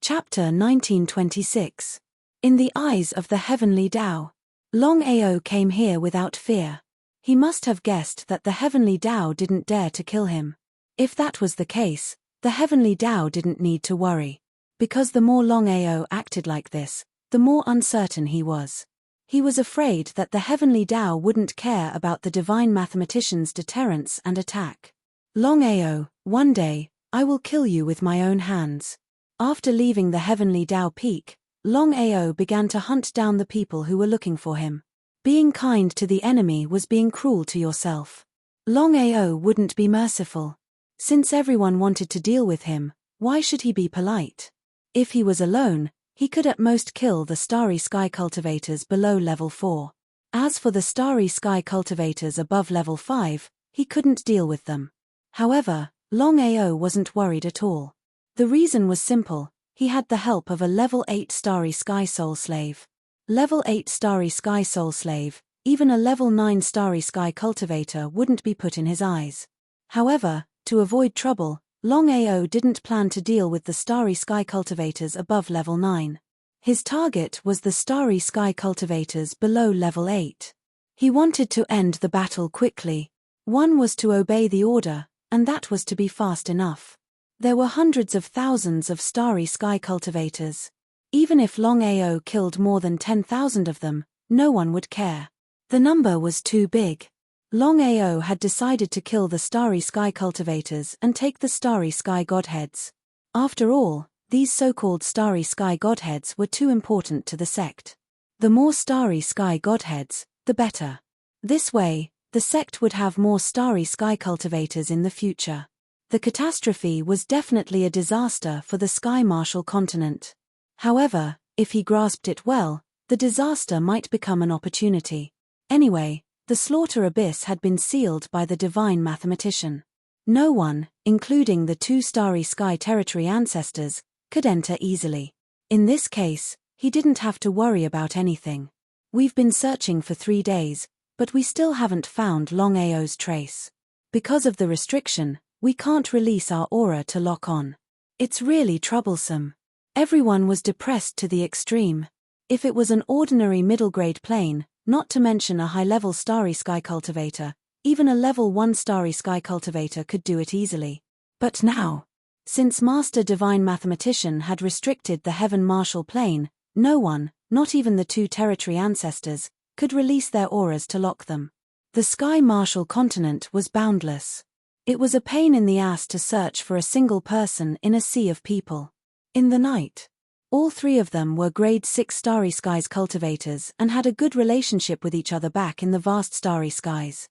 Chapter 1926. In the eyes of the heavenly Dao. Longao came here without fear. He must have guessed that the heavenly Dao didn't dare to kill him. If that was the case, the heavenly Dao didn't need to worry. Because the more Longao acted like this, the more uncertain he was. He was afraid that the heavenly Dao wouldn't care about the divine mathematician's deterrence and attack. Longao, one day, I will kill you with my own hands. After leaving the heavenly Dao Peak, Longao began to hunt down the people who were looking for him. Being kind to the enemy was being cruel to yourself. Longao wouldn't be merciful. Since everyone wanted to deal with him, why should he be polite? If he was alone, he could at most kill the Starry Sky cultivators below level 4. As for the Starry Sky cultivators above level 5, he couldn't deal with them. However, Longao wasn't worried at all. The reason was simple: he had the help of a level 8 Starry Sky Soul Slave. Level 8 Starry Sky Soul Slave, even a level 9 Starry Sky cultivator wouldn't be put in his eyes. However, to avoid trouble, Longao didn't plan to deal with the Starry Sky cultivators above level 9. His target was the Starry Sky cultivators below level 8. He wanted to end the battle quickly. One was to obey the order, and that was to be fast enough. There were hundreds of thousands of Starry Sky cultivators. Even if Longao killed more than 10,000 of them, no one would care. The number was too big. Longao had decided to kill the Starry Sky cultivators and take the Starry Sky godheads. After all, these so-called Starry Sky godheads were too important to the sect. The more Starry Sky godheads, the better. This way, the sect would have more Starry Sky cultivators in the future. The catastrophe was definitely a disaster for the Sky Marshal continent. However, if he grasped it well, the disaster might become an opportunity. Anyway, the slaughter abyss had been sealed by the divine mathematician. No one, including the 2 Starry Sky territory ancestors, could enter easily. In this case, he didn't have to worry about anything. We've been searching for 3 days, but we still haven't found Longao's trace. Because of the restriction, we can't release our aura to lock on. It's really troublesome. Everyone was depressed to the extreme. If it was an ordinary middle-grade plane, not to mention a high-level Starry Sky cultivator, even a level 1 Starry Sky cultivator could do it easily. But now, since Master Divine Mathematician had restricted the Heaven Marshal plane, no one, not even the 2 territory ancestors, could release their auras to lock them. The Sky Marshal continent was boundless. It was a pain in the ass to search for a single person in a sea of people. In the night, all 3 of them were grade 6 Starry Skies cultivators and had a good relationship with each other back in the vast Starry Skies.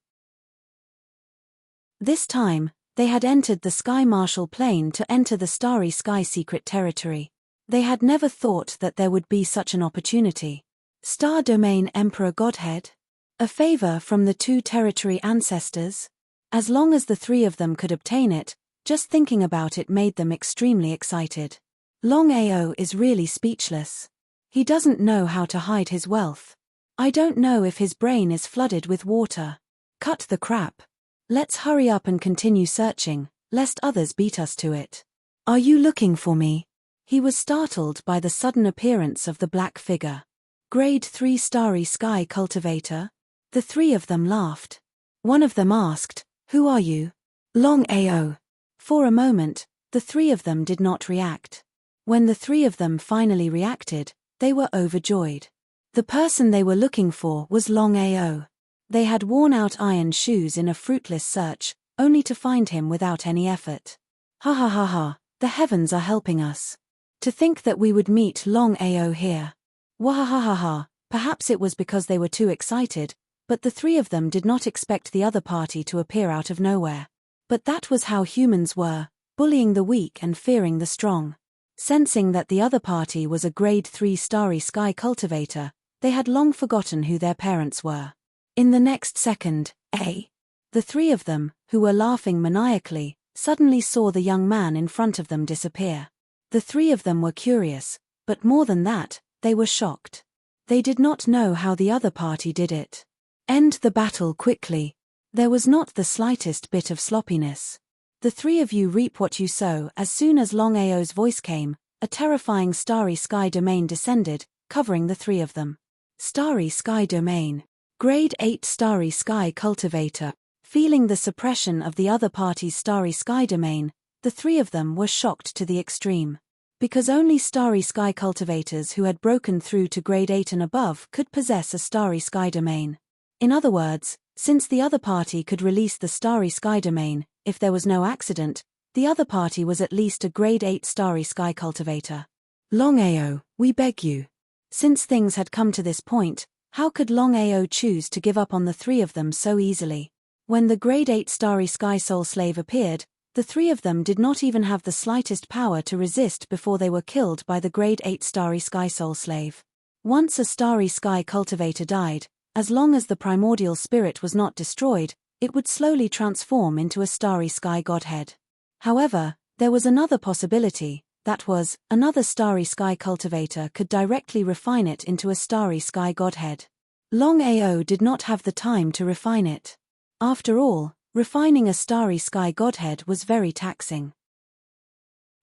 This time, they had entered the Sky Marshal plane to enter the Starry Sky secret territory. They had never thought that there would be such an opportunity. Star Domain Emperor Godhead? A favor from the 2 territory ancestors? As long as the 3 of them could obtain it, just thinking about it made them extremely excited. Longao is really speechless. He doesn't know how to hide his wealth. I don't know if his brain is flooded with water. Cut the crap. Let's hurry up and continue searching, lest others beat us to it. Are you looking for me? He was startled by the sudden appearance of the black figure. Grade 3 Starry Sky cultivator? The 3 of them laughed. One of them asked, "Who are you?" Longao. For a moment, the 3 of them did not react. When the 3 of them finally reacted, they were overjoyed. The person they were looking for was Longao. They had worn out iron shoes in a fruitless search, only to find him without any effort. Ha ha ha ha, the heavens are helping us. To think that we would meet Longao here. Wahahaha, perhaps it was because they were too excited, but the 3 of them did not expect the other party to appear out of nowhere. But that was how humans were, bullying the weak and fearing the strong. Sensing that the other party was a grade 3 Starry Sky cultivator, they had long forgotten who their parents were. In the next second, the 3 of them, who were laughing maniacally, suddenly saw the young man in front of them disappear. The 3 of them were curious, but more than that, they were shocked. They did not know how the other party did it. End the battle quickly. There was not the slightest bit of sloppiness. The 3 of you reap what you sow. As soon as Longao's voice came, a terrifying Starry Sky domain descended, covering the 3 of them. Starry Sky domain. Grade 8 Starry Sky cultivator. Feeling the suppression of the other party's Starry Sky domain, the 3 of them were shocked to the extreme. Because only Starry Sky cultivators who had broken through to grade 8 and above could possess a Starry Sky domain. In other words, since the other party could release the Starry Sky domain, if there was no accident, the other party was at least a grade 8 starry sky cultivator. Longao, we beg you. Since things had come to this point, how could Longao choose to give up on the three of them so easily? When the grade 8 starry sky soul slave appeared, the three of them did not even have the slightest power to resist before they were killed by the grade 8 starry sky soul slave. Once a starry sky cultivator died, as long as the primordial spirit was not destroyed, it would slowly transform into a starry sky godhead. However, there was another possibility, that was, another starry sky cultivator could directly refine it into a starry sky godhead. Longao did not have the time to refine it. After all, refining a starry sky godhead was very taxing.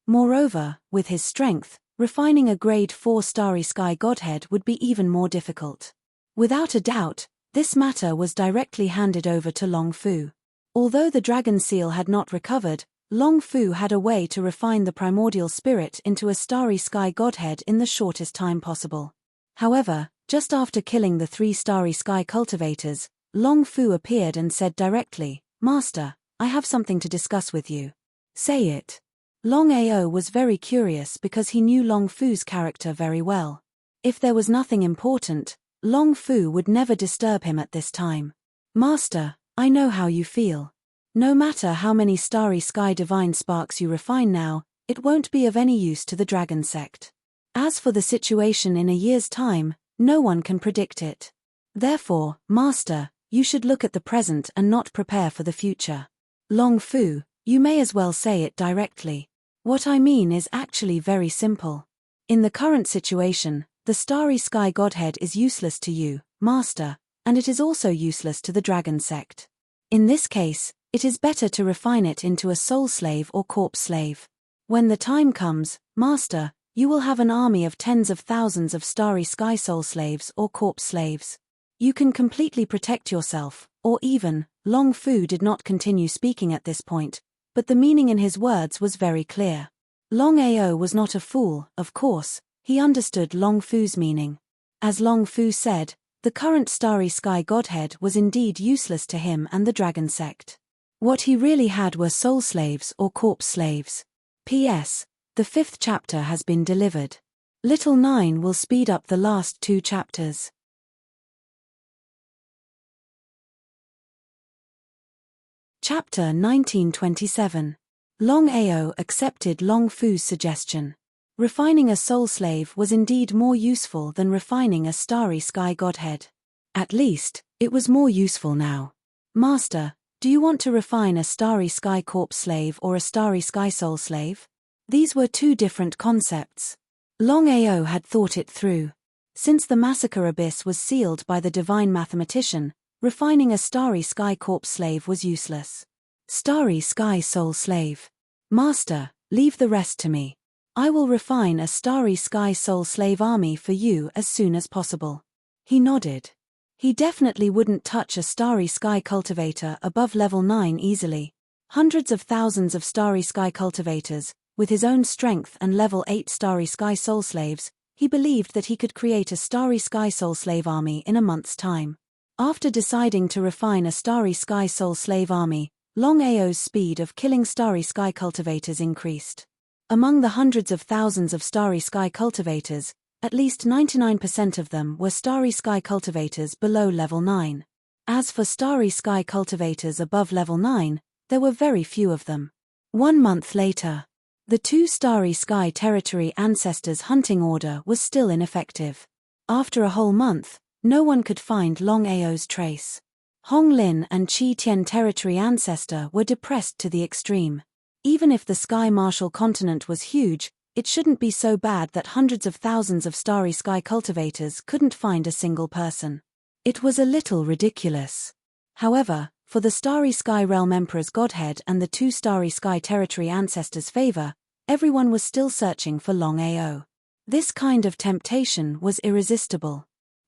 Moreover, with his strength, refining a grade 4 starry sky godhead would be even more difficult. Without a doubt, this matter was directly handed over to Long Fu. Although the dragon seal had not recovered, Long Fu had a way to refine the primordial spirit into a starry sky godhead in the shortest time possible. However, just after killing the 3 starry sky cultivators, Long Fu appeared and said directly, "Master, I have something to discuss with you." "Say it." Longao was very curious because he knew Long Fu's character very well. If there was nothing important, Long Fu would never disturb him at this time. "Master, I know how you feel. No matter how many starry sky divine sparks you refine now, it won't be of any use to the dragon sect. As for the situation in a year's time, no one can predict it. Therefore, Master, you should look at the present and not prepare for the future." "Long Fu, you may as well say it directly. What I mean is actually very simple. In the current situation, the starry sky godhead is useless to you, Master, and it is also useless to the dragon sect. In this case, it is better to refine it into a soul slave or corpse slave. When the time comes, Master, you will have an army of tens of thousands of starry sky soul slaves or corpse slaves. You can completely protect yourself, or even." Long Fu did not continue speaking at this point, but the meaning in his words was very clear. Longao was not a fool, of course, he understood Long Fu's meaning. As Long Fu said, the current starry sky godhead was indeed useless to him and the dragon sect. What he really had were soul slaves or corpse slaves. P.S. The 5th chapter has been delivered. Little 9 will speed up the last 2 chapters. Chapter 1927. Longao accepted Long Fu's suggestion. Refining a soul slave was indeed more useful than refining a starry sky godhead. At least, it was more useful now. "Master, do you want to refine a starry sky corpse slave or a starry sky soul slave?" These were 2 different concepts. Longao had thought it through. Since the massacre abyss was sealed by the divine mathematician, refining a starry sky corpse slave was useless. Starry sky soul slave. "Master, leave the rest to me. I will refine a starry sky soul slave army for you as soon as possible." He nodded. He definitely wouldn't touch a starry sky cultivator above level 9 easily. Hundreds of thousands of starry sky cultivators, with his own strength and level 8 starry sky soul slaves, he believed that he could create a starry sky soul slave army in a month's time. After deciding to refine a starry sky soul slave army, Longao's speed of killing starry sky cultivators increased. Among the hundreds of thousands of starry sky cultivators, at least 99% of them were starry sky cultivators below level 9. As for starry sky cultivators above level 9, there were very few of them. 1 month later, the 2 starry sky territory ancestors' hunting order was still ineffective. After a whole month, no one could find Longao's trace. Hong Lin and Qi Tian territory ancestor were depressed to the extreme. Even if the Sky Martial continent was huge, it shouldn't be so bad that hundreds of thousands of starry sky cultivators couldn't find a single person. It was a little ridiculous. However, for the Starry Sky Realm Emperor's godhead and the 2 Starry Sky Territory ancestors' favor, everyone was still searching for Longao. This kind of temptation was irresistible.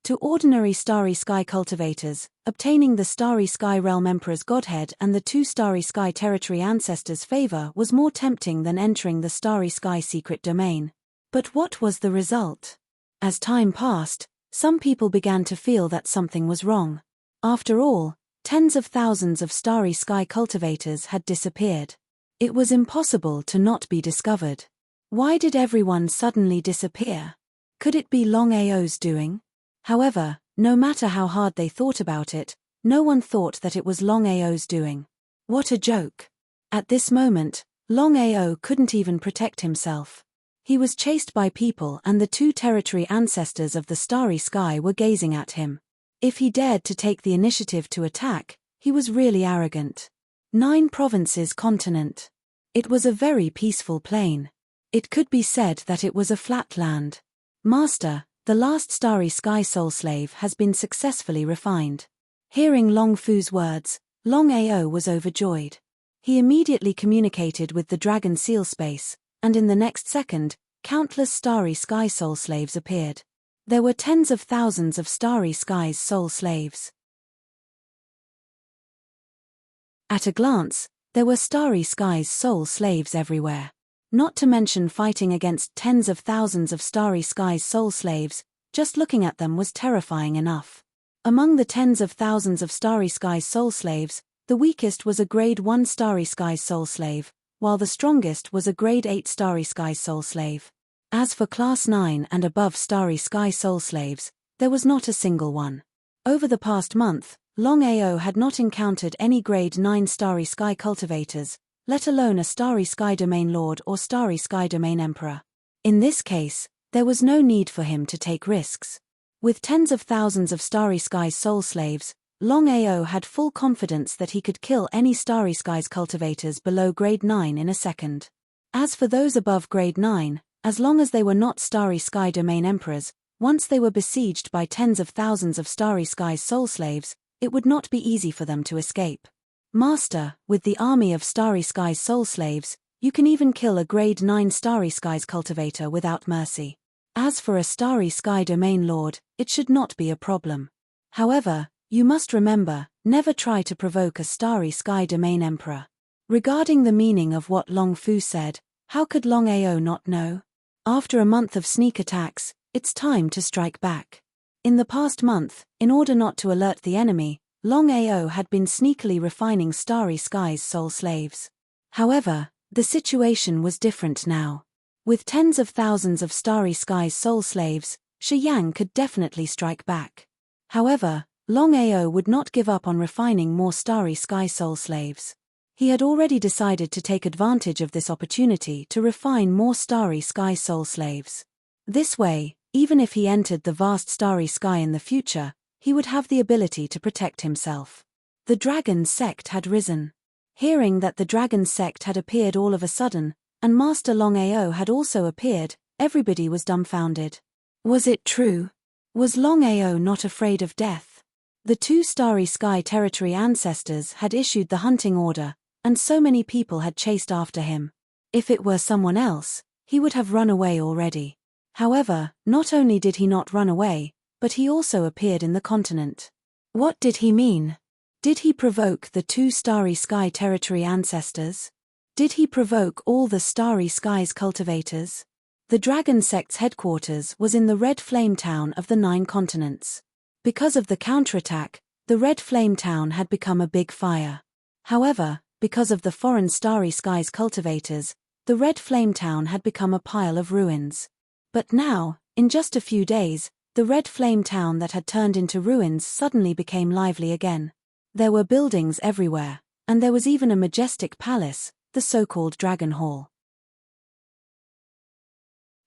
To ordinary Starry Sky cultivators, obtaining the Starry Sky Realm Emperor's godhead and the 2 Starry Sky Territory ancestors' favor was more tempting than entering the Starry Sky secret domain. But what was the result? As time passed, some people began to feel that something was wrong. After all, Tens of thousands of starry sky cultivators had disappeared. It was impossible to not be discovered. Why did everyone suddenly disappear? Could it be Longao's doing? However, no matter how hard they thought about it, no one thought that it was Longao's doing. What a joke. At this moment, Longao couldn't even protect himself. He was chased by people and the two territory ancestors of the starry sky were gazing at him. If he dared to take the initiative to attack, he was really arrogant. 9 provinces continent. It was a very peaceful plain. It could be said that it was a flat land. Master, the last starry sky soul slave has been successfully refined. Hearing Long Fu's words, Longao was overjoyed. He immediately communicated with the dragon seal space, and in the next second, countless starry sky soul slaves appeared. There were tens of thousands of starry skies soul slaves. At a glance, there were starry skies soul slaves everywhere. Not to mention fighting against tens of thousands of starry skies soul slaves, just looking at them was terrifying enough. Among the tens of thousands of starry skies soul slaves, the weakest was a grade 1 starry skies soul slave, while the strongest was a grade 8 starry skies soul slave. As for class 9 and above starry sky soul slaves, there was not a single one. Over the past month, Longao had not encountered any grade 9 starry sky cultivators, let alone a starry sky domain lord or starry sky domain emperor. In this case, there was no need for him to take risks. With tens of thousands of starry skies soul slaves, Longao had full confidence that he could kill any starry skies cultivators below grade 9 in a second. As for those above grade 9, as long as they were not starry sky domain emperors, once they were besieged by tens of thousands of starry skies soul slaves, it would not be easy for them to escape. Master, with the army of starry skies soul slaves, you can even kill a grade 9 starry skies cultivator without mercy. As for a starry sky domain lord, it should not be a problem. However, you must remember, never try to provoke a starry sky domain emperor. Regarding the meaning of what Long Fu said, how could Longao not know? After a month of sneak attacks, it's time to strike back. In the past month, in order not to alert the enemy, Longao had been sneakily refining starry skies soul slaves. However, the situation was different now. With tens of thousands of starry skies soul slaves, Shi Yang could definitely strike back. However, Longao would not give up on refining more starry sky soul slaves. He had already decided to take advantage of this opportunity to refine more starry sky soul slaves. This way, even if he entered the vast starry sky in the future, he would have the ability to protect himself. The dragon sect had risen. Hearing that the dragon sect had appeared all of a sudden, and Master Longao had also appeared, everybody was dumbfounded. Was it true? Was Longao not afraid of death? The 2 starry sky territory ancestors had issued the hunting order, and so many people had chased after him. If it were someone else, he would have run away already. However, not only did he not run away, but he also appeared in the continent. What did he mean? Did he provoke the 2 starry sky territory ancestors? Did he provoke all the starry skies cultivators? The dragon sect's headquarters was in the Red Flame Town of the 9 continents. Because of the counterattack, the Red Flame Town had become a big fire. However, because of the foreign starry skies cultivators, the Red Flame Town had become a pile of ruins. But now, in just a few days, the Red Flame Town that had turned into ruins suddenly became lively again. There were buildings everywhere, and there was even a majestic palace, the so-called Dragon Hall.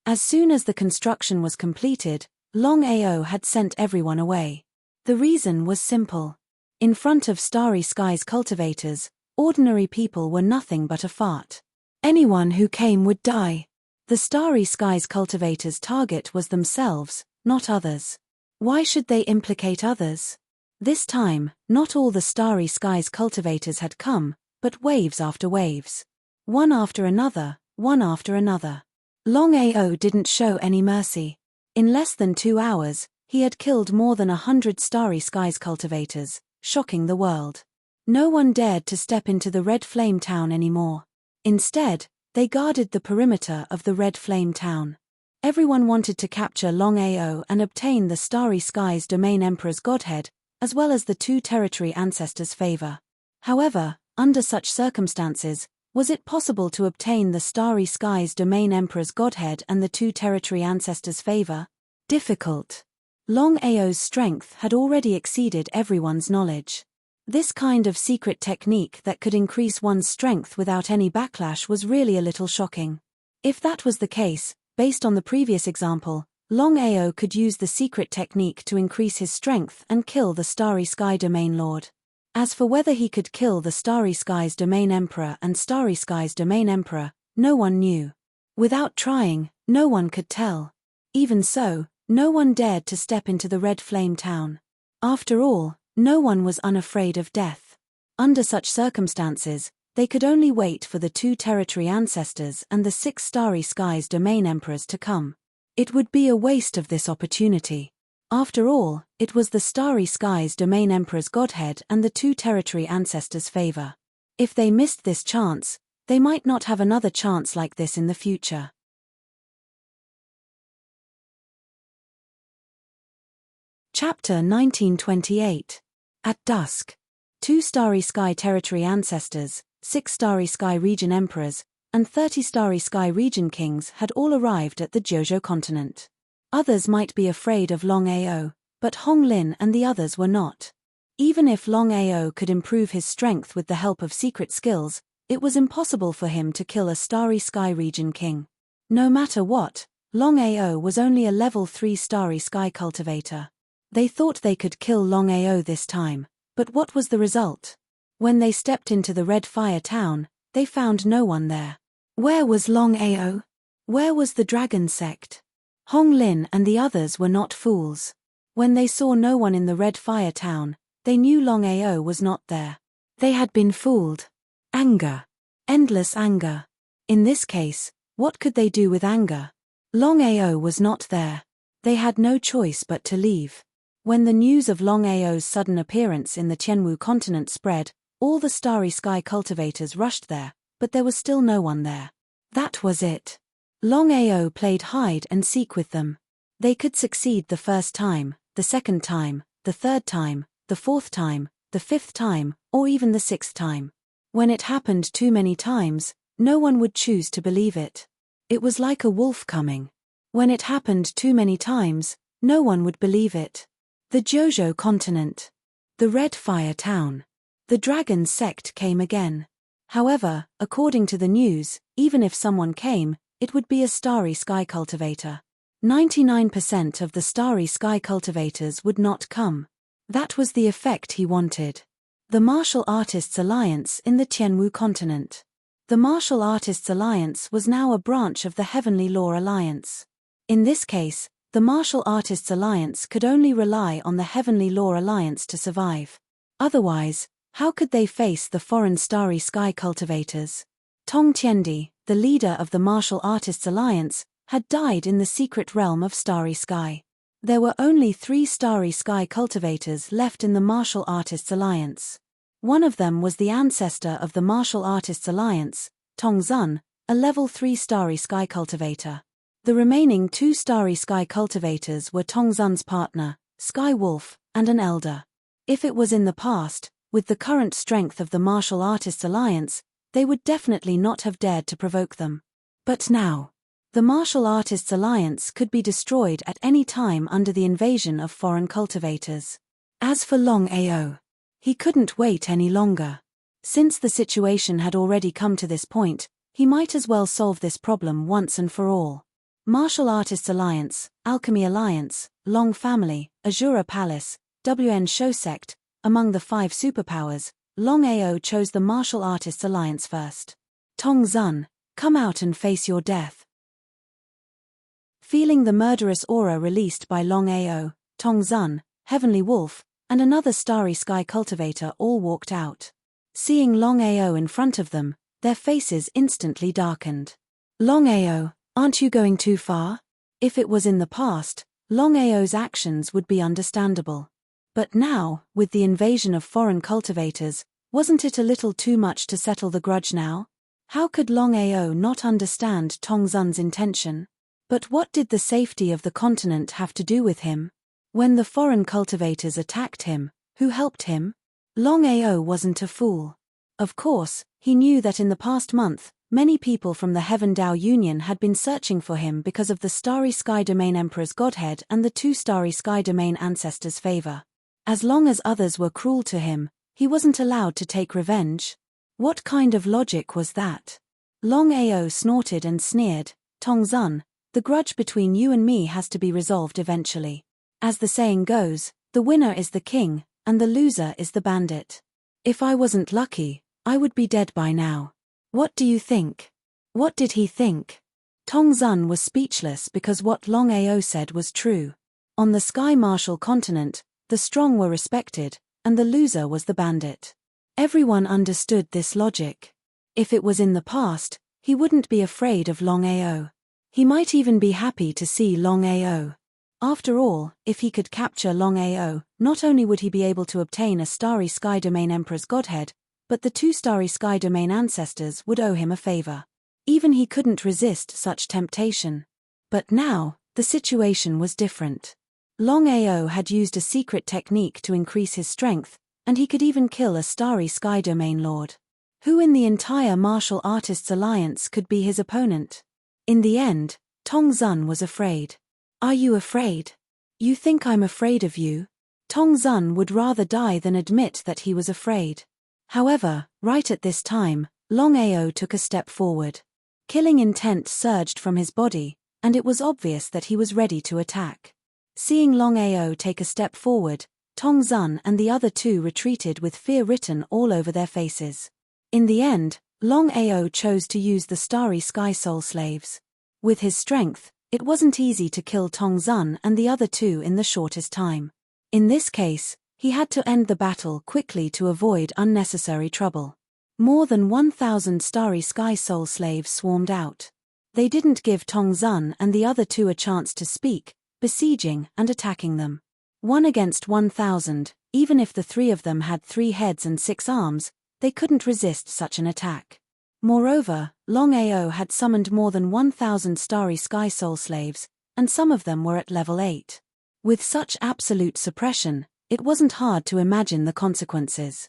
As soon as the construction was completed, Longao had sent everyone away. The reason was simple. In front of starry skies cultivators, ordinary people were nothing but a fart. Anyone who came would die. The starry skies cultivators' target was themselves, not others. Why should they implicate others? This time, not all the starry skies cultivators had come, but waves after waves. One after another, one after another. Longao didn't show any mercy. In less than 2 hours, he had killed more than 100 starry skies cultivators, shocking the world. No one dared to step into the Red Flame Town anymore. Instead, they guarded the perimeter of the Red Flame Town. Everyone wanted to capture Longao and obtain the starry skies domain emperor's godhead, as well as the two territory ancestors' favor. However, under such circumstances, was it possible to obtain the Starry Skies Domain Emperor's godhead and the two territory ancestors' favor? Difficult. Longao's strength had already exceeded everyone's knowledge. This kind of secret technique that could increase one's strength without any backlash was really a little shocking. If that was the case, based on the previous example, Longao could use the secret technique to increase his strength and kill the Starry Sky Domain Lord. As for whether he could kill the Starry Skies Domain Emperor and Starry Skies Domain Emperor, no one knew. Without trying, no one could tell. Even so, no one dared to step into the Red Flame Town. After all, no one was unafraid of death. Under such circumstances, they could only wait for the two territory ancestors and the 6 Starry Skies Domain Emperors to come. It would be a waste of this opportunity. After all, it was the Starry Skies Domain Emperor's godhead and the two territory ancestors' favor. If they missed this chance, they might not have another chance like this in the future. Chapter 1928. At dusk. 2 Starry Sky Territory ancestors, 6 Starry Sky Region Emperors, and 30 Starry Sky Region Kings had all arrived at the Jojo continent. Others might be afraid of Longao, but Hong Lin and the others were not. Even if Longao could improve his strength with the help of secret skills, it was impossible for him to kill a Starry Sky Region King. No matter what, Longao was only a level 3 Starry Sky cultivator. They thought they could kill Longao this time, but what was the result? When they stepped into the Red Fire Town, they found no one there. Where was Longao? Where was the Dragon Sect? Hong Lin and the others were not fools. When they saw no one in the Red Fire Town, they knew Longao was not there. They had been fooled. Anger. Endless anger. In this case, what could they do with anger? Longao was not there. They had no choice but to leave. When the news of Longao's sudden appearance in the Tianwu continent spread, all the Starry Sky cultivators rushed there, but there was still no one there. That was it. Longao played hide and seek with them. They could succeed the first time, the second time, the third time, the fourth time, the fifth time, or even the 6th time. When it happened too many times, no one would choose to believe it. It was like a wolf coming. When it happened too many times, no one would believe it. The Jojo continent. The Red Fire Town. The Dragon Sect came again. However, according to the news, even if someone came, it would be a Starry Sky cultivator. 99% of the Starry Sky cultivators would not come. That was the effect he wanted. The Martial Artists Alliance in the Tianwu continent. The Martial Artists Alliance was now a branch of the Heavenly Law Alliance. In this case, the Martial Artists Alliance could only rely on the Heavenly Law Alliance to survive. Otherwise, how could they face the foreign Starry Sky cultivators? Tong Tiandi, the leader of the Martial Artists Alliance, had died in the secret realm of Starry Sky. There were only 3 Starry Sky cultivators left in the Martial Artists Alliance. One of them was the ancestor of the Martial Artists Alliance, Tong Zun, a level 3 Starry Sky cultivator. The remaining 2 Starry Sky cultivators were Tong Zun's partner, Sky Wolf, and an elder. If it was in the past, with the current strength of the Martial Artists Alliance, they would definitely not have dared to provoke them. But now, the Martial Artists Alliance could be destroyed at any time under the invasion of foreign cultivators. As for Longao, he couldn't wait any longer. Since the situation had already come to this point, he might as well solve this problem once and for all. Martial Artists Alliance, Alchemy Alliance, Long Family, Azura Palace, WN Shou Sect, among the 5 superpowers, Longao chose the Martial Artists Alliance first. Tong Zun, come out and face your death. Feeling the murderous aura released by Longao, Tong Zun, Heavenly Wolf, and another Starry Sky cultivator all walked out. Seeing Longao in front of them, their faces instantly darkened. Longao, aren't you going too far? If it was in the past, Longao's actions would be understandable. But now, with the invasion of foreign cultivators, wasn't it a little too much to settle the grudge now? How could Longao not understand Tong Zun's intention? But what did the safety of the continent have to do with him? When the foreign cultivators attacked him, Who helped him? Longao wasn't a fool. Of course, he knew that in the past month, many people from the Heaven Dao Union had been searching for him because of the Starry Sky Domain Emperor's godhead and the two Starry Sky Domain ancestors' favor. As long as others were cruel to him, he wasn't allowed to take revenge. What kind of logic was that? Longao snorted and sneered. Tongzun, the grudge between you and me has to be resolved eventually. As the saying goes, the winner is the king, and the loser is the bandit. If I wasn't lucky, I would be dead by now. What do you think? What did he think? Tongzun was speechless because what Longao said was true. On the Sky Martial continent, the strong were respected, and the loser was the bandit. Everyone understood this logic. If it was in the past, he wouldn't be afraid of Longao. He might even be happy to see Longao. After all, if he could capture Longao, not only would he be able to obtain a Starry Sky Domain Emperor's godhead, but the two Starry Sky Domain ancestors would owe him a favor. Even he couldn't resist such temptation. But now, the situation was different. Longao had used a secret technique to increase his strength, and he could even kill a Starry Sky Domain Lord. Who in the entire Martial Artists Alliance could be his opponent? In the end, Tongzun was afraid. Are you afraid? You think I'm afraid of you? Tongzun would rather die than admit that he was afraid. However, right at this time, Longao took a step forward. Killing intent surged from his body, and it was obvious that he was ready to attack. Seeing Longao take a step forward, Tongzun and the other two retreated with fear written all over their faces. In the end, Longao chose to use the Starry Sky Soul Slaves. With his strength, it wasn't easy to kill Tongzun and the other two in the shortest time. In this case, he had to end the battle quickly to avoid unnecessary trouble. More than 1,000 Starry Sky Soul Slaves swarmed out. They didn't give Tongzun and the other two a chance to speak, besieging and attacking them. 1 against 1,000, even if the 3 of them had 3 heads and 6 arms, they couldn't resist such an attack. Moreover, Longao had summoned more than 1,000 Starry Sky Soul Slaves, and some of them were at level 8. With such absolute suppression, it wasn't hard to imagine the consequences.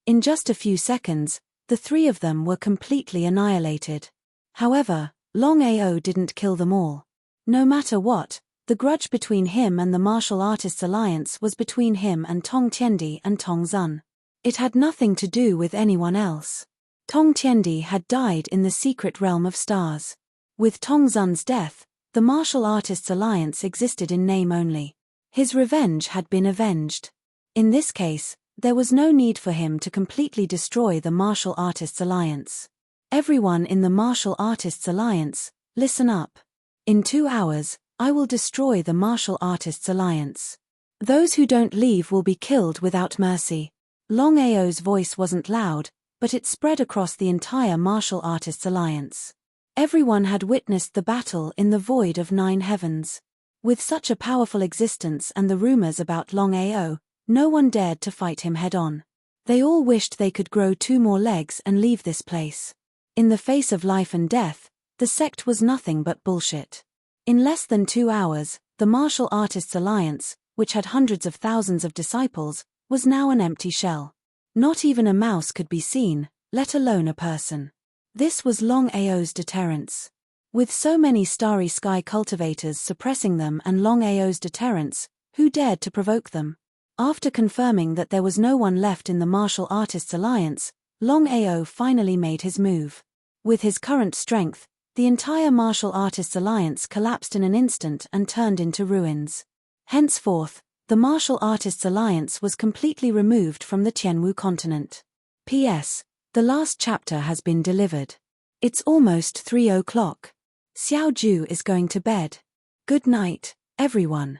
In just a few seconds, the 3 of them were completely annihilated. However, Longao didn't kill them all. No matter what, the grudge between him and the Martial Artists Alliance was between him and Tong Tiendi and Tongzun. It had nothing to do with anyone else. Tong Tiendi had died in the secret realm of stars. With Tongzun's death, the Martial Artists Alliance existed in name only. His revenge had been avenged. In this case, there was no need for him to completely destroy the Martial Artists Alliance. Everyone in the Martial Artists Alliance, listen up. In 2 hours, I will destroy the Martial Artists Alliance. Those who don't leave will be killed without mercy. Longao's voice wasn't loud, but it spread across the entire Martial Artists Alliance. Everyone had witnessed the battle in the void of 9 heavens. With such a powerful existence and the rumors about Longao, no one dared to fight him head-on. They all wished they could grow 2 more legs and leave this place. In the face of life and death, the sect was nothing but bullshit. In less than 2 hours, the Martial Artists Alliance, which had hundreds of thousands of disciples, was now an empty shell. Not even a mouse could be seen, let alone a person. This was Longao's deterrence. With so many Starry Sky cultivators suppressing them and Longao's deterrence, who dared to provoke them? After confirming that there was no one left in the Martial Artists Alliance, Longao finally made his move. With his current strength, the entire Martial Artists Alliance collapsed in an instant and turned into ruins. Henceforth, the Martial Artists Alliance was completely removed from the Tianwu continent. P.S. The last chapter has been delivered. It's almost 3 o'clock. Xiao Ju is going to bed. Good night, everyone.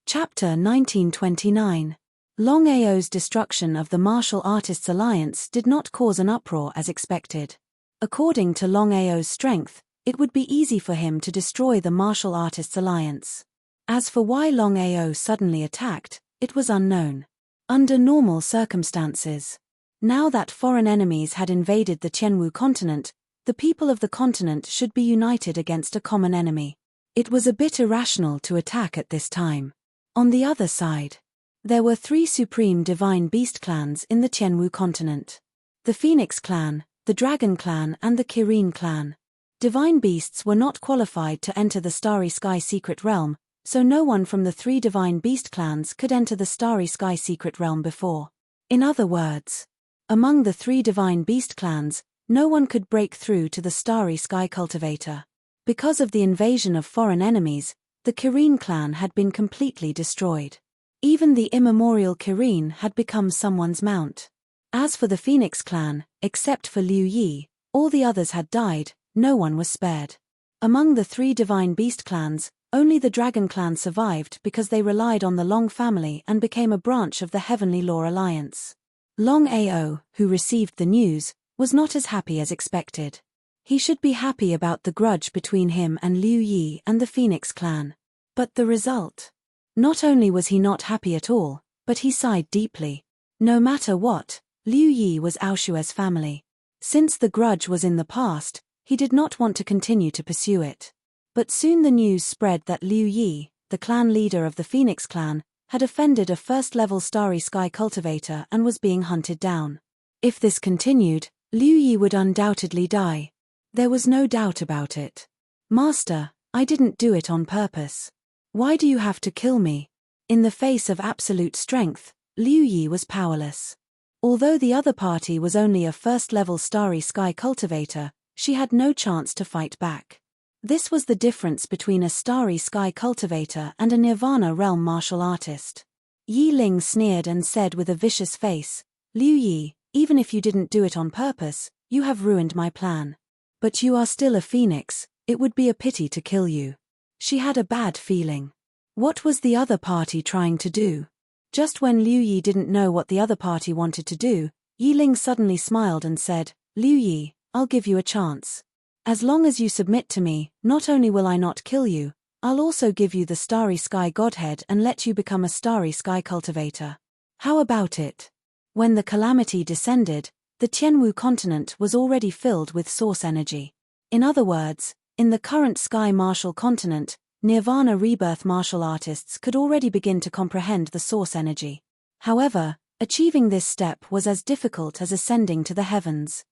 Chapter 1929. Longao's destruction of the Martial Artists Alliance did not cause an uproar as expected. According to Longao's strength, it would be easy for him to destroy the Martial Artists Alliance. As for why Longao suddenly attacked, it was unknown. Under normal circumstances. Now that foreign enemies had invaded the Tianwu continent, the people of the continent should be united against a common enemy. It was a bit irrational to attack at this time. On the other side, there were 3 supreme divine beast clans in the Tianwu continent. The Phoenix clan, the Dragon clan and the Kirin clan. Divine beasts were not qualified to enter the Starry Sky Secret Realm, so no one from the 3 divine beast clans could enter the Starry Sky Secret Realm before. In other words, among the 3 divine beast clans, no one could break through to the Starry Sky Cultivator. Because of the invasion of foreign enemies, the Kirin clan had been completely destroyed. Even the immemorial Kirin had become someone's mount. As for the Phoenix clan, except for Liu Yi, all the others had died, no one was spared. Among the 3 divine beast clans, only the Dragon clan survived because they relied on the Long family and became a branch of the Heavenly Law Alliance. Longao, who received the news, was not as happy as expected. He should be happy about the grudge between him and Liu Yi and the Phoenix clan. But the result? Not only was he not happy at all, but he sighed deeply. No matter what, Liu Yi was Aoshue's family. Since the grudge was in the past, he did not want to continue to pursue it. But soon the news spread that Liu Yi, the clan leader of the Phoenix clan, had offended a first-level Starry Sky cultivator and was being hunted down. If this continued, Liu Yi would undoubtedly die. There was no doubt about it. Master, I didn't do it on purpose. Why do you have to kill me? In the face of absolute strength, Liu Yi was powerless. Although the other party was only a first-level Starry Sky cultivator, she had no chance to fight back. This was the difference between a Starry Sky cultivator and a Nirvana realm martial artist. Yi Ling sneered and said with a vicious face, Liu Yi, even if you didn't do it on purpose, you have ruined my plan. But you are still a phoenix, it would be a pity to kill you. She had a bad feeling. What was the other party trying to do? Just when Liu Yi didn't know what the other party wanted to do, Yi Ling suddenly smiled and said, Liu Yi, I'll give you a chance. As long as you submit to me, not only will I not kill you, I'll also give you the Starry Sky Godhead and let you become a Starry Sky cultivator. How about it? When the calamity descended, the Tianwu continent was already filled with source energy. In other words, in the current Sky Martial continent, Nirvana rebirth martial artists could already begin to comprehend the source energy. However, achieving this step was as difficult as ascending to the heavens.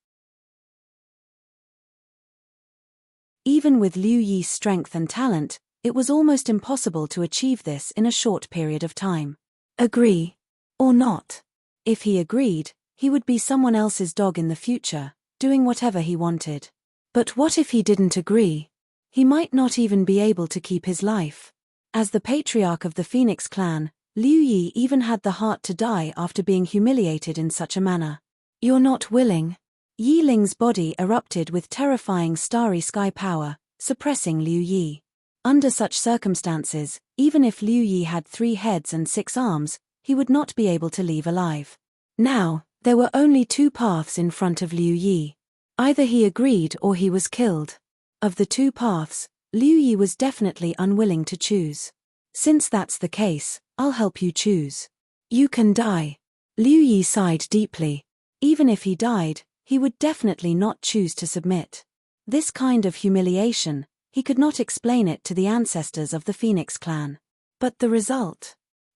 Even with Liu Yi's strength and talent, it was almost impossible to achieve this in a short period of time. Agree? Or not? If he agreed, he would be someone else's dog in the future, doing whatever he wanted. But what if he didn't agree? He might not even be able to keep his life. As the patriarch of the Phoenix clan, Liu Yi even had the heart to die after being humiliated in such a manner. You're not willing? Yi Ling's body erupted with terrifying Starry Sky power, suppressing Liu Yi. Under such circumstances, even if Liu Yi had 3 heads and 6 arms, he would not be able to leave alive. Now, there were only 2 paths in front of Liu Yi. Either he agreed or he was killed. Of the 2 paths, Liu Yi was definitely unwilling to choose. Since that's the case, I'll help you choose. You can die. Liu Yi sighed deeply. Even if he died, he would definitely not choose to submit. This kind of humiliation, he could not explain it to the ancestors of the Phoenix clan. But the result?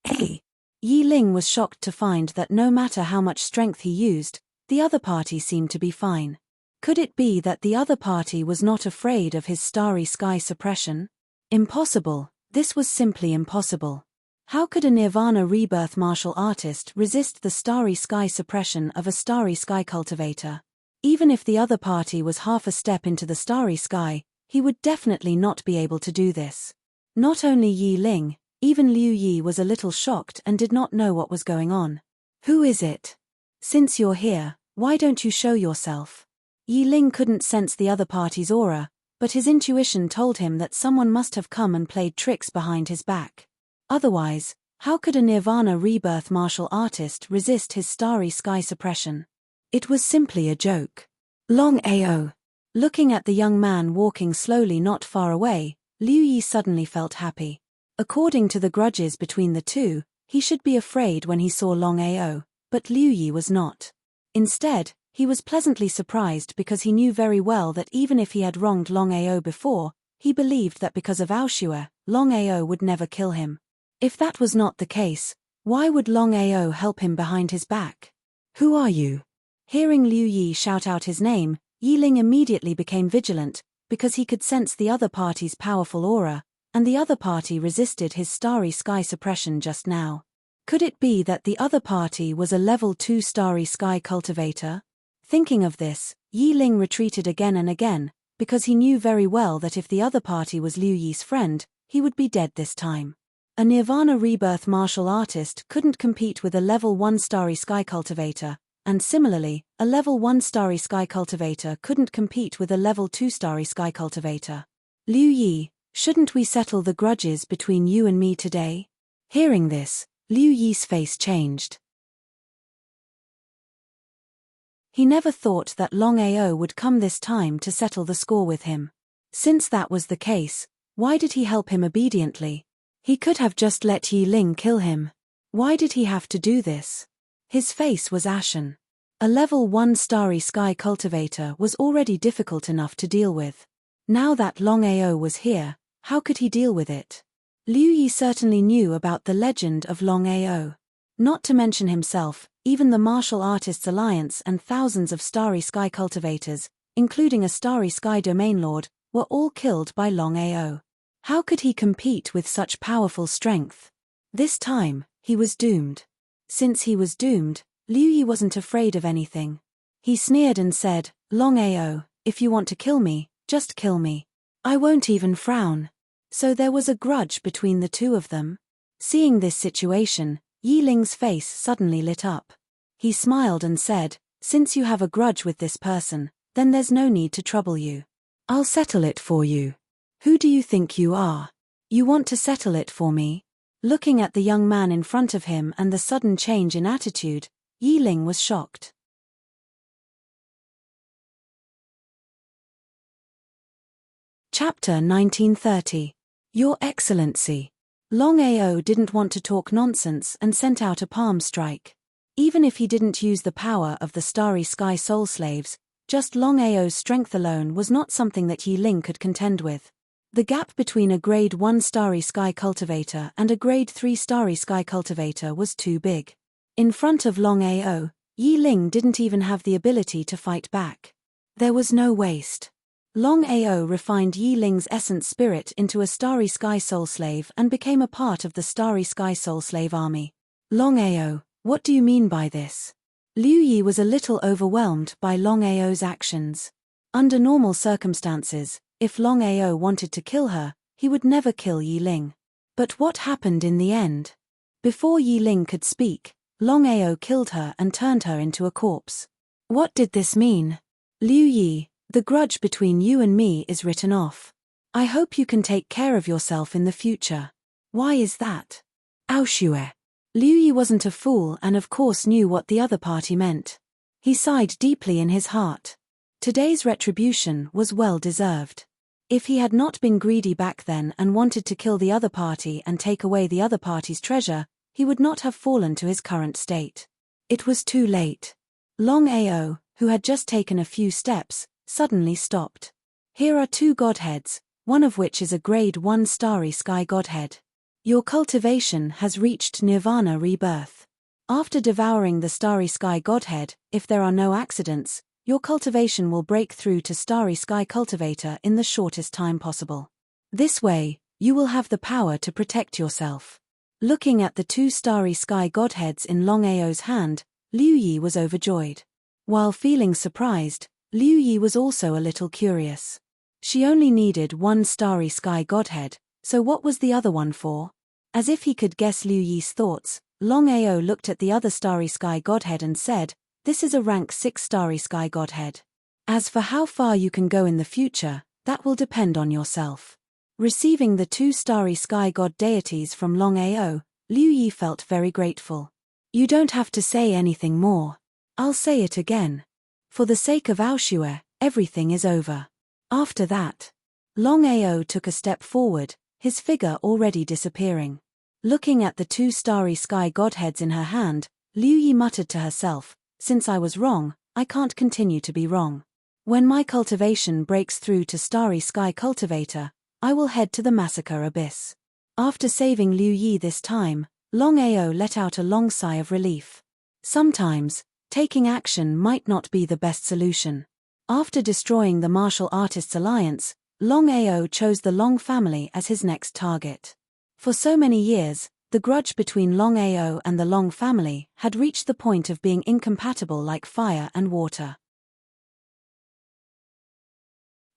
Yi Ling was shocked to find that no matter how much strength he used, the other party seemed to be fine. Could it be that the other party was not afraid of his Starry Sky suppression? Impossible, this was simply impossible. How could a Nirvana rebirth martial artist resist the Starry Sky suppression of a Starry Sky cultivator? Even if the other party was half a step into the Starry Sky, he would definitely not be able to do this. Not only Yi Ling, even Liu Yi was a little shocked and did not know what was going on. Who is it? Since you're here, why don't you show yourself? Yi Ling couldn't sense the other party's aura, but his intuition told him that someone must have come and played tricks behind his back. Otherwise, how could a Nirvana rebirth martial artist resist his Starry Sky suppression? It was simply a joke. Longao. Looking at the young man walking slowly not far away, Liu Yi suddenly felt happy. According to the grudges between the two, he should be afraid when he saw Longao, but Liu Yi was not. Instead, he was pleasantly surprised because he knew very well that even if he had wronged Longao before, He believed that because of Aoshue, Longao would never kill him. If that was not the case, why would Longao help him behind his back? Who are you? Hearing Liu Yi shout out his name, Yi Ling immediately became vigilant, because he could sense the other party's powerful aura, and the other party resisted his starry sky suppression just now. Could it be that the other party was a level 2 starry sky cultivator? Thinking of this, Yi Ling retreated again and again, because he knew very well that if the other party was Liu Yi's friend, he would be dead this time. A Nirvana Rebirth martial artist couldn't compete with a level 1 starry sky cultivator, and similarly, a level 1 starry sky cultivator couldn't compete with a level 2 starry sky cultivator. Liu Yi, shouldn't we settle the grudges between you and me today? Hearing this, Liu Yi's face changed. He never thought that Longao would come this time to settle the score with him. Since that was the case, why did he help him obediently? He could have just let Yi Ling kill him. Why did he have to do this? His face was ashen. A level 1 starry sky cultivator was already difficult enough to deal with. Now that Longao was here, how could he deal with it? Liu Yi certainly knew about the legend of Longao. Not to mention himself, even the Martial Artists Alliance and thousands of starry sky cultivators, including a starry sky domain lord, were all killed by Longao. How could he compete with such powerful strength? This time, he was doomed. Since he was doomed, Liu Yi wasn't afraid of anything. He sneered and said, "Longao, if you want to kill me, just kill me. I won't even frown." So there was a grudge between the two of them. Seeing this situation, Yi Ling's face suddenly lit up. He smiled and said, "Since you have a grudge with this person, then there's no need to trouble you. I'll settle it for you. Who do you think you are? You want to settle it for me?" Looking at the young man in front of him and the sudden change in attitude, Yi Ling was shocked. Chapter 1930. Your Excellency. Longao didn't want to talk nonsense and sent out a palm strike. Even if he didn't use the power of the Starry Sky Soul Slaves, just Longao's strength alone was not something that Yi Ling could contend with. The gap between a Grade 1 Starry Sky Cultivator and a Grade 3 Starry Sky Cultivator was too big. In front of Longao, Yi Ling didn't even have the ability to fight back. There was no waste. Longao refined Yi Ling's essence spirit into a Starry Sky Soul Slave and became a part of the Starry Sky Soul Slave army. Longao, what do you mean by this? Liu Yi was a little overwhelmed by Longao's actions. Under normal circumstances, if Longao wanted to kill her, he would never kill Yi Ling. But what happened in the end? Before Yi Ling could speak, Longao killed her and turned her into a corpse. What did this mean? Liu Yi, the grudge between you and me is written off. I hope you can take care of yourself in the future. Why is that? Aoshue. Liu Yi wasn't a fool and of course knew what the other party meant. He sighed deeply in his heart. Today's retribution was well deserved. If he had not been greedy back then and wanted to kill the other party and take away the other party's treasure, he would not have fallen to his current state. It was too late. Longao, who had just taken a few steps, suddenly stopped. Here are two godheads, one of which is a Grade 1 Starry Sky Godhead. Your cultivation has reached Nirvana Rebirth. After devouring the Starry Sky Godhead, if there are no accidents, your cultivation will break through to Starry Sky Cultivator in the shortest time possible. This way, you will have the power to protect yourself. Looking at the two Starry Sky Godheads in Longao's hand, Liu Yi was overjoyed. While feeling surprised, Liu Yi was also a little curious. She only needed one Starry Sky Godhead, so what was the other one for? As if he could guess Liu Yi's thoughts, Longao looked at the other Starry Sky Godhead and said, "This is a rank 6 Starry Sky Godhead. As for how far you can go in the future, that will depend on yourself." Receiving the two Starry Sky God deities from Longao, Liu Yi felt very grateful. You don't have to say anything more. I'll say it again. For the sake of Aoshue, everything is over. After that, Longao took a step forward, his figure already disappearing. Looking at the two Starry Sky Godheads in her hand, Liu Yi muttered to herself, "Since I was wrong, I can't continue to be wrong. When my cultivation breaks through to Starry Sky Cultivator, I will head to the massacre abyss. After saving Liu Yi this time, Longao let out a long sigh of relief. Sometimes, taking action might not be the best solution. After destroying the Martial Artists Alliance, Longao chose the Long family as his next target. For so many years, the grudge between Longao and the Long family had reached the point of being incompatible like fire and water.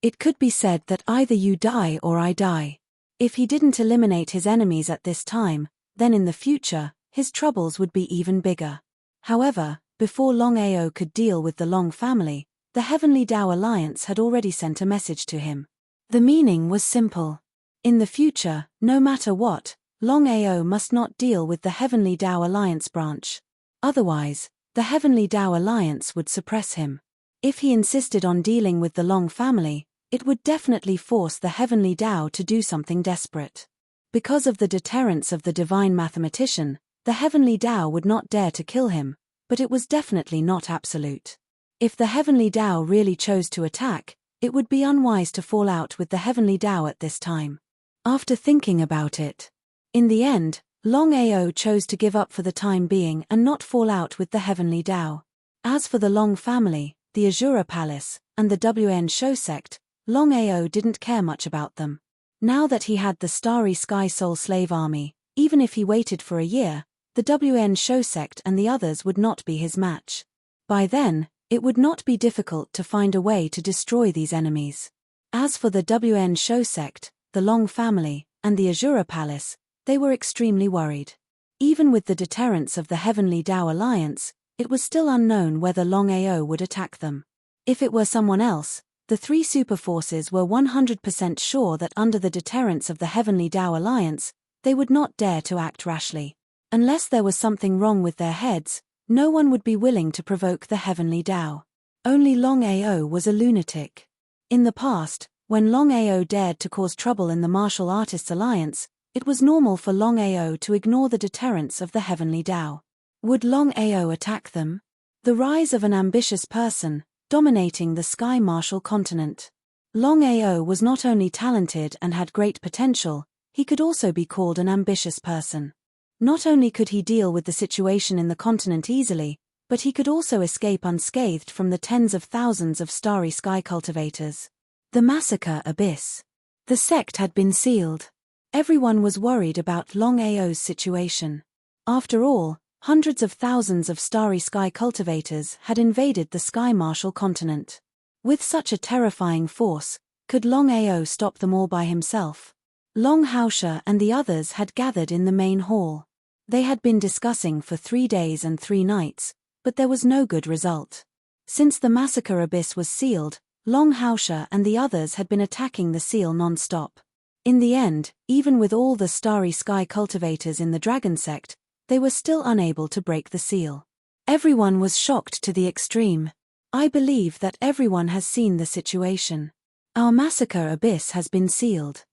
It could be said that either you die or I die. If he didn't eliminate his enemies at this time, then in the future, his troubles would be even bigger. However, before Longao could deal with the Long family, the Heavenly Tao Alliance had already sent a message to him. The meaning was simple. In the future, no matter what, Longao must not deal with the Heavenly Tao Alliance branch. Otherwise, the Heavenly Tao Alliance would suppress him. If he insisted on dealing with the Long family, it would definitely force the Heavenly Tao to do something desperate. Because of the deterrence of the divine mathematician, the Heavenly Tao would not dare to kill him, but it was definitely not absolute. If the Heavenly Tao really chose to attack, it would be unwise to fall out with the Heavenly Tao at this time. After thinking about it, in the end, Longao chose to give up for the time being and not fall out with the Heavenly Tao. As for the Long family, the Azura Palace, and the WN Sho sect, Longao didn't care much about them. Now that he had the Starry Sky Soul Slave Army, even if he waited for a year, the WN Sho sect and the others would not be his match. By then, it would not be difficult to find a way to destroy these enemies. As for the WN Sho sect, the Long family, and the Azura Palace, they were extremely worried. Even with the deterrence of the Heavenly Tao Alliance, it was still unknown whether Longao would attack them. If it were someone else, the three superforces were 100% sure that under the deterrence of the Heavenly Tao Alliance, they would not dare to act rashly. Unless there was something wrong with their heads, no one would be willing to provoke the Heavenly Tao. Only Longao was a lunatic. In the past, when Longao dared to cause trouble in the Martial Artists Alliance, it was normal for Longao to ignore the deterrence of the Heavenly Tao. Would Longao attack them? The rise of an ambitious person, dominating the Sky Martial continent. Longao was not only talented and had great potential, he could also be called an ambitious person. Not only could he deal with the situation in the continent easily, but he could also escape unscathed from the tens of thousands of Starry Sky cultivators. The Massacre Abyss. The sect had been sealed. Everyone was worried about Longao's situation. After all, hundreds of thousands of Starry Sky cultivators had invaded the Sky Martial continent. With such a terrifying force, could Longao stop them all by himself? Long Haosha and the others had gathered in the main hall. They had been discussing for 3 days and 3 nights, but there was no good result. Since the Massacre Abyss was sealed, Long Haosha and the others had been attacking the seal non-stop. In the end, even with all the Starry Sky cultivators in the Dragon sect, they were still unable to break the seal. Everyone was shocked to the extreme. I believe that everyone has seen the situation. Our Massacre Abyss has been sealed.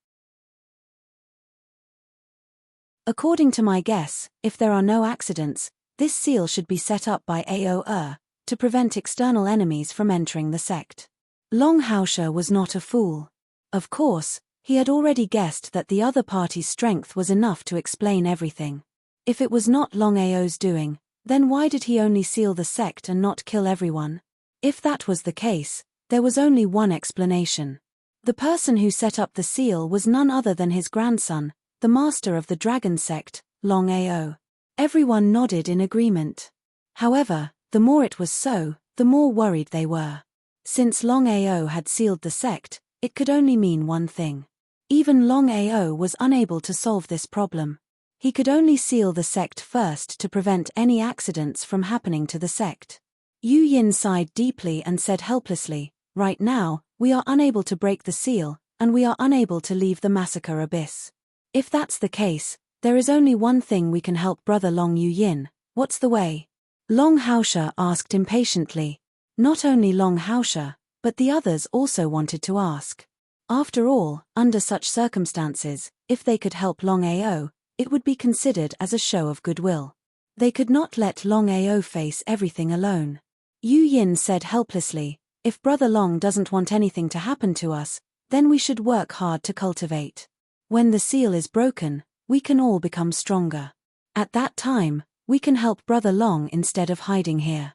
According to my guess, if there are no accidents, this seal should be set up by Ao to prevent external enemies from entering the sect. Long Haosha was not a fool. Of course, he had already guessed that the other party's strength was enough to explain everything. If it was not Longao's doing, then why did he only seal the sect and not kill everyone? If that was the case, there was only one explanation. The person who set up the seal was none other than his grandson, the master of the Dragon sect, Longao. Everyone nodded in agreement. However, the more it was so, the more worried they were. Since Longao had sealed the sect, it could only mean one thing. Even Longao was unable to solve this problem. He could only seal the sect first to prevent any accidents from happening to the sect. Yu Yin sighed deeply and said helplessly, "Right now, we are unable to break the seal, and we are unable to leave the Massacre Abyss. If that's the case, there is only one thing we can help Brother Long Yu Yin. What's the way?" Long Haosha asked impatiently. Not only Long Haosha, but the others also wanted to ask. After all, under such circumstances, if they could help Longao, it would be considered as a show of goodwill. They could not let Longao face everything alone. Yu Yin said helplessly, "If Brother Long doesn't want anything to happen to us, Then we should work hard to cultivate. When the seal is broken, we can all become stronger. At that time, we can help Brother Long instead of hiding here.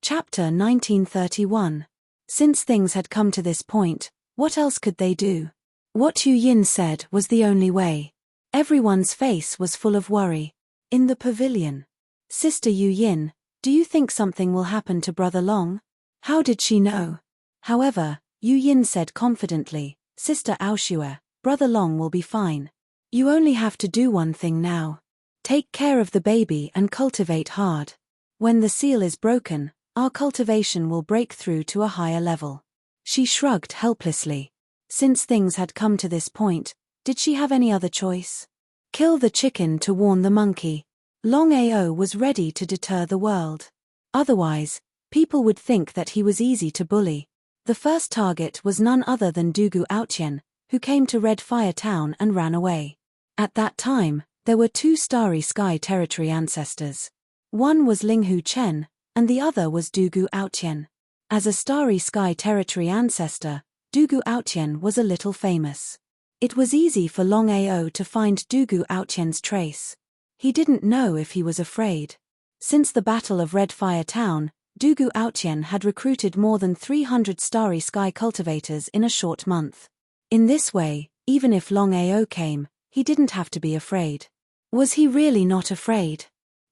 Chapter 1931. Since things had come to this point, what else could they do? What Yu Yin said was the only way. Everyone's face was full of worry. In the pavilion. Sister Yu Yin, do you think something will happen to Brother Long? How did she know? However, Yu Yin said confidently, Sister Aoshue, Brother Long will be fine. You only have to do one thing now. Take care of the baby and cultivate hard. When the seal is broken, our cultivation will break through to a higher level. She shrugged helplessly. Since things had come to this point, did she have any other choice? Kill the chicken to warn the monkey. Longao was ready to deter the world. Otherwise, people would think that he was easy to bully. The first target was none other than Dugu Aotian, who came to Red Fire Town and ran away. At that time, there were two Starry Sky Territory ancestors. One was Linghu Chen, and the other was Dugu Aotian. As a Starry Sky Territory ancestor, Dugu Aotian was a little famous. It was easy for Longao to find Dugu Aotian's trace. He didn't know if he was afraid. Since the Battle of Red Fire Town, Dugu Aotian had recruited more than 300 Starry Sky cultivators in a short month. In this way, even if Longao came, he didn't have to be afraid. Was he really not afraid?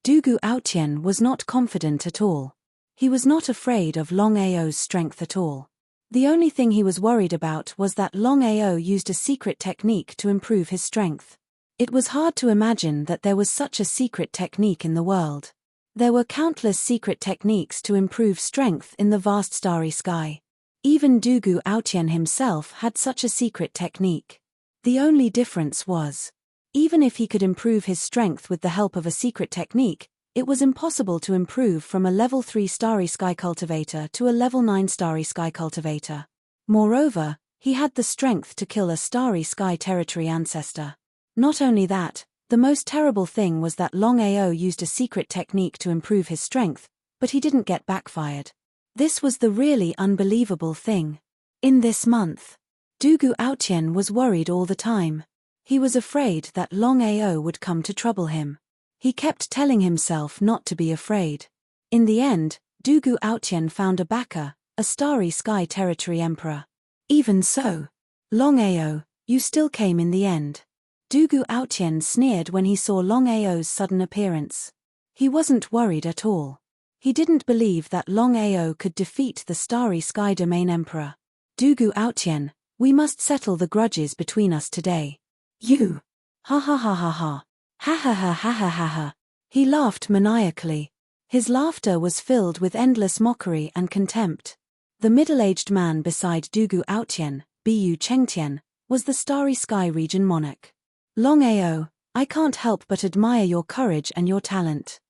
Dugu Aotian was not confident at all. He was not afraid of Longao's strength at all. The only thing he was worried about was that Longao used a secret technique to improve his strength. It was hard to imagine that there was such a secret technique in the world. There were countless secret techniques to improve strength in the vast starry sky. Even Dugu Aotian himself had such a secret technique. The only difference was, even if he could improve his strength with the help of a secret technique, it was impossible to improve from a level 3 Starry Sky cultivator to a level 9 Starry Sky cultivator. Moreover, he had the strength to kill a Starry Sky Territory ancestor. Not only that, the most terrible thing was that Longao used a secret technique to improve his strength, but he didn't get backfired. This was the really unbelievable thing. In this month, Dugu Aotian was worried all the time. He was afraid that Longao would come to trouble him. He kept telling himself not to be afraid. In the end, Dugu Aotian found a backer, a Starry Sky Territory Emperor. Even so, Longao, you still came in the end. Dugu Aotian sneered when he saw Longao's sudden appearance. He wasn't worried at all. He didn't believe that Longao could defeat the Starry Sky Domain Emperor. Dugu Aotian, we must settle the grudges between us today. You! Ha ha ha ha ha! Ha ha ha ha ha ha ha! He laughed maniacally. His laughter was filled with endless mockery and contempt. The middle-aged man beside Dugu Aotian, Bu Chengtian, was the Starry Sky Region monarch. Longao, I can't help but admire your courage and your talent.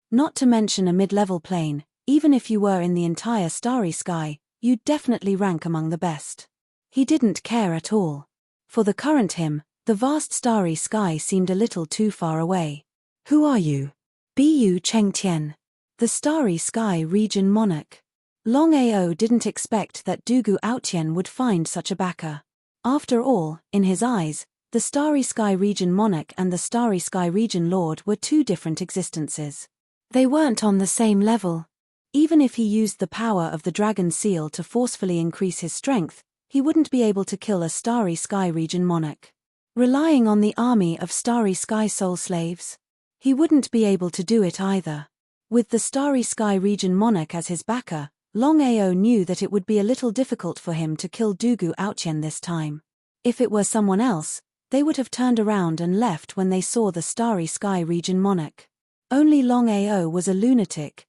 Not to mention a mid-level plane, even if you were in the entire Starry Sky, you'd definitely rank among the best. He didn't care at all. For the current him, the vast Starry Sky seemed a little too far away. Who are you? Bu Chengtian. The Starry Sky Region monarch. Longao didn't expect that Dugu Aotian would find such a backer. After all, in his eyes, the Starry Sky Region monarch and the Starry Sky Region lord were two different existences. They weren't on the same level. Even if he used the power of the Dragon Seal to forcefully increase his strength, he wouldn't be able to kill a Starry Sky Region monarch. Relying on the army of Starry Sky soul slaves, he wouldn't be able to do it either. With the Starry Sky Region monarch as his backer, Longao knew that it would be a little difficult for him to kill Dugu Aotian this time. If it were someone else, they would have turned around and left when they saw the Starry Sky Region monarch. Only Longao was a lunatic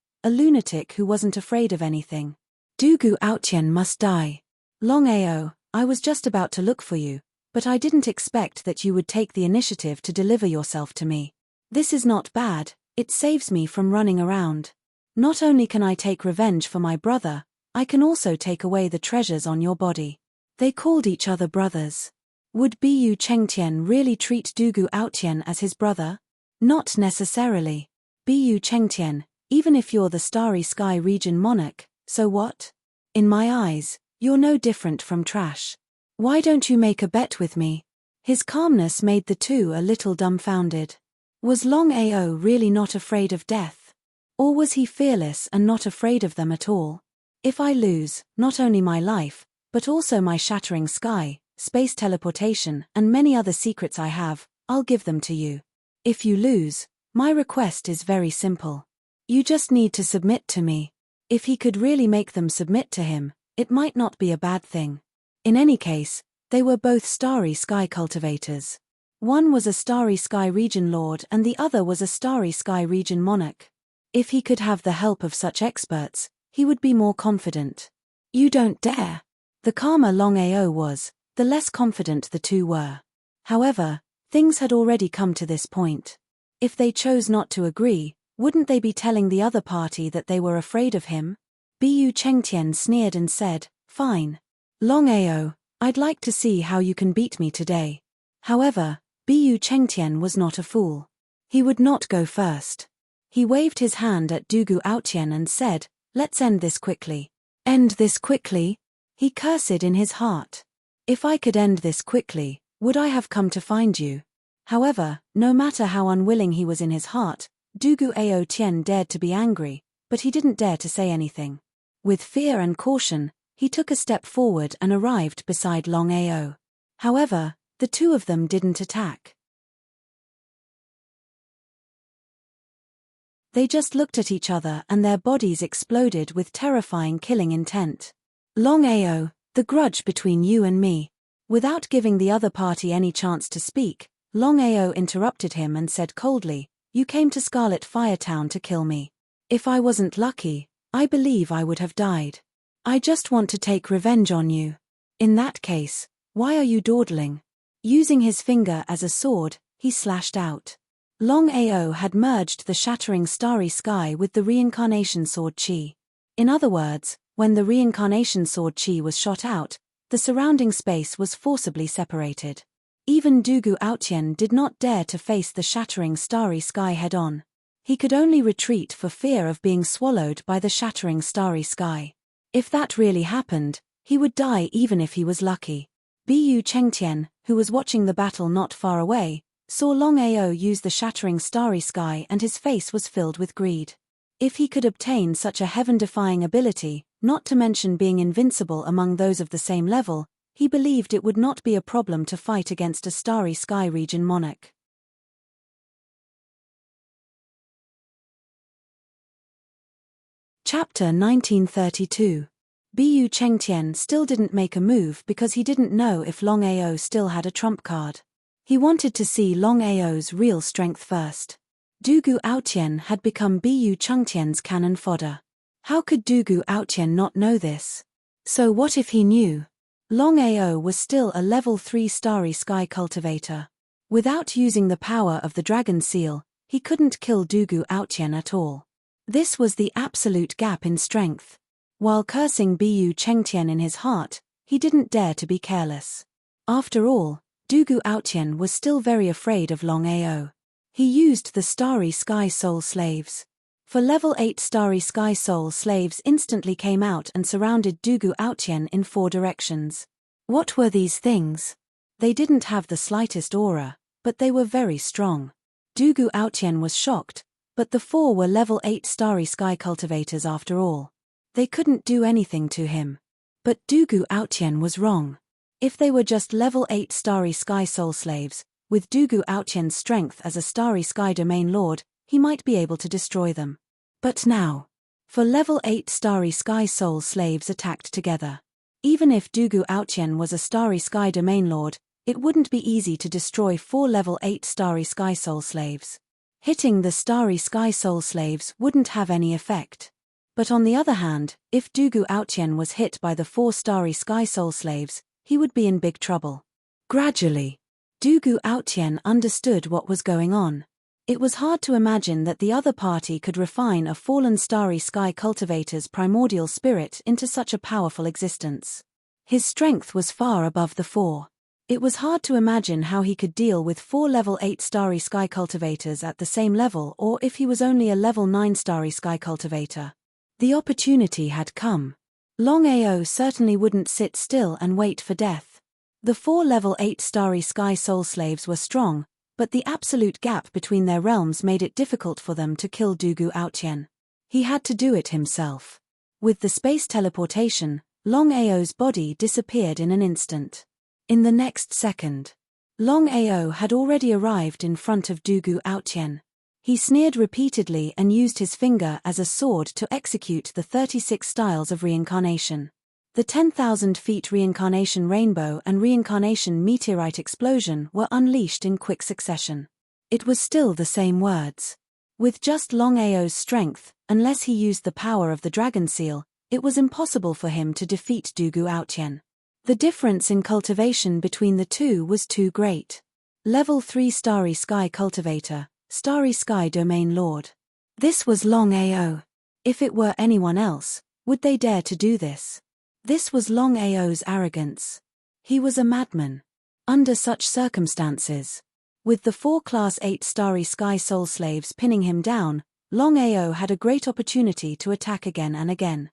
who wasn't afraid of anything. Dugu Aotian must die. Longao, I was just about to look for you, but I didn't expect that you would take the initiative to deliver yourself to me. This is not bad, it saves me from running around. Not only can I take revenge for my brother, I can also take away the treasures on your body. They called each other brothers. Would Bu Chengtian really treat Dugu Aotian as his brother? Not necessarily. Bu Chengtian, even if you're the Starry Sky region monarch, so what? In my eyes, you're no different from trash. Why don't you make a bet with me? His calmness made the two a little dumbfounded. Was Longao really not afraid of death? Or was he fearless and not afraid of them at all? If I lose, not only my life, but also my shattering sky, space teleportation, and many other secrets I have, I'll give them to you. If you lose, my request is very simple. You just need to submit to me. If he could really make them submit to him, it might not be a bad thing. In any case, they were both Starry Sky cultivators. One was a Starry Sky region lord and the other was a Starry Sky region monarch. If he could have the help of such experts, he would be more confident. You don't dare. The calmer Longao was, the less confident the two were. However, things had already come to this point. If they chose not to agree, wouldn't they be telling the other party that they were afraid of him? Bu Chengtian sneered and said, "Fine. Longao, I'd like to see how you can beat me today." However, Bu Chengtian was not a fool. He would not go first. He waved his hand at Dugu Aotian and said, "Let's end this quickly." End this quickly? He cursed in his heart. If I could end this quickly, would I have come to find you? However, no matter how unwilling he was in his heart, Dugu Aotian dared to be angry, but he didn't dare to say anything. With fear and caution, he took a step forward and arrived beside Longao. However, the two of them didn't attack. They just looked at each other and their bodies exploded with terrifying killing intent. Longao, the grudge between you and me. Without giving the other party any chance to speak, Longao interrupted him and said coldly, "You came to Scarlet Firetown to kill me. If I wasn't lucky, I believe I would have died. I just want to take revenge on you. In that case, why are you dawdling?" Using his finger as a sword, he slashed out. Longao had merged the shattering starry sky with the reincarnation sword chi. In other words, when the reincarnation sword chi was shot out, the surrounding space was forcibly separated. Even Dugu Aotian did not dare to face the shattering starry sky head-on. He could only retreat for fear of being swallowed by the shattering starry sky. If that really happened, he would die even if he was lucky. Bu Chengtian, who was watching the battle not far away, saw Longao use the shattering starry sky and his face was filled with greed. If he could obtain such a heaven-defying ability, not to mention being invincible among those of the same level, he believed it would not be a problem to fight against a Starry Sky region monarch. Chapter 1932. Bu Chengtian still didn't make a move because he didn't know if Longao still had a trump card. He wanted to see Longao's real strength first. Dugu Aotian had become Bu Chengtian's cannon fodder. How could Dugu Aotian not know this? So what if he knew? Longao was still a level 3 Starry Sky cultivator. Without using the power of the Dragon Seal, he couldn't kill Dugu Aotian at all. This was the absolute gap in strength. While cursing Bu Chengtian in his heart, he didn't dare to be careless. After all, Dugu Aotian was still very afraid of Longao. He used the Starry Sky Soul Slaves. For level 8 Starry Sky Soul Slaves instantly came out and surrounded Dugu Aotian in 4 directions. What were these things? They didn't have the slightest aura, but they were very strong. Dugu Aotian was shocked, but the 4 were level 8 Starry Sky cultivators after all. They couldn't do anything to him. But Dugu Aotian was wrong. If they were just level 8 Starry Sky Soul Slaves, with Dugu Aotian's strength as a Starry Sky Domain Lord, he might be able to destroy them. But now, for level 8 Starry Sky Soul Slaves attacked together. Even if Dugu Aotian was a Starry Sky Domain Lord, it wouldn't be easy to destroy 4 level 8 Starry Sky Soul Slaves. Hitting the Starry Sky Soul Slaves wouldn't have any effect. But on the other hand, if Dugu Aotian was hit by the 4 Starry Sky Soul Slaves, he would be in big trouble. Gradually, Dugu Aotian understood what was going on. It was hard to imagine that the other party could refine a fallen Starry Sky cultivator's primordial spirit into such a powerful existence. His strength was far above the 4. It was hard to imagine how he could deal with 4 level 8 Starry Sky cultivators at the same level, or if he was only a level 9 Starry Sky cultivator. The opportunity had come. Longao certainly wouldn't sit still and wait for death. The 4 level 8 Starry Sky soul slaves were strong, but the absolute gap between their realms made it difficult for them to kill Dugu Aotian. He had to do it himself. With the space teleportation, Longao's body disappeared in an instant. In the next second, Longao had already arrived in front of Dugu Aotian. He sneered repeatedly and used his finger as a sword to execute the 36 styles of reincarnation. The 10,000 feet reincarnation rainbow and reincarnation meteorite explosion were unleashed in quick succession. It was still the same words. With just Longao's strength, unless he used the power of the dragon seal, it was impossible for him to defeat Dugu Aotian. The difference in cultivation between the two was too great. Level 3 Starry Sky Cultivator, Starry Sky Domain Lord. This was Longao. If it were anyone else, would they dare to do this? This was Longao's arrogance. He was a madman. Under such circumstances, with the 4 Class 8 Starry Sky Soul Slaves pinning him down, Longao had a great opportunity to attack again and again.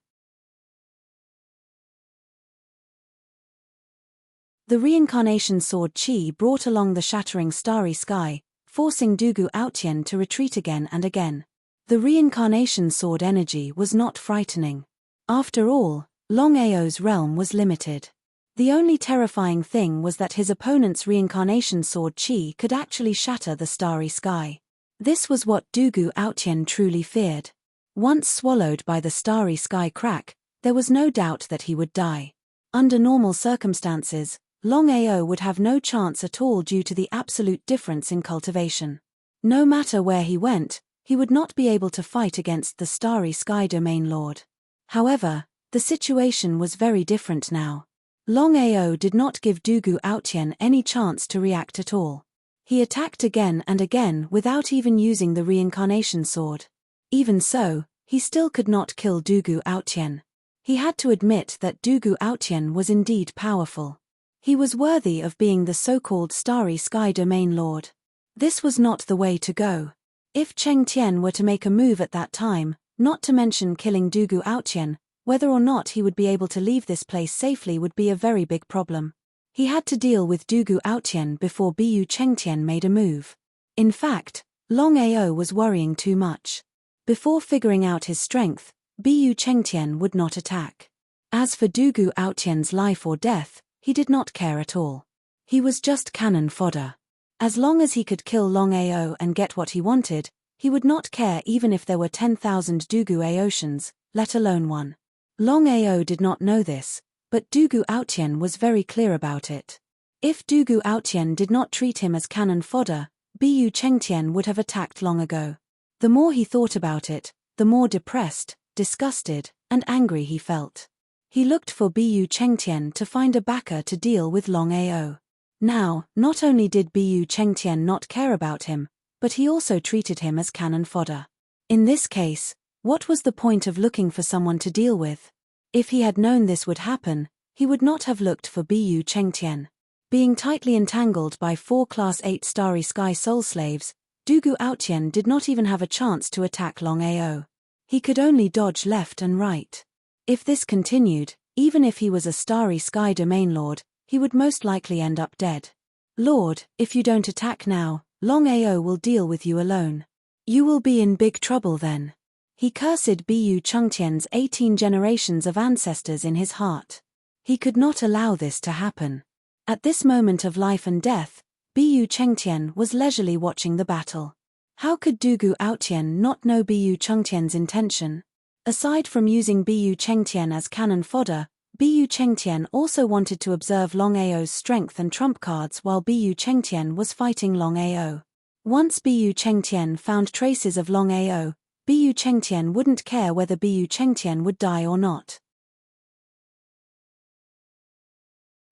The reincarnation sword Qi brought along the shattering starry sky, forcing Dugu Aotian to retreat again and again. The reincarnation sword energy was not frightening. After all, Longao's realm was limited. The only terrifying thing was that his opponent's reincarnation sword Qi could actually shatter the starry sky. This was what Dugu Aotian truly feared. Once swallowed by the starry sky crack, there was no doubt that he would die. Under normal circumstances, Longao would have no chance at all due to the absolute difference in cultivation. No matter where he went, he would not be able to fight against the Starry Sky Domain Lord. However, the situation was very different now. Longao did not give Dugu Aotian any chance to react at all. He attacked again and again without even using the reincarnation sword. Even so, he still could not kill Dugu Aotian. He had to admit that Dugu Aotian was indeed powerful. He was worthy of being the so-called Starry Sky Domain Lord. This was not the way to go. If Cheng Tian were to make a move at that time, not to mention killing Dugu Aotian, whether or not he would be able to leave this place safely would be a very big problem. He had to deal with Dugu Aotian before Bu Chengtian made a move. In fact, Longao was worrying too much. Before figuring out his strength, Bu Chengtian would not attack. As for Dugu Aotian's life or death, he did not care at all. He was just cannon fodder. As long as he could kill Longao and get what he wanted, he would not care even if there were 10,000 Dugu Aotians, let alone one. Longao did not know this, but Dugu Aotian was very clear about it. If Dugu Aotian did not treat him as cannon fodder, Bu Chengtian would have attacked long ago. The more he thought about it, the more depressed, disgusted, and angry he felt. He looked for Bu Chengtian to find a backer to deal with Longao. Now, not only did Bu Chengtian not care about him, but he also treated him as cannon fodder. In this case, what was the point of looking for someone to deal with? If he had known this would happen, he would not have looked for Bu Chengtian. Being tightly entangled by 4 Class 8 Starry Sky Soul Slaves, Dugu Aotian did not even have a chance to attack Longao. He could only dodge left and right. If this continued, even if he was a Starry Sky Domain Lord, he would most likely end up dead. Lord, if you don't attack now, Longao will deal with you alone. You will be in big trouble then. He cursed Bu Chengtian's 18 generations of ancestors in his heart. He could not allow this to happen. At this moment of life and death, Bu Chengtian was leisurely watching the battle. How could Dugu Aotian not know Bu Chengtian's intention? Aside from using Bu Chengtian as cannon fodder, Bu Chengtian also wanted to observe Longao's strength and trump cards while Bu Chengtian was fighting Longao. Once Bu Chengtian found traces of Longao, Bu Chengtian wouldn't care whether Bu Chengtian would die or not.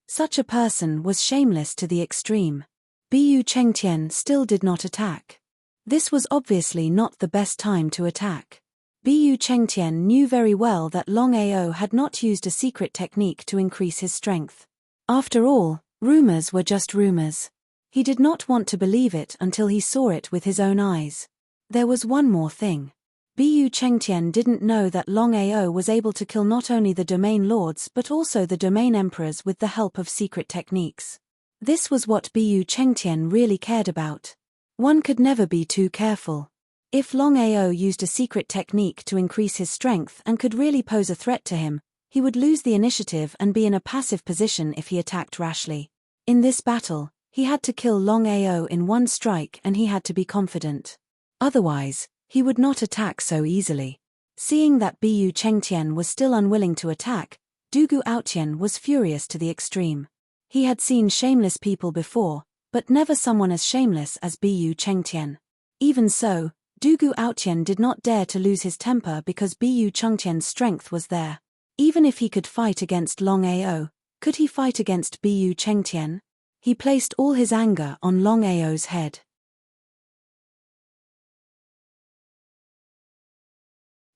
Such a person was shameless to the extreme. Bu Chengtian still did not attack. This was obviously not the best time to attack. Bu Chengtian knew very well that Longao had not used a secret technique to increase his strength. After all, Rumors were just rumors. He did not want to believe it until he saw it with his own eyes. There was one more thing. Bu Chengtian didn't know that Longao was able to kill not only the domain lords but also the domain emperors with the help of secret techniques. This was what Bu Chengtian really cared about. One could never be too careful. If Longao used a secret technique to increase his strength and could really pose a threat to him, he would lose the initiative and be in a passive position if he attacked rashly. In this battle, he had to kill Longao in one strike and he had to be confident. Otherwise, he would not attack so easily. Seeing that Bu Chengtian was still unwilling to attack, Dugu Aotian was furious to the extreme. He had seen shameless people before, but never someone as shameless as Bu Chengtian. Even so, Dugu Aotian did not dare to lose his temper because Bu Chengtian's strength was there. Even if he could fight against Longao, could he fight against Bu Chengtian? He placed all his anger on Longao's head.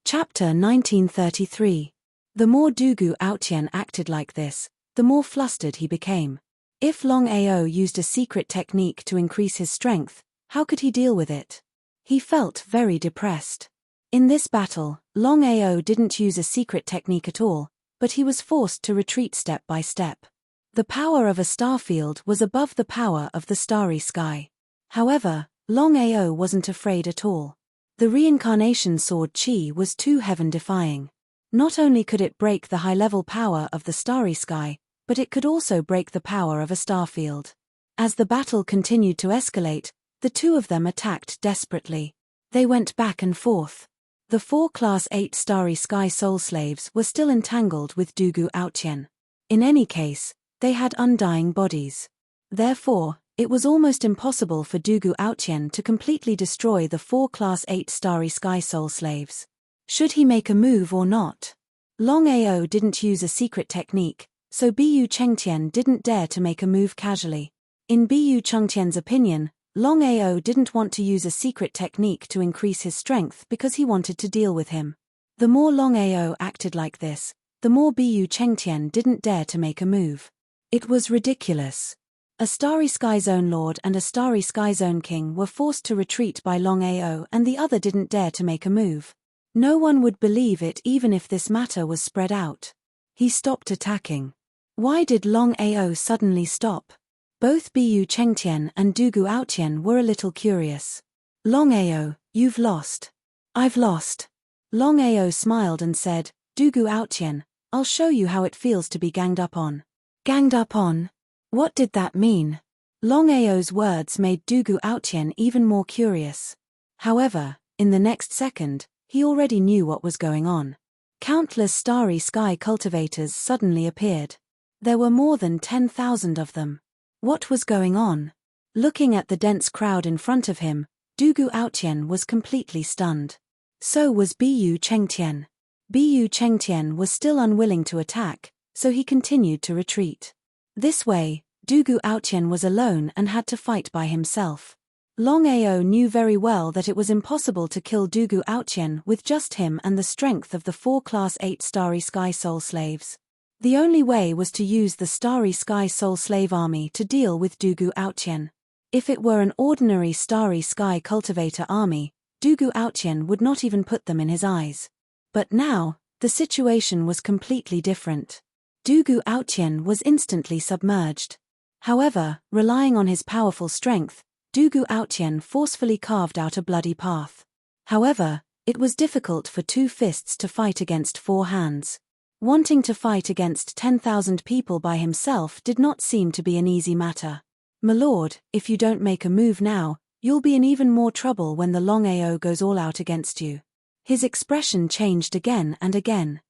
Chapter 1933. The more Dugu Aotian acted like this, the more flustered he became. If Longao used a secret technique to increase his strength, how could he deal with it? He felt very depressed. In this battle, Longao didn't use a secret technique at all, but he was forced to retreat step by step. The power of a star field was above the power of the starry sky. However, Longao wasn't afraid at all. The reincarnation sword Qi was too heaven-defying. Not only could it break the high-level power of the starry sky, but it could also break the power of a star field. As the battle continued to escalate, the two of them attacked desperately. They went back and forth. The 4 Class 8 Starry Sky Soul Slaves were still entangled with Dugu Aotian. In any case, they had undying bodies. Therefore, it was almost impossible for Dugu Aotian to completely destroy the 4 Class 8 Starry Sky Soul Slaves. Should he make a move or not? Longao didn't use a secret technique, so Bu Chengtian didn't dare to make a move casually. In Bu Chengtian's opinion, Longao didn't want to use a secret technique to increase his strength because he wanted to deal with him. The more Longao acted like this, the more Bu Chengtian didn't dare to make a move. It was ridiculous. A Starry Sky Zone Lord and a Starry Sky Zone King were forced to retreat by Longao and the other didn't dare to make a move. No one would believe it even if this matter was spread out. He stopped attacking. Why did Longao suddenly stop? Both Bu Chengtian and Dugu Aotian were a little curious. Longao, you've lost. I've lost. Longao smiled and said, Dugu Aotian, I'll show you how it feels to be ganged up on. Ganged up on? What did that mean? Longao's words made Dugu Aotian even more curious. However, in the next second, he already knew what was going on. Countless starry sky cultivators suddenly appeared. There were more than 10,000 of them. What was going on? Looking at the dense crowd in front of him, Dugu Aotian was completely stunned. So was Bu Chengtian. Bu Chengtian was still unwilling to attack, so he continued to retreat. This way, Dugu Aotian was alone and had to fight by himself. Longao knew very well that it was impossible to kill Dugu Aotian with just him and the strength of the 4 Class 8 Starry Sky Soul Slaves. The only way was to use the Starry Sky Soul Slave army to deal with Dugu Aotian. If it were an ordinary Starry Sky Cultivator army, Dugu Aotian would not even put them in his eyes. But now, the situation was completely different. Dugu Aotian was instantly submerged. However, relying on his powerful strength, Dugu Aotian forcefully carved out a bloody path. However, it was difficult for 2 fists to fight against 4 hands. Wanting to fight against 10,000 people by himself did not seem to be an easy matter. My lord, if you don't make a move now, you'll be in even more trouble when the Longao goes all out against you. His expression changed again and again.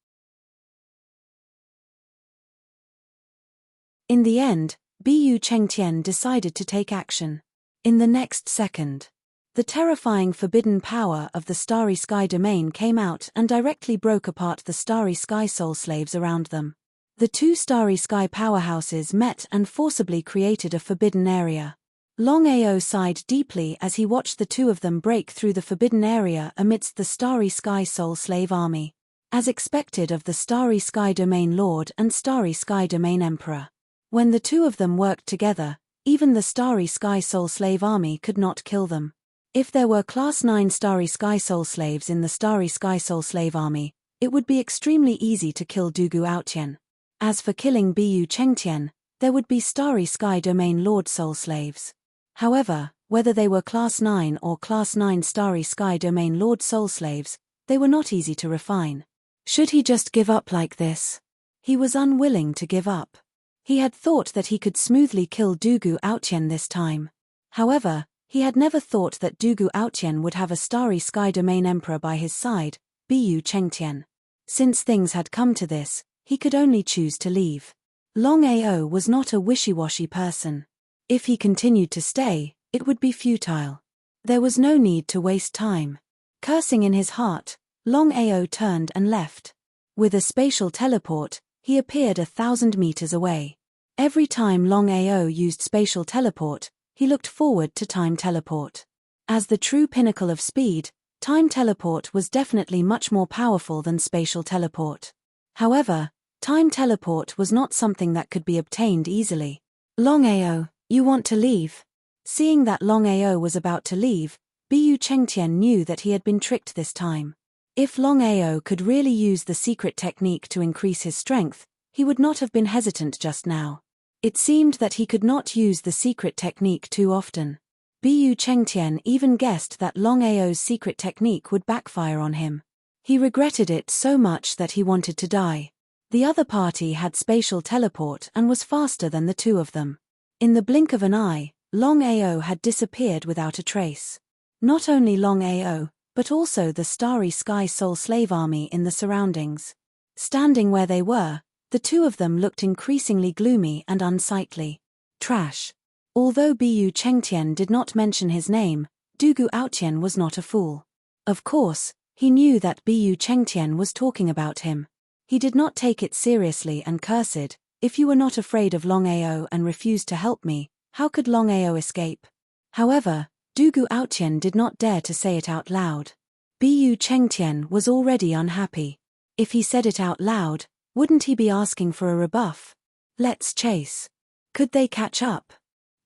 In the end, Bu Chengtian decided to take action. In the next second, the terrifying forbidden power of the Starry Sky domain came out and directly broke apart the Starry Sky Soul Slaves around them. The 2 Starry Sky powerhouses met and forcibly created a forbidden area. Longao sighed deeply as he watched the 2 of them break through the forbidden area amidst the Starry Sky Soul Slave army. As expected of the Starry Sky Domain Lord and Starry Sky Domain Emperor. When the two of them worked together, even the Starry Sky Soul Slave Army could not kill them. If there were Class 9 Starry Sky Soul Slaves in the Starry Sky Soul Slave Army, it would be extremely easy to kill Dugu Aotian. As for killing Bu Chengtian, there would be Starry Sky Domain Lord Soul Slaves. However, whether they were Class 9 or Class 9 Starry Sky Domain Lord Soul Slaves, they were not easy to refine. Should he just give up like this? He was unwilling to give up. He had thought that he could smoothly kill Dugu Aotian this time. However, he had never thought that Dugu Aotian would have a Starry Sky Domain Emperor by his side, Bu Chengtian. Since things had come to this, he could only choose to leave. Longao was not a wishy-washy person. If he continued to stay, it would be futile. There was no need to waste time. Cursing in his heart, Longao turned and left. With a spatial teleport, he appeared 1,000 meters away. Every time Longao used spatial teleport, he looked forward to time teleport. As the true pinnacle of speed, time teleport was definitely much more powerful than spatial teleport. However, time teleport was not something that could be obtained easily. Longao, you want to leave? Seeing that Longao was about to leave, Bu Chengtian knew that he had been tricked this time. If Longao could really use the secret technique to increase his strength, he would not have been hesitant just now. It seemed that he could not use the secret technique too often. Bu Chengtian even guessed that Longao's secret technique would backfire on him. He regretted it so much that he wanted to die. The other party had spatial teleport and was faster than the two of them. In the blink of an eye, Longao had disappeared without a trace. Not only Longao, but also the Starry Sky Soul Slave Army in the surroundings. Standing where they were, the two of them looked increasingly gloomy and unsightly. Trash. Although Bu Chengtian did not mention his name, Dugu Aotian was not a fool. Of course, he knew that Bu Chengtian was talking about him. He did not take it seriously and cursed, "If you were not afraid of Longao and refused to help me, how could Longao escape?" However, Dugu Aotian did not dare to say it out loud. Bu Chengtian was already unhappy. If he said it out loud, wouldn't he be asking for a rebuff? Let's chase. Could they catch up?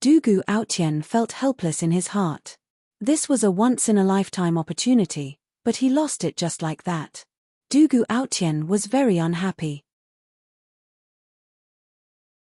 Dugu Aotian felt helpless in his heart. This was a once-in-a-lifetime opportunity, but he lost it just like that. Dugu Aotian was very unhappy.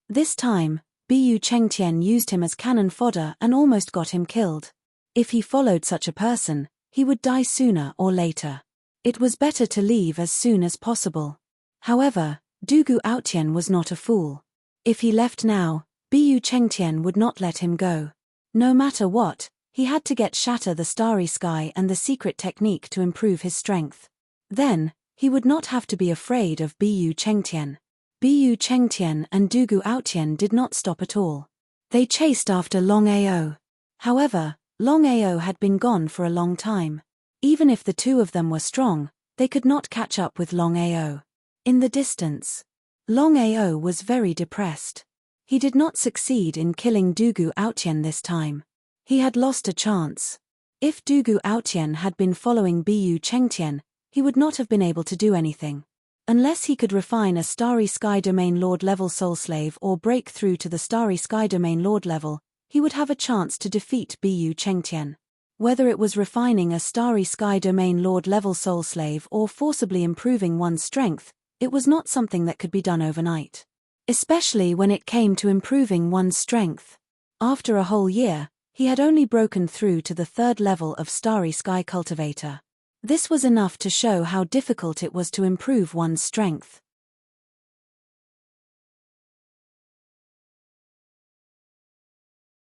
This time, Bu Chengtian used him as cannon fodder and almost got him killed. If he followed such a person, he would die sooner or later. It was better to leave as soon as possible. However, Dugu Aotian was not a fool. If he left now, Bu Chengtian would not let him go. No matter what, he had to get Shatter the Starry Sky and the secret technique to improve his strength. Then, he would not have to be afraid of Bu Chengtian. Bu Chengtian and Dugu Aotian did not stop at all. They chased after Longao. However, Longao had been gone for a long time. Even if the two of them were strong, they could not catch up with Longao. In the distance, Longao was very depressed. He did not succeed in killing Dugu Aotian this time. He had lost a chance. If Dugu Aotian had been following Bu Chengtian, he would not have been able to do anything. Unless he could refine a Starry Sky Domain Lord level Soul Slave or break through to the Starry Sky Domain Lord level, he would have a chance to defeat Bu Chengtian. Whether it was refining a Starry Sky Domain Lord level Soul Slave or forcibly improving one's strength, it was not something that could be done overnight. Especially when it came to improving one's strength. After a whole year, he had only broken through to the 3rd level of Starry Sky Cultivator. This was enough to show how difficult it was to improve one's strength.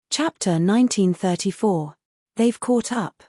Chapter 1934. They've caught up.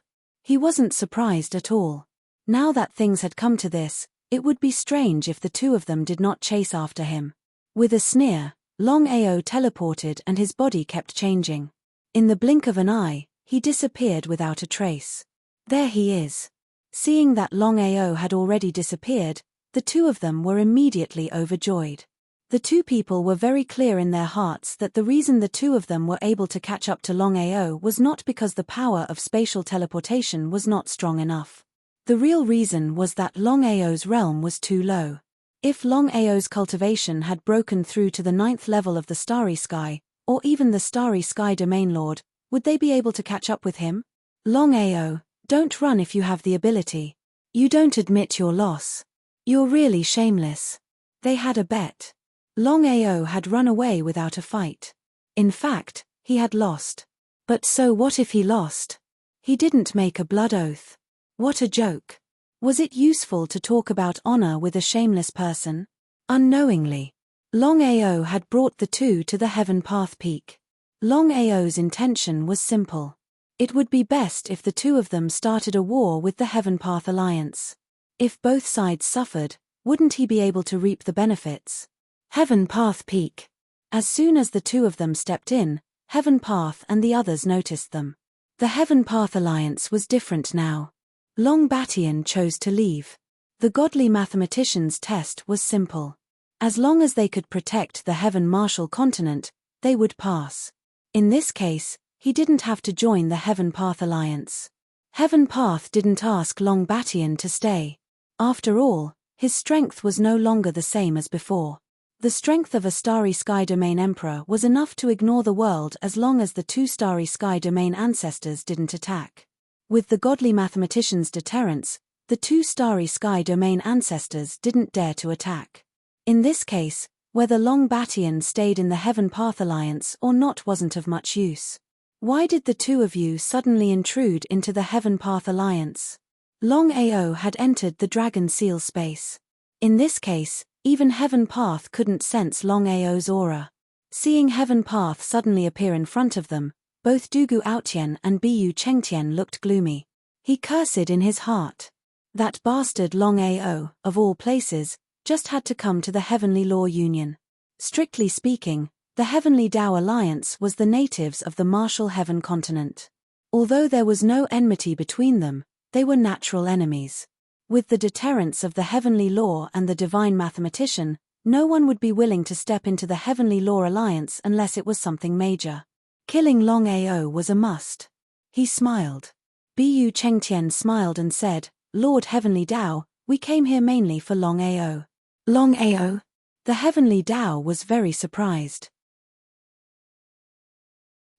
He wasn't surprised at all. Now that things had come to this, it would be strange if the two of them did not chase after him. With a sneer, Longao teleported and his body kept changing. In the blink of an eye, he disappeared without a trace. There he is. Seeing that Longao had already disappeared, the two of them were immediately overjoyed. The two people were very clear in their hearts that the reason the two of them were able to catch up to Longao was not because the power of spatial teleportation was not strong enough. The real reason was that Longao's realm was too low. If Longao's cultivation had broken through to the 9th level of the Starry Sky, or even the Starry Sky Domain Lord, would they be able to catch up with him? Longao, don't run if you have the ability. You don't admit your loss. You're really shameless. They had a bet. Longao had run away without a fight. In fact, he had lost. But so what if he lost? He didn't make a blood oath. What a joke. Was it useful to talk about honor with a shameless person? Unknowingly, Longao had brought the two to the Heaven Path Peak. Longao's intention was simple. It would be best if the two of them started a war with the Heaven Path Alliance. If both sides suffered, wouldn't he be able to reap the benefits? Heaven Path Peak. As soon as the two of them stepped in, Heaven Path and the others noticed them. The Heaven Path Alliance was different now. Longbatian chose to leave. The godly mathematician's test was simple. As long as they could protect the Heaven Martial continent, they would pass. In this case, he didn't have to join the Heaven Path Alliance. Heaven Path didn't ask Longbatian to stay. After all, his strength was no longer the same as before. The strength of a Starry Sky Domain Emperor was enough to ignore the world as long as the two Starry Sky Domain ancestors didn't attack. With the godly mathematician's deterrence, the two Starry Sky Domain ancestors didn't dare to attack. In this case, whether Longbatian stayed in the Heaven Path Alliance or not wasn't of much use. Why did the two of you suddenly intrude into the Heaven Path Alliance? Longao had entered the Dragon Seal space. In this case, even Heaven Path couldn't sense Longao's aura. Seeing Heaven Path suddenly appear in front of them, both Dugu Aotian and Bu Chengtian looked gloomy. He cursed in his heart. That bastard Longao, of all places, just had to come to the Heavenly Law Union. Strictly speaking, the Heavenly Tao Alliance was the natives of the Martial Heaven continent. Although there was no enmity between them, they were natural enemies. With the deterrence of the Heavenly Law and the Divine Mathematician, no one would be willing to step into the Heavenly Law Alliance unless it was something major. Killing Longao was a must. He smiled. Bu Chengtian smiled and said, Lord Heavenly Tao, we came here mainly for Longao. Longao? The Heavenly Tao was very surprised.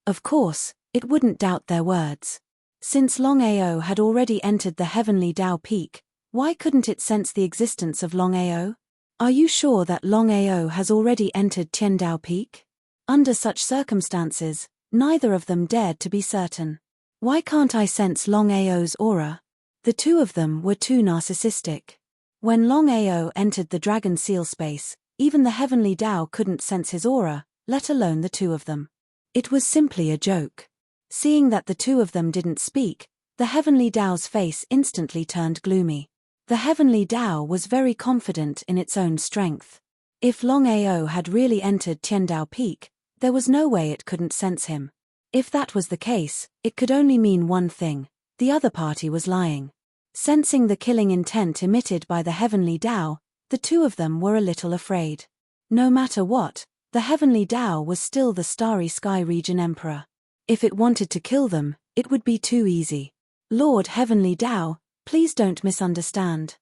Of course, it wouldn't doubt their words. Since Longao had already entered the Heavenly Tao Peak, why couldn't it sense the existence of Longao? Are you sure that Longao has already entered Tiandao Peak? Under such circumstances, neither of them dared to be certain. Why can't I sense Longao's aura? The two of them were too narcissistic. When Longao entered the Dragon Seal space, even the Heavenly Tao couldn't sense his aura, let alone the two of them. It was simply a joke. Seeing that the two of them didn't speak, the Heavenly Tao's face instantly turned gloomy. The Heavenly Tao was very confident in its own strength. If Longao had really entered Tiandao Peak, there was no way it couldn't sense him. If that was the case, it could only mean one thing: the other party was lying. Sensing the killing intent emitted by the Heavenly Tao, the two of them were a little afraid. No matter what, the Heavenly Tao was still the Starry Sky Region Emperor. If it wanted to kill them, it would be too easy. Lord Heavenly Tao, please don't misunderstand.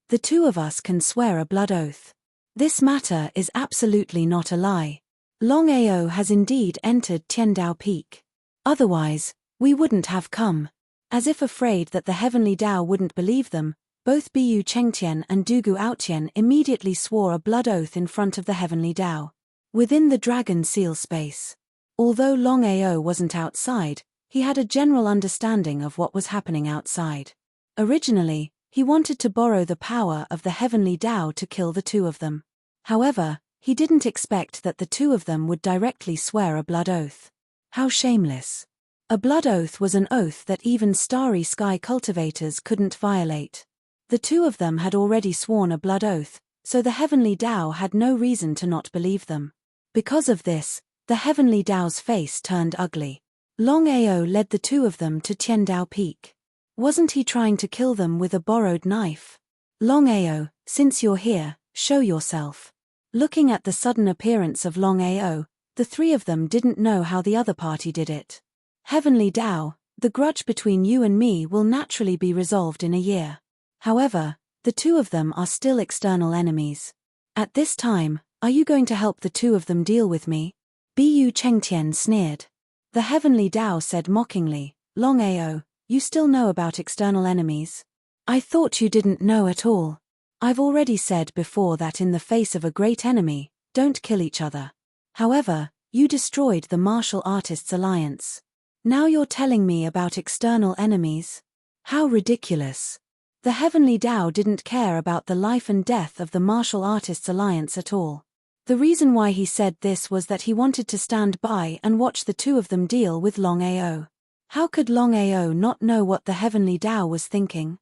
The two of us can swear a blood oath. This matter is absolutely not a lie. Longao has indeed entered Tiandao Peak. Otherwise, we wouldn't have come. As if afraid that the Heavenly Tao wouldn't believe them, both Bu Chengtian and Dugu Aotian immediately swore a blood oath in front of the Heavenly Tao. Within the Dragon Seal space. Although Longao wasn't outside, he had a general understanding of what was happening outside. Originally, he wanted to borrow the power of the Heavenly Tao to kill the two of them. However, he didn't expect that the two of them would directly swear a blood oath. How shameless. A blood oath was an oath that even Starry Sky cultivators couldn't violate. The two of them had already sworn a blood oath, so the Heavenly Tao had no reason to not believe them. Because of this, the Heavenly Tao's face turned ugly. Longao led the two of them to Tiandao Peak. Wasn't he trying to kill them with a borrowed knife? Longao, since you're here, show yourself. Looking at the sudden appearance of Longao, the three of them didn't know how the other party did it. Heavenly Tao, the grudge between you and me will naturally be resolved in a year. However, the two of them are still external enemies. At this time, are you going to help the two of them deal with me? Bu Chengtian sneered. The Heavenly Tao said mockingly, Longao, you still know about external enemies? I thought you didn't know at all. I've already said before that in the face of a great enemy, don't kill each other. However, you destroyed the Martial Artists Alliance. Now you're telling me about external enemies? How ridiculous. The Heavenly Tao didn't care about the life and death of the Martial Artists Alliance at all. The reason why he said this was that he wanted to stand by and watch the two of them deal with Longao. How could Longao not know what the Heavenly Tao was thinking?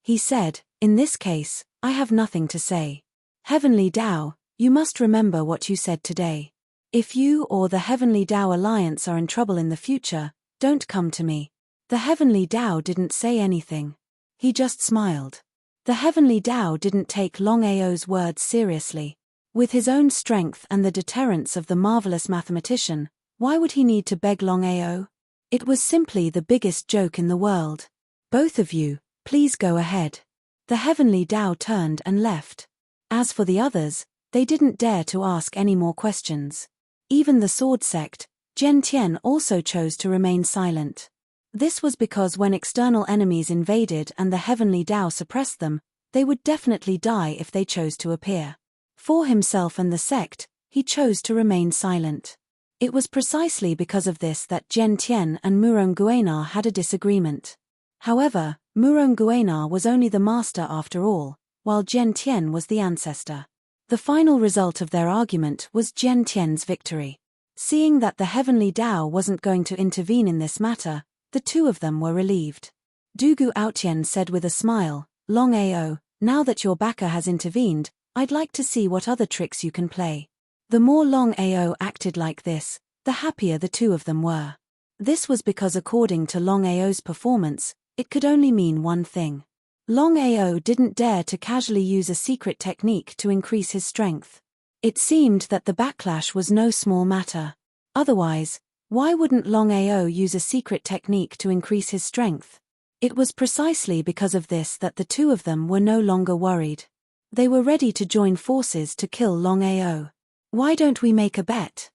He said, in this case, I have nothing to say. Heavenly Tao, you must remember what you said today. If you or the Heavenly Tao Alliance are in trouble in the future, don't come to me. The Heavenly Tao didn't say anything. He just smiled. The Heavenly Tao didn't take Longao's words seriously. With his own strength and the deterrence of the marvelous mathematician, why would he need to beg Longao? It was simply the biggest joke in the world. Both of you, please go ahead. The Heavenly Tao turned and left. As for the others, they didn't dare to ask any more questions. Even the sword sect, Jian Tian, also chose to remain silent. This was because when external enemies invaded and the Heavenly Tao suppressed them, they would definitely die if they chose to appear. For himself and the sect, he chose to remain silent. It was precisely because of this that Jian Tian and Murong Guenar had a disagreement. However, Murong Guenar was only the master after all, while Jian Tian was the ancestor. The final result of their argument was Jian Tian's victory. Seeing that the Heavenly Tao wasn't going to intervene in this matter, the two of them were relieved. Dugu Aotian said with a smile, Longao, now that your backer has intervened, I'd like to see what other tricks you can play. The more Longao acted like this, the happier the two of them were. This was because according to Longao's performance, it could only mean one thing. Longao didn't dare to casually use a secret technique to increase his strength. It seemed that the backlash was no small matter. Otherwise, why wouldn't Longao use a secret technique to increase his strength? It was precisely because of this that the two of them were no longer worried. They were ready to join forces to kill Longao. Why don't we make a bet?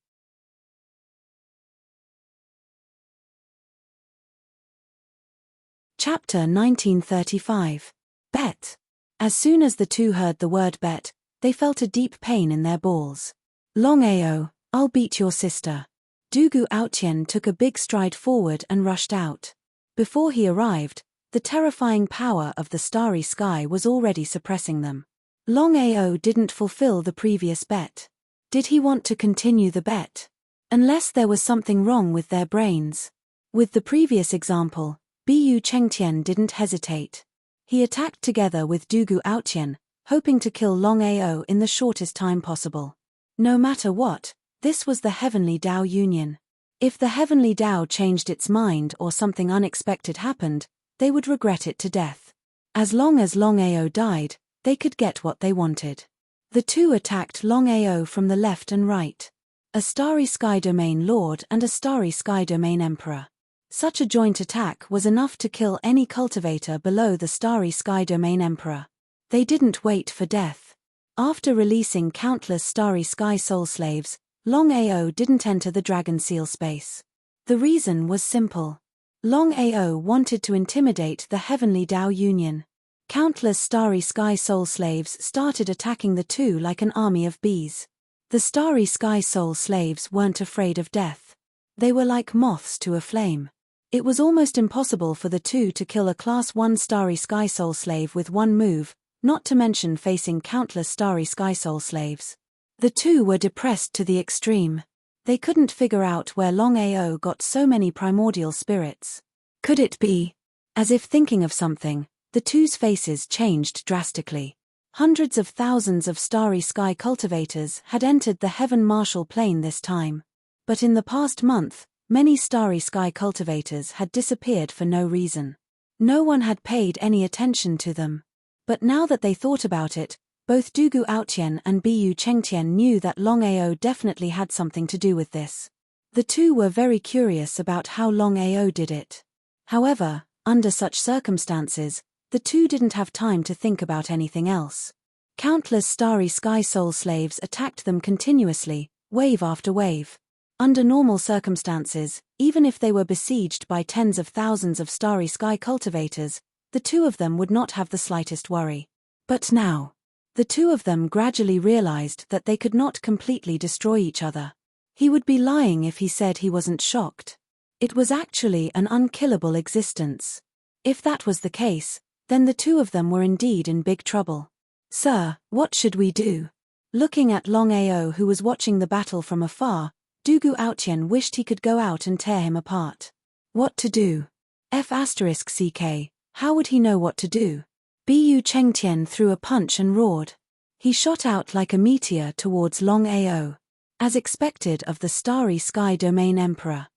Chapter 1935. Bet. As soon as the two heard the word bet, they felt a deep pain in their balls. Longao, I'll beat your sister. Dugu Aotian took a big stride forward and rushed out. Before he arrived, the terrifying power of the starry sky was already suppressing them. Longao didn't fulfill the previous bet. Did he want to continue the bet? Unless there was something wrong with their brains. With the previous example, Bu Chengtian didn't hesitate. He attacked together with Dugu Aotian, hoping to kill Longao in the shortest time possible. No matter what, this was the Heavenly Tao Union. If the Heavenly Tao changed its mind or something unexpected happened, they would regret it to death. As long as Longao died, they could get what they wanted. The two attacked Longao from the left and right. A Starry Sky Domain Lord and a Starry Sky Domain Emperor. Such a joint attack was enough to kill any cultivator below the Starry Sky Domain Emperor. They didn't wait for death. After releasing countless Starry Sky Soul Slaves, Longao didn't enter the Dragon Seal space. The reason was simple. Longao wanted to intimidate the Heavenly Tao Union. Countless Starry Sky Soul Slaves started attacking the two like an army of bees. The Starry Sky Soul Slaves weren't afraid of death. They were like moths to a flame. It was almost impossible for the two to kill a Class 1 Starry Sky Soul Slave with one move, not to mention facing countless Starry Sky Soul Slaves. The two were depressed to the extreme. They couldn't figure out where Longao got so many primordial spirits. Could it be? As if thinking of something, the two's faces changed drastically. Hundreds of thousands of Starry Sky cultivators had entered the Heaven Martial Plane this time. But in the past month, many Starry Sky cultivators had disappeared for no reason. No one had paid any attention to them. But now that they thought about it, both Dugu Aotian and Bu Chengtian knew that Longao definitely had something to do with this. The two were very curious about how Longao did it. However, under such circumstances, the two didn't have time to think about anything else. Countless starry sky soul slaves attacked them continuously, wave after wave. Under normal circumstances, even if they were besieged by tens of thousands of starry sky cultivators, the two of them would not have the slightest worry. But now, the two of them gradually realized that they could not completely destroy each other. He would be lying if he said he wasn't shocked. It was actually an unkillable existence. If that was the case, then the two of them were indeed in big trouble. "Sir, what should we do?" Looking at Longao, who was watching the battle from afar, Dugu Aotian wished he could go out and tear him apart. What to do? F***ck, how would he know what to do? Bu Chengtian threw a punch and roared. He shot out like a meteor towards Longao, as expected of the starry sky domain emperor.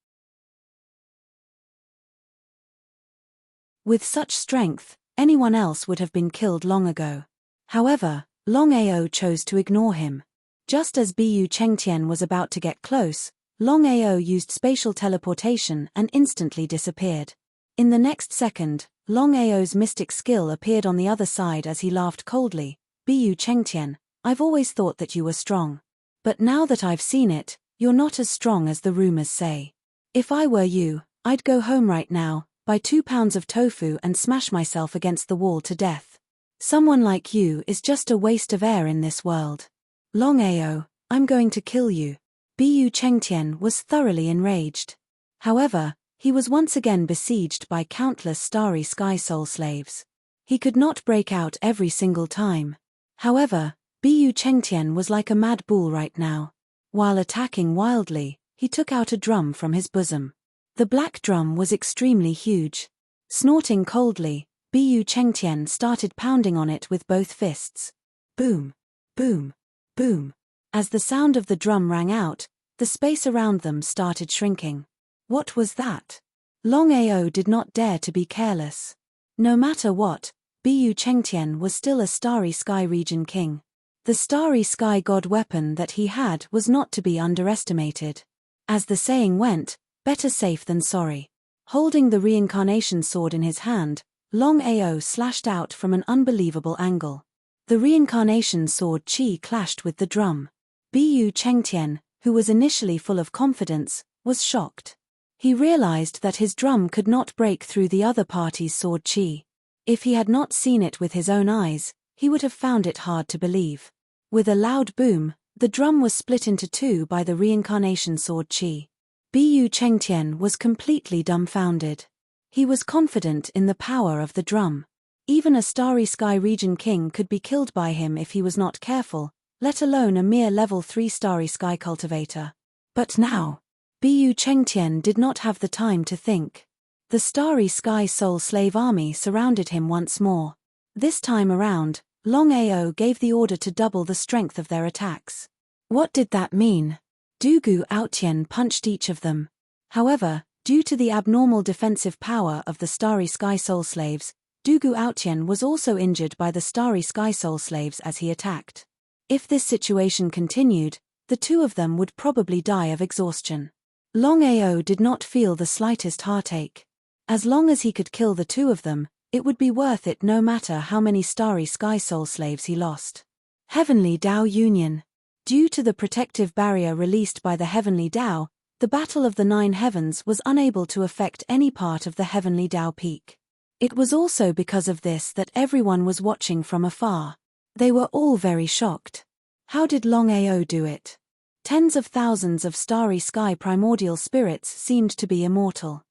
With such strength, anyone else would have been killed long ago. However, Longao chose to ignore him. Just as Bu Chengtian was about to get close, Longao used spatial teleportation and instantly disappeared. In the next second, Longao's mystic skill appeared on the other side as he laughed coldly. "Bu Chengtian, I've always thought that you were strong. But now that I've seen it, you're not as strong as the rumors say. If I were you, I'd go home right now, buy 2 pounds of tofu and smash myself against the wall to death. Someone like you is just a waste of air in this world. Longao, I'm going to kill you." Bu Chengtian was thoroughly enraged. However, he was once again besieged by countless starry sky soul slaves. He could not break out every single time. However, Bu Chengtian was like a mad bull right now. While attacking wildly, he took out a drum from his bosom. The black drum was extremely huge. Snorting coldly, Bu Chengtian started pounding on it with both fists. Boom! Boom! Boom! As the sound of the drum rang out, the space around them started shrinking. What was that? Longao did not dare to be careless. No matter what, Bu Chengtian was still a starry sky region king. The starry sky god weapon that he had was not to be underestimated. As the saying went, better safe than sorry. Holding the reincarnation sword in his hand, Longao slashed out from an unbelievable angle. The reincarnation sword chi clashed with the drum. Bu Chengtian, who was initially full of confidence, was shocked. He realized that his drum could not break through the other party's sword chi. If he had not seen it with his own eyes, he would have found it hard to believe. With a loud boom, the drum was split into two by the reincarnation sword chi. Bu Chengtian was completely dumbfounded. He was confident in the power of the drum. Even a starry sky region king could be killed by him if he was not careful, let alone a mere level 3 starry sky cultivator. But now, Bu Chengtian did not have the time to think. The starry sky soul slave army surrounded him once more. This time around, Longao gave the order to double the strength of their attacks. What did that mean? Dugu Aotian punched each of them. However, due to the abnormal defensive power of the starry sky soul slaves, Dugu Aotian was also injured by the starry sky soul slaves as he attacked. If this situation continued, the two of them would probably die of exhaustion. Longao did not feel the slightest heartache. As long as he could kill the two of them, it would be worth it no matter how many starry sky soul slaves he lost. Heavenly Dao Union. Due to the protective barrier released by the Heavenly Dao, the Battle of the Nine Heavens was unable to affect any part of the Heavenly Dao Peak. It was also because of this that everyone was watching from afar. They were all very shocked. How did Longao do it? Tens of thousands of starry sky primordial spirits seemed to be immortal.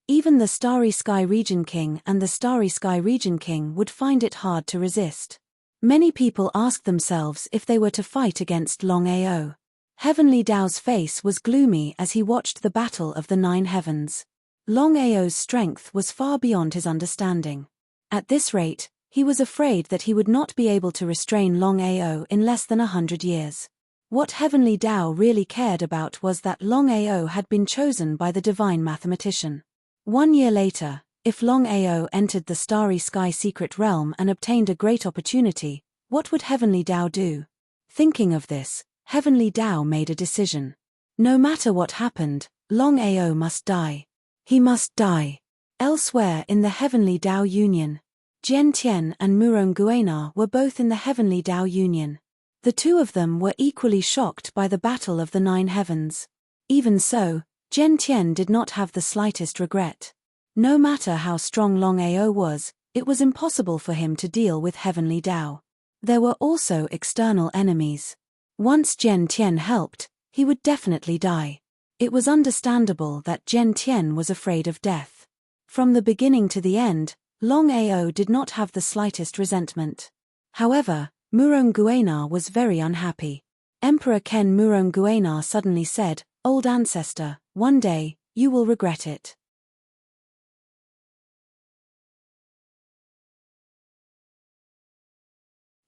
Even the Starry Sky Region King and the Starry Sky Region King would find it hard to resist. Many people asked themselves if they were to fight against Longao. Heavenly Dao's face was gloomy as he watched the battle of the Nine Heavens. Longao's strength was far beyond his understanding. At this rate, he was afraid that he would not be able to restrain Longao in less than 100 years. What Heavenly Dao really cared about was that Longao had been chosen by the divine mathematician. 1 year later, if Longao entered the Starry Sky Secret Realm and obtained a great opportunity, what would Heavenly Dao do? Thinking of this, Heavenly Dao made a decision. No matter what happened, Longao must die. He must die. Elsewhere in the Heavenly Dao Union, Jian Tian and Murong Guenar were both in the Heavenly Tao Union. The two of them were equally shocked by the Battle of the Nine Heavens. Even so, Jian Tian did not have the slightest regret. No matter how strong Longao was, it was impossible for him to deal with Heavenly Tao. There were also external enemies. Once Jian Tian helped, he would definitely die. It was understandable that Jian Tian was afraid of death. From the beginning to the end, Longao did not have the slightest resentment. However, Murong Guenar was very unhappy. Emperor Ken Murong Guenar suddenly said, "Old ancestor, one day, you will regret it."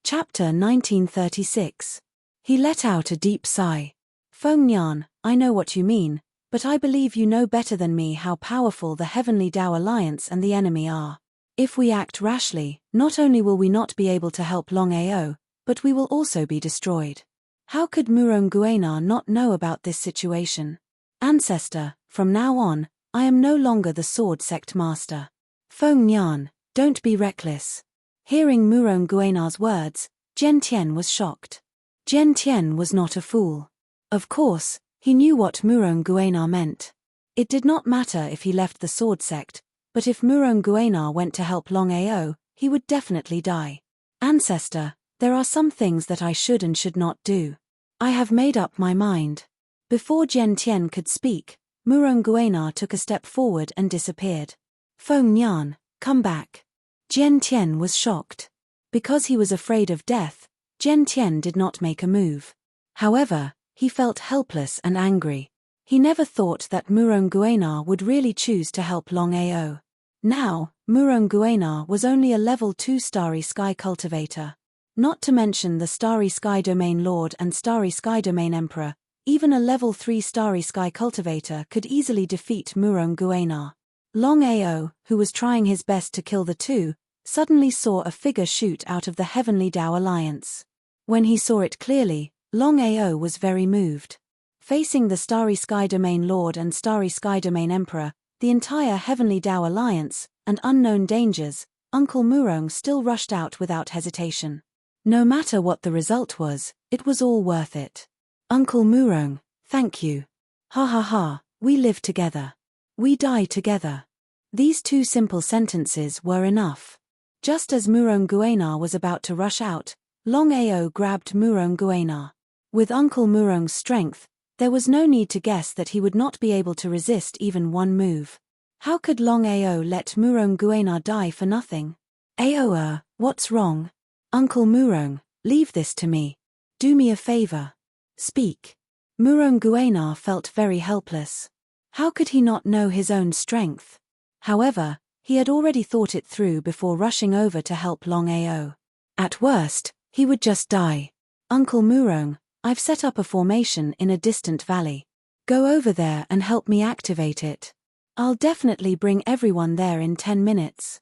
Chapter 1936. He let out a deep sigh. "Feng Nian, I know what you mean, but I believe you know better than me how powerful the Heavenly Tao Alliance and the enemy are. If we act rashly, not only will we not be able to help Longao, but we will also be destroyed." How could Murong Guenar not know about this situation? "Ancestor, from now on, I am no longer the sword sect master." "Feng Nian, don't be reckless." Hearing Murong Guenar's words, Jian Tian was shocked. Jian Tian was not a fool. Of course, he knew what Murong Guenar meant. It did not matter if he left the sword sect, but if Murong Guenar went to help Longao, he would definitely die. "Ancestor, there are some things that I should and should not do. I have made up my mind." Before Jian Tian could speak, Murong Guenar took a step forward and disappeared. "Feng Nian, come back." Jian Tian was shocked. Because he was afraid of death, Jian Tian did not make a move. However, he felt helpless and angry. He never thought that Murong Guenar would really choose to help Longao. Now, Murong Guenar was only a level 2 Starry Sky cultivator. Not to mention the Starry Sky Domain Lord and Starry Sky Domain Emperor, even a level 3 Starry Sky cultivator could easily defeat Murong Guenar. Longao, who was trying his best to kill the two, suddenly saw a figure shoot out of the Heavenly Tao Alliance. When he saw it clearly, Longao was very moved. Facing the Starry Sky Domain Lord and Starry Sky Domain Emperor, the entire Heavenly Tao Alliance, and unknown dangers, Uncle Murong still rushed out without hesitation. No matter what the result was, it was all worth it. "Uncle Murong, thank you. Ha ha ha, we live together. We die together." These two simple sentences were enough. Just as Murong Guenar was about to rush out, Longao grabbed Murong Guenar. With Uncle Murong's strength, there was no need to guess that he would not be able to resist even one move. How could Longao let Murong Guenar die for nothing? "Aoa, what's wrong? Uncle Murong, leave this to me. Do me a favor. Speak." Murong Guenar felt very helpless. How could he not know his own strength? However, he had already thought it through before rushing over to help Longao. At worst, he would just die. "Uncle Murong, I've set up a formation in a distant valley. Go over there and help me activate it. I'll definitely bring everyone there in 10 minutes.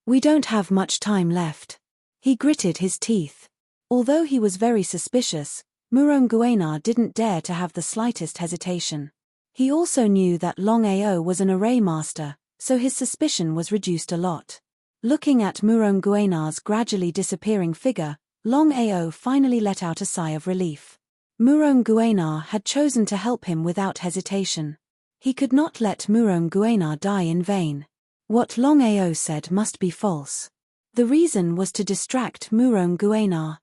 We don't have much time left." He gritted his teeth. Although he was very suspicious, Murong Guenar didn't dare to have the slightest hesitation. He also knew that Longao was an array master, so his suspicion was reduced a lot. Looking at Murong Guenar's gradually disappearing figure, Longao finally let out a sigh of relief. Murong Guenar had chosen to help him without hesitation. He could not let Murong Guenar die in vain. What Longao said must be false. The reason was to distract Murong Guenar.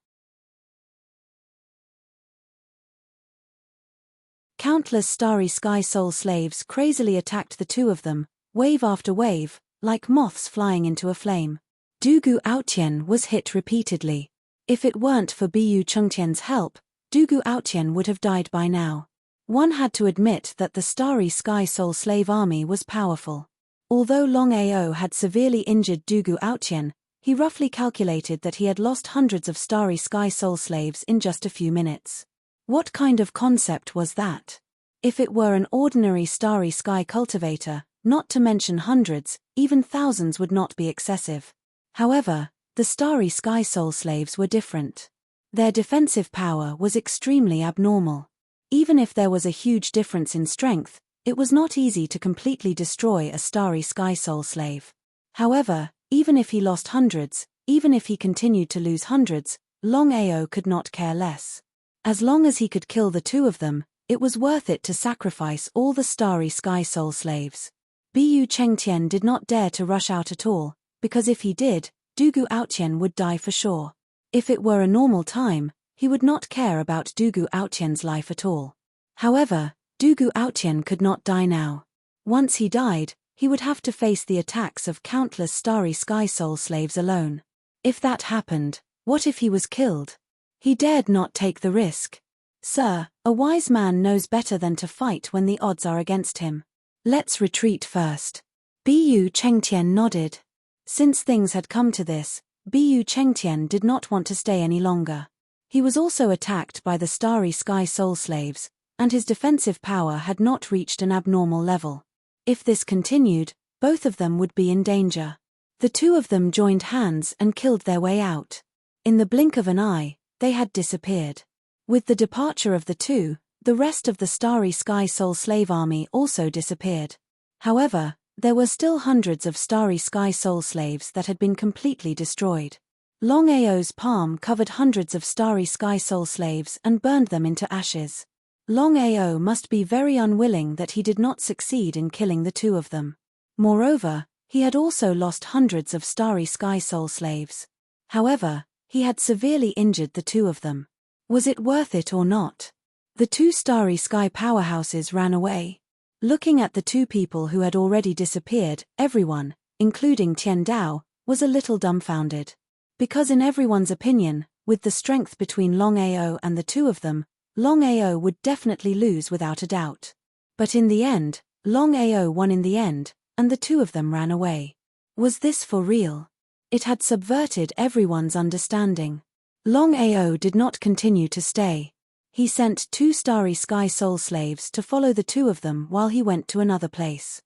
Countless Starry Sky Soul slaves crazily attacked the two of them, wave after wave, like moths flying into a flame. Dugu Aotian was hit repeatedly. If it weren't for Bu Chengtian's help, Dugu Aotian would have died by now. One had to admit that the Starry Sky Soul slave army was powerful. Although Longao had severely injured Dugu Aotian, he roughly calculated that he had lost hundreds of Starry Sky Soul slaves in just a few minutes. What kind of concept was that? If it were an ordinary Starry Sky cultivator, not to mention hundreds, even thousands would not be excessive. However, the Starry Sky Soul slaves were different. Their defensive power was extremely abnormal. Even if there was a huge difference in strength, it was not easy to completely destroy a Starry Sky Soul slave. However, Even if he lost hundreds, even if he continued to lose hundreds, Longao could not care less. As long as he could kill the two of them, it was worth it to sacrifice all the Starry Sky Soul Slaves. Bu Chengtian did not dare to rush out at all, because if he did, Dugu Aotian would die for sure. If it were a normal time, he would not care about Dugu Aotian's life at all. However, Dugu Aotian could not die now. Once he died, he would have to face the attacks of countless Starry Sky Soul Slaves alone. If that happened, what if he was killed? He dared not take the risk. Sir, a wise man knows better than to fight when the odds are against him. Let's retreat first. Bu Chengtian nodded. Since things had come to this, Bu Chengtian did not want to stay any longer. He was also attacked by the Starry Sky Soul Slaves, and his defensive power had not reached an abnormal level. If this continued, both of them would be in danger. The two of them joined hands and killed their way out. In the blink of an eye, they had disappeared. With the departure of the two, the rest of the Starry Sky Soul Slave army also disappeared. However, there were still hundreds of Starry Sky Soul Slaves that had been completely destroyed. Longao's palm covered hundreds of Starry Sky Soul Slaves and burned them into ashes. Longao must be very unwilling that he did not succeed in killing the two of them. Moreover, he had also lost hundreds of Starry Sky Soul Slaves. However, he had severely injured the two of them. Was it worth it or not? The two Starry Sky powerhouses ran away. Looking at the two people who had already disappeared, everyone, including Tian Dao, was a little dumbfounded. Because in everyone's opinion, with the strength between Longao and the two of them, Longao would definitely lose without a doubt. But in the end, Longao won in the end, and the two of them ran away. Was this for real? It had subverted everyone's understanding. Longao did not continue to stay. He sent two Starry Sky Soul Slaves to follow the two of them while he went to another place.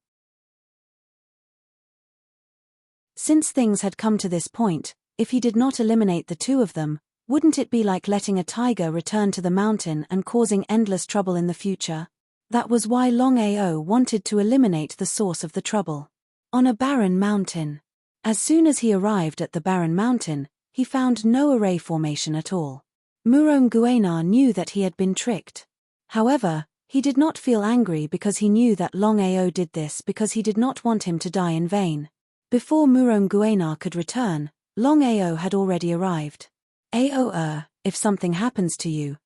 Since things had come to this point, if he did not eliminate the two of them, wouldn't it be like letting a tiger return to the mountain and causing endless trouble in the future? That was why Longao wanted to eliminate the source of the trouble. On a barren mountain. As soon as he arrived at the barren mountain, he found no array formation at all. Murong Guenar knew that he had been tricked. However, he did not feel angry because he knew that Longao did this because he did not want him to die in vain. Before Murong Guenar could return, Longao had already arrived. If something happens to you,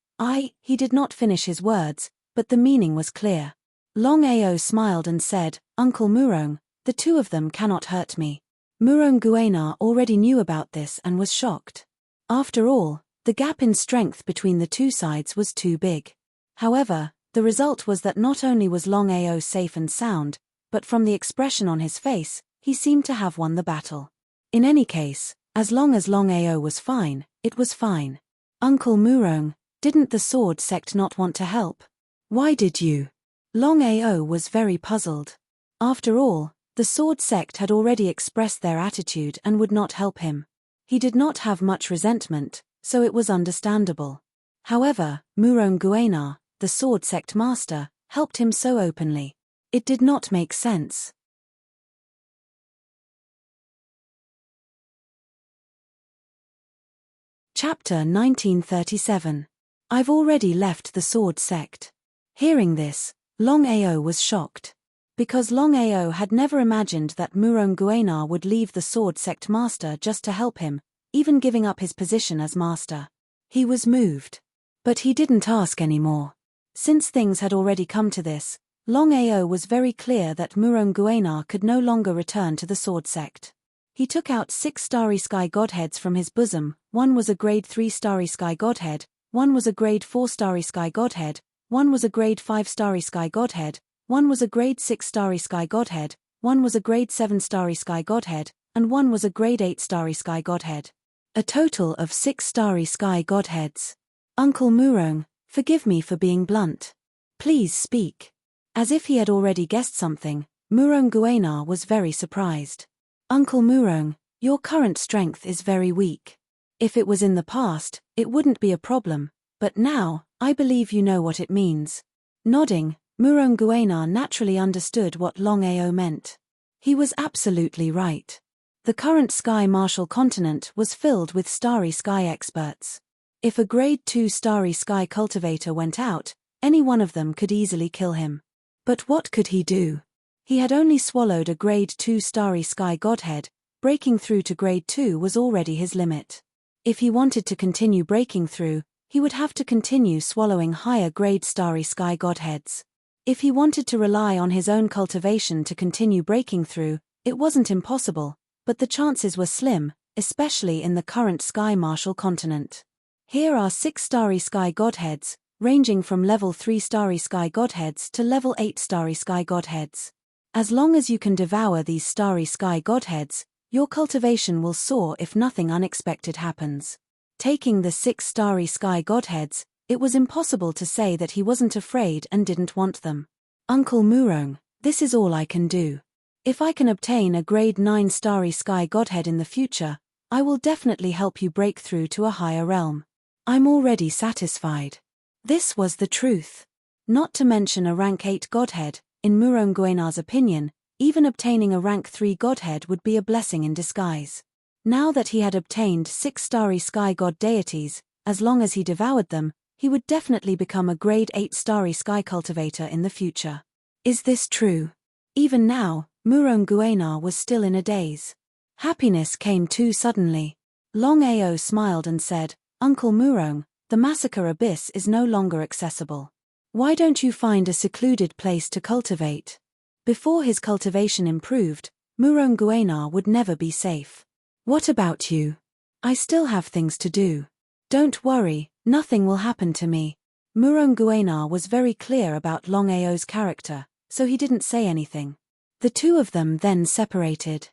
he did not finish his words, but the meaning was clear. Longao smiled and said, Uncle Murong, the two of them cannot hurt me. Murong Guenar already knew about this and was shocked. After all, the gap in strength between the two sides was too big. However, the result was that not only was Longao safe and sound, but from the expression on his face, he seemed to have won the battle. In any case, as long as Longao was fine, it was fine. Uncle Murong, didn't the sword sect not want to help? Why did you? Longao was very puzzled. After all, the sword sect had already expressed their attitude and would not help him. He did not have much resentment, so it was understandable. However, Murong Guenar, the sword sect master, helped him so openly. It did not make sense. Chapter 1937. I've already left the sword sect. Hearing this, Longao was shocked. Because Longao had never imagined that Murong Guenar would leave the sword sect master just to help him, even giving up his position as master. He was moved. But he didn't ask anymore. Since things had already come to this, Longao was very clear that Murong Guenar could no longer return to the sword sect. He took out 6 Starry Sky Godheads from his bosom. One was a grade 3 Starry Sky Godhead, one was a grade 4 Starry Sky Godhead, one was a grade 5 Starry Sky Godhead, one was a grade 6 Starry Sky Godhead, one was a grade 7 Starry Sky Godhead, and one was a grade 8 Starry Sky Godhead. A total of 6 Starry Sky Godheads. Uncle Murong, forgive me for being blunt. Please speak. As if he had already guessed something, Murong Guenar was very surprised. Uncle Murong, your current strength is very weak. If it was in the past, it wouldn't be a problem, but now, I believe you know what it means. Nodding, Murong Guenar naturally understood what Longao meant. He was absolutely right. The current Sky Marshal continent was filled with starry sky experts. If a Grade 2 starry sky cultivator went out, any one of them could easily kill him. But what could he do? He had only swallowed a Grade 2 starry sky godhead. Breaking through to Grade 2 was already his limit. If he wanted to continue breaking through, he would have to continue swallowing higher grade starry sky godheads. If he wanted to rely on his own cultivation to continue breaking through, it wasn't impossible, but the chances were slim, especially in the current Sky Marshal continent. Here are 6 starry sky godheads, ranging from level 3 starry sky godheads to level 8 starry sky godheads. As long as you can devour these starry sky godheads, your cultivation will soar if nothing unexpected happens. Taking the 6 starry sky godheads, it was impossible to say that he wasn't afraid and didn't want them. Uncle Murong, this is all I can do. If I can obtain a Grade 9 starry sky godhead in the future, I will definitely help you break through to a higher realm. I'm already satisfied. This was the truth. Not to mention a rank 8 godhead, in Murong Guenar's opinion, even obtaining a rank 3 godhead would be a blessing in disguise. Now that he had obtained 6 starry sky god deities, as long as he devoured them, he would definitely become a Grade 8 starry sky cultivator in the future. Is this true? Even now, Murong Guenar was still in a daze. Happiness came too suddenly. Longao smiled and said, Uncle Murong, the massacre abyss is no longer accessible. Why don't you find a secluded place to cultivate? Before his cultivation improved, Murong Guenar would never be safe. What about you? I still have things to do. Don't worry, nothing will happen to me. Murong Guenar was very clear about Longao's character, so he didn't say anything. The two of them then separated.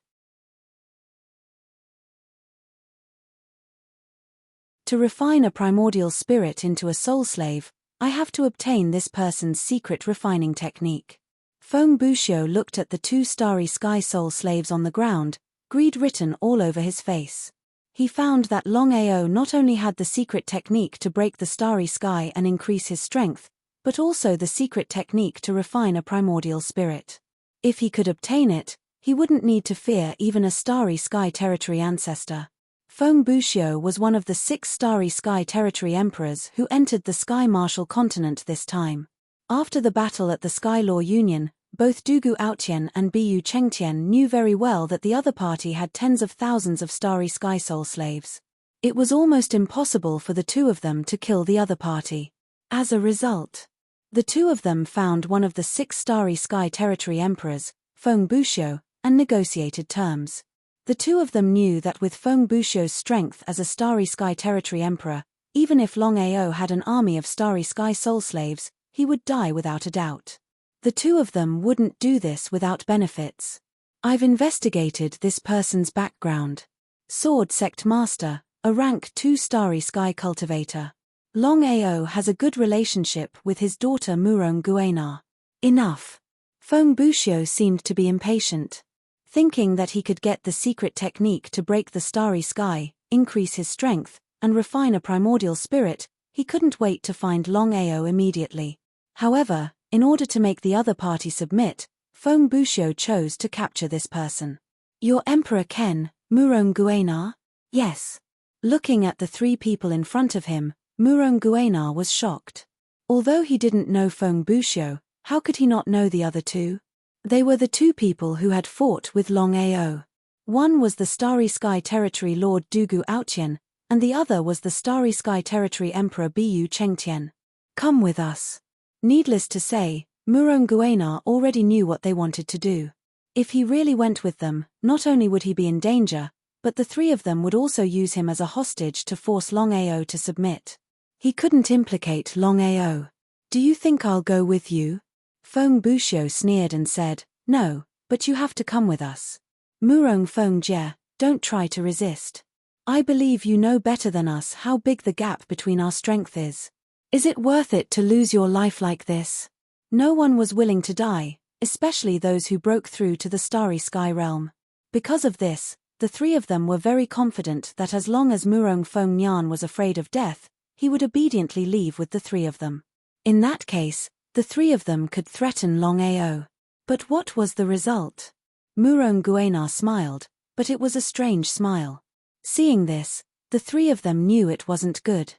To refine a primordial spirit into a soul slave, I have to obtain this person's secret refining technique. Feng Buxiu looked at the 2 starry sky soul slaves on the ground, greed written all over his face. He found that Longao not only had the secret technique to break the starry sky and increase his strength, but also the secret technique to refine a primordial spirit. If he could obtain it, he wouldn't need to fear even a starry sky territory ancestor. Feng Buxiu was one of the 6 starry sky territory emperors who entered the Sky Marshal continent this time. After the battle at the Sky Law Union, both Dugu Aotian and Bu Chengtian knew very well that the other party had tens of thousands of starry sky soul slaves. It was almost impossible for the two of them to kill the other party. As a result, the two of them found one of the 6 starry sky territory emperors, Feng Buxiu, and negotiated terms. The two of them knew that with Feng Buxiu's strength as a starry sky territory emperor, even if Longao had an army of starry sky soul slaves, he would die without a doubt. The two of them wouldn't do this without benefits. I've investigated this person's background. Sword Sect Master, a rank 2 starry sky cultivator. Longao has a good relationship with his daughter Murong Guenar. Enough. Feng Buxiu seemed to be impatient. Thinking that he could get the secret technique to break the starry sky, increase his strength, and refine a primordial spirit, he couldn't wait to find Longao immediately. However, in order to make the other party submit, Feng Buxiu chose to capture this person. Your Emperor Ken, Murong Guenar? Yes. Looking at the 3 people in front of him, Murong Guenar was shocked. Although he didn't know Feng Buxiu, how could he not know the other 2? They were the 2 people who had fought with Longao. One was the Starry Sky Territory Lord Dugu Aotian, and the other was the Starry Sky Territory Emperor Bu Chengtian. Come with us. Needless to say, Murong Guenar already knew what they wanted to do. If he really went with them, not only would he be in danger, but the 3 of them would also use him as a hostage to force Longao to submit. He couldn't implicate Longao. Do you think I'll go with you? Feng Buxiu sneered and said, No, but you have to come with us. Murong Feng Jie, don't try to resist. I believe you know better than us how big the gap between our strength is. Is it worth it to lose your life like this? No one was willing to die, especially those who broke through to the starry sky realm. Because of this, the 3 of them were very confident that as long as Murong Feng Nian was afraid of death, he would obediently leave with the 3 of them. In that case, the 3 of them could threaten Longao. But what was the result? Murong Guenar smiled, but it was a strange smile. Seeing this, the three of them knew it wasn't good.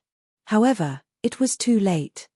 However, it was too late.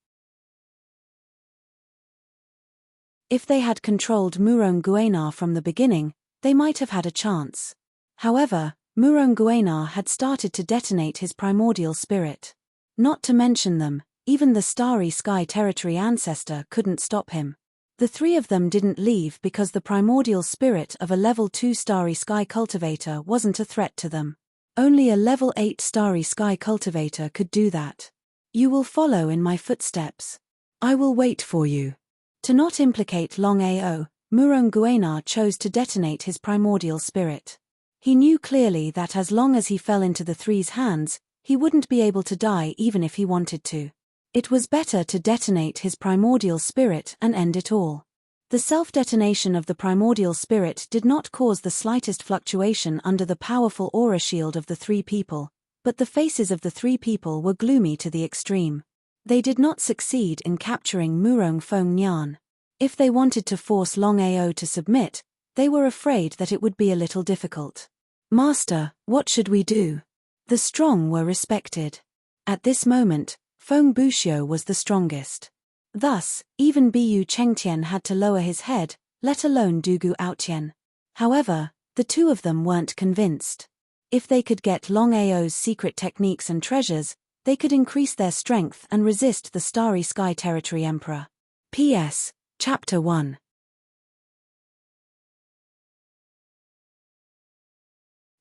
If they had controlled Murong Guenar from the beginning, they might have had a chance. However, Murong Guenar had started to detonate his primordial spirit. Not to mention them, even the Starry Sky Territory ancestor couldn't stop him. The three of them didn't leave because the primordial spirit of a level 2 Starry Sky cultivator wasn't a threat to them. Only a level 8 Starry Sky cultivator could do that. You will follow in my footsteps. I will wait for you. To not implicate Longao, Murong Guenar chose to detonate his primordial spirit. He knew clearly that as long as he fell into the three's hands, he wouldn't be able to die even if he wanted to. It was better to detonate his primordial spirit and end it all. The self-detonation of the primordial spirit did not cause the slightest fluctuation under the powerful aura shield of the three people, but the faces of the three people were gloomy to the extreme. They did not succeed in capturing Murong Feng Nyan. If they wanted to force Longao to submit, they were afraid that it would be a little difficult. Master, what should we do? The strong were respected. At this moment, Feng Buxiu was the strongest. Thus, even Bu Chengtian had to lower his head, let alone Dugu Aotian. However, the two of them weren't convinced. If they could get Longao's secret techniques and treasures, they could increase their strength and resist the Starry Sky Territory Emperor. P.S. Chapter 1.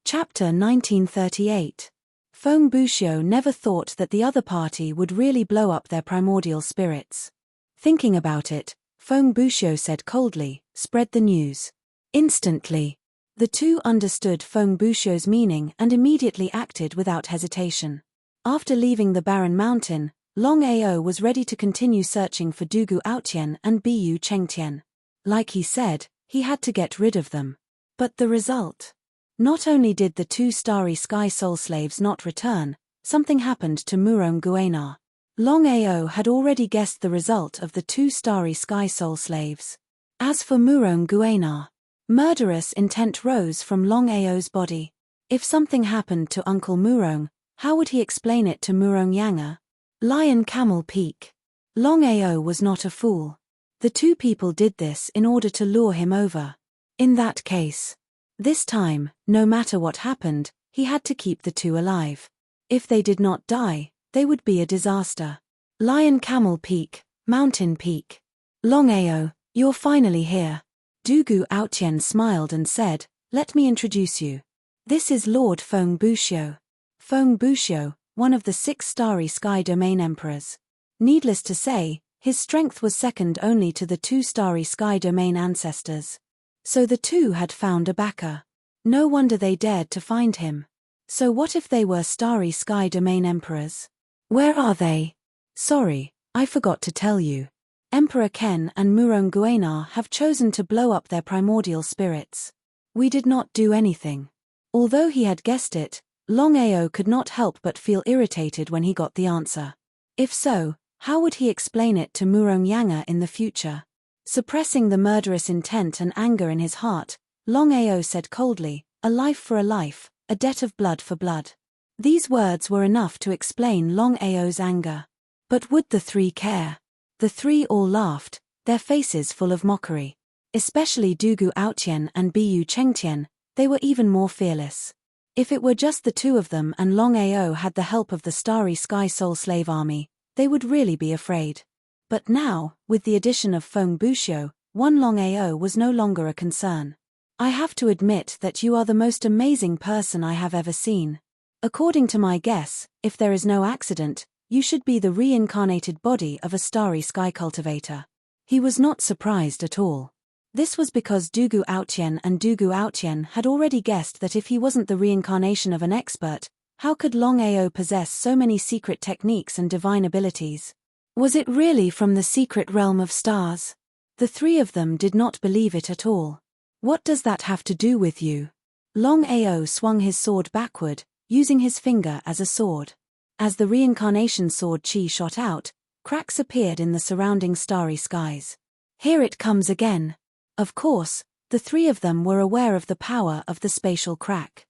Chapter 1938. Feng Buxiu never thought that the other party would really blow up their primordial spirits. Thinking about it, Feng Buxiu said coldly, "Spread the news." Instantly, the two understood Feng Buxiu's meaning and immediately acted without hesitation. After leaving the barren mountain, Longao was ready to continue searching for Dugu Aotian and Bu Chengtian. Like he said, he had to get rid of them. But the result? Not only did the two Starry Sky Soul Slaves not return, something happened to Murong Guenar. Longao had already guessed the result of the two Starry Sky Soul Slaves. As for Murong Guenar, murderous intent rose from Longao's body. If something happened to Uncle Murong, how would he explain it to Murong Yanga? Lion Camel Peak. Longao was not a fool. The two people did this in order to lure him over. In that case, this time, no matter what happened, he had to keep the two alive. If they did not die, they would be a disaster. Lion Camel Peak, Mountain Peak. Longao, you're finally here. Dugu Aotian smiled and said, "Let me introduce you. This is Lord Feng Buxiu." Feng Buxiu, one of the 6 Starry Sky Domain Emperors. Needless to say, his strength was second only to the 2 Starry Sky Domain ancestors. So the two had found a backer. No wonder they dared to find him. So what if they were Starry Sky Domain Emperors? Where are they? Sorry, I forgot to tell you. Emperor Ken and Murong Guenar have chosen to blow up their primordial spirits. We did not do anything. Although he had guessed it, Longao could not help but feel irritated when he got the answer. If so, how would he explain it to Murong Yanga in the future? Suppressing the murderous intent and anger in his heart, Longao said coldly, "A life for a life, a debt of blood for blood." These words were enough to explain Longao's anger. But would the three care? The three all laughed, their faces full of mockery. Especially Dugu Aotian and Bu Chengtian, they were even more fearless. If it were just the two of them and Longao had the help of the Starry Sky Soul Slave Army, they would really be afraid. But now, with the addition of Feng Buxiu, one Longao was no longer a concern. "I have to admit that you are the most amazing person I have ever seen. According to my guess, if there is no accident, you should be the reincarnated body of a Starry Sky cultivator." He was not surprised at all. This was because Dugu Aotian and Dugu Aotian had already guessed that if he wasn't the reincarnation of an expert, how could Longao possess so many secret techniques and divine abilities? Was it really from the secret realm of stars? The three of them did not believe it at all. "What does that have to do with you?" Longao swung his sword backward, using his finger as a sword. As the reincarnation sword chi shot out, cracks appeared in the surrounding starry skies. "Here it comes again." Of course, The three of them were aware of the power of the spatial crack.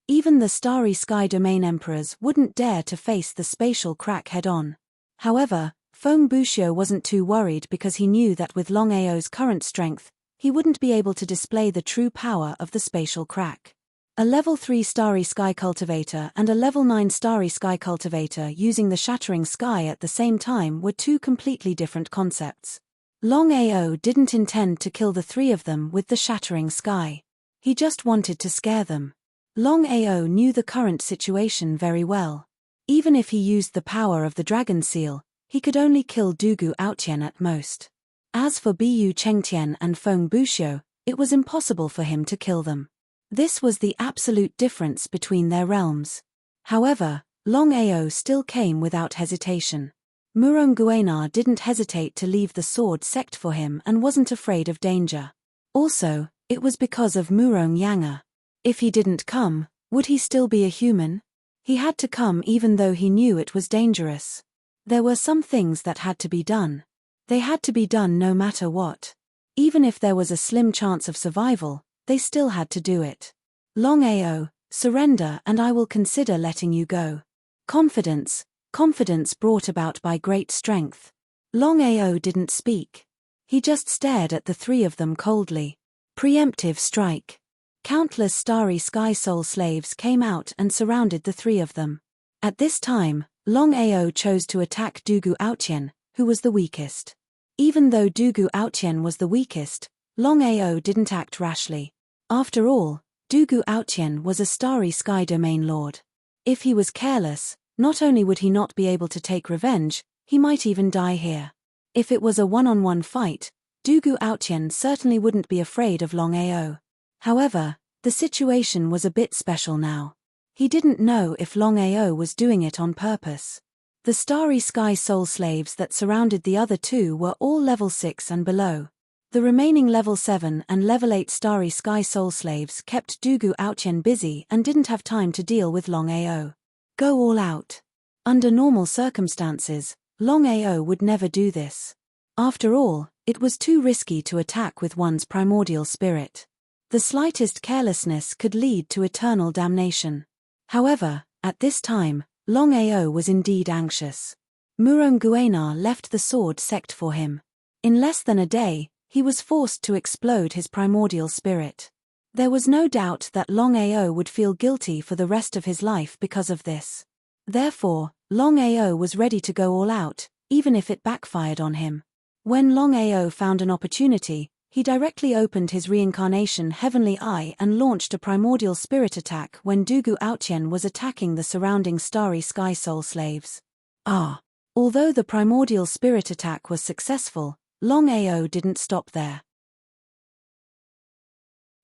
Even the Starry Sky Domain Emperors wouldn't dare to face the spatial crack head-on. However, Feng Buxiu wasn't too worried because he knew that with Longao's current strength, he wouldn't be able to display the true power of the spatial crack. A level 3 Starry Sky Cultivator and a level 9 Starry Sky Cultivator using the Shattering Sky at the same time were two completely different concepts. Longao didn't intend to kill the three of them with the Shattering Sky. He just wanted to scare them. Longao knew the current situation very well. Even if he used the power of the Dragon Seal, he could only kill Dugu Aotian at most. As for Bu Chengtian and Feng Buxiu, it was impossible for him to kill them. This was the absolute difference between their realms. However, Longao still came without hesitation. Murong Guenar didn't hesitate to leave the sword sect for him and wasn't afraid of danger. Also, it was because of Murong Yanga. If he didn't come, would he still be a human? He had to come even though he knew it was dangerous. There were some things that had to be done. They had to be done no matter what. Even if there was a slim chance of survival, they still had to do it. Longao, surrender and I will consider letting you go. Confidence brought about by great strength. Longao didn't speak. He just stared at the three of them coldly. Preemptive strike. Countless Starry Sky Soul slaves came out and surrounded the three of them. At this time, Longao chose to attack Dugu Aotian, who was the weakest. Even though Dugu Aotian was the weakest, Longao didn't act rashly. After all, Dugu Aotian was a Starry Sky Domain Lord. If he was careless, not only would he not be able to take revenge, he might even die here. If it was a one-on-one fight, Dugu Aotian certainly wouldn't be afraid of Longao. However, the situation was a bit special now. He didn't know if Longao was doing it on purpose. The Starry Sky Soul slaves that surrounded the other two were all level 6 and below. The remaining level 7 and level 8 Starry Sky Soul slaves kept Dugu Aotian busy and didn't have time to deal with Longao. Go all out. Under normal circumstances, Longao would never do this. After all, it was too risky to attack with one's primordial spirit. The slightest carelessness could lead to eternal damnation. However, at this time, Longao was indeed anxious. Murong Guenar left the sword sect for him. In less than a day, he was forced to explode his primordial spirit. There was no doubt that Longao would feel guilty for the rest of his life because of this. Therefore, Longao was ready to go all out, even if it backfired on him. When Longao found an opportunity, he directly opened his reincarnation Heavenly Eye and launched a primordial spirit attack when Dugu Aotian was attacking the surrounding Starry Sky Soul slaves. Although the primordial spirit attack was successful, Longao didn't stop there.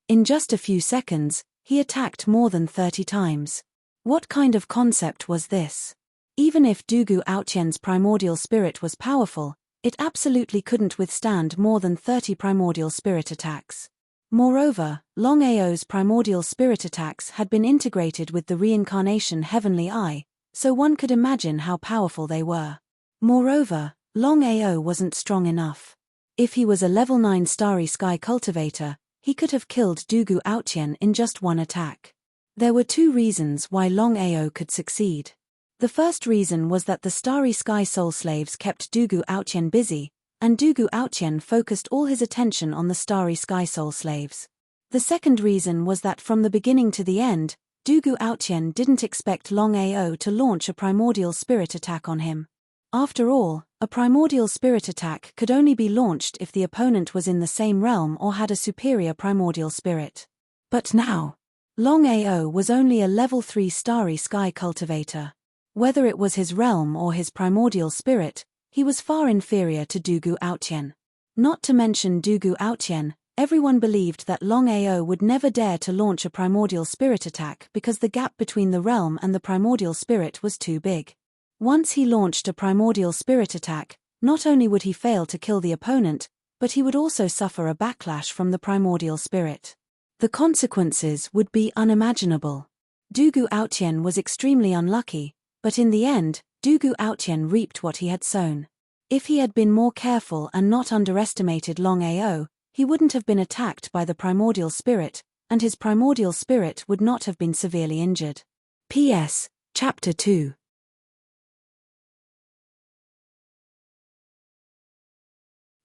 In just a few seconds, he attacked more than 30 times. What kind of concept was this? Even if Dugu Aotian's primordial spirit was powerful, it absolutely couldn't withstand more than 30 primordial spirit attacks. Moreover, Longao's primordial spirit attacks had been integrated with the reincarnation Heavenly Eye, so one could imagine how powerful they were. Moreover, Longao wasn't strong enough. If he was a level 9 Starry Sky Cultivator, he could have killed Dugu Aotian in just one attack. There were two reasons why Longao could succeed. The first reason was that the Starry Sky Soul slaves kept Dugu Aotian busy, and Dugu Aotian focused all his attention on the Starry Sky Soul slaves. The second reason was that from the beginning to the end, Dugu Aotian didn't expect Longao to launch a primordial spirit attack on him. After all, a primordial spirit attack could only be launched if the opponent was in the same realm or had a superior primordial spirit. But now, Longao was only a level 3 Starry Sky Cultivator. Whether it was his realm or his primordial spirit, he was far inferior to Dugu Aotian. Not to mention Dugu Aotian, everyone believed that Longao would never dare to launch a primordial spirit attack because the gap between the realm and the primordial spirit was too big. Once he launched a primordial spirit attack, not only would he fail to kill the opponent, but he would also suffer a backlash from the primordial spirit. The consequences would be unimaginable. Dugu Aotian was extremely unlucky, but in the end, Dugu Aotian reaped what he had sown. If he had been more careful and not underestimated Longao, he wouldn't have been attacked by the primordial spirit, and his primordial spirit would not have been severely injured. P.S. Chapter 2.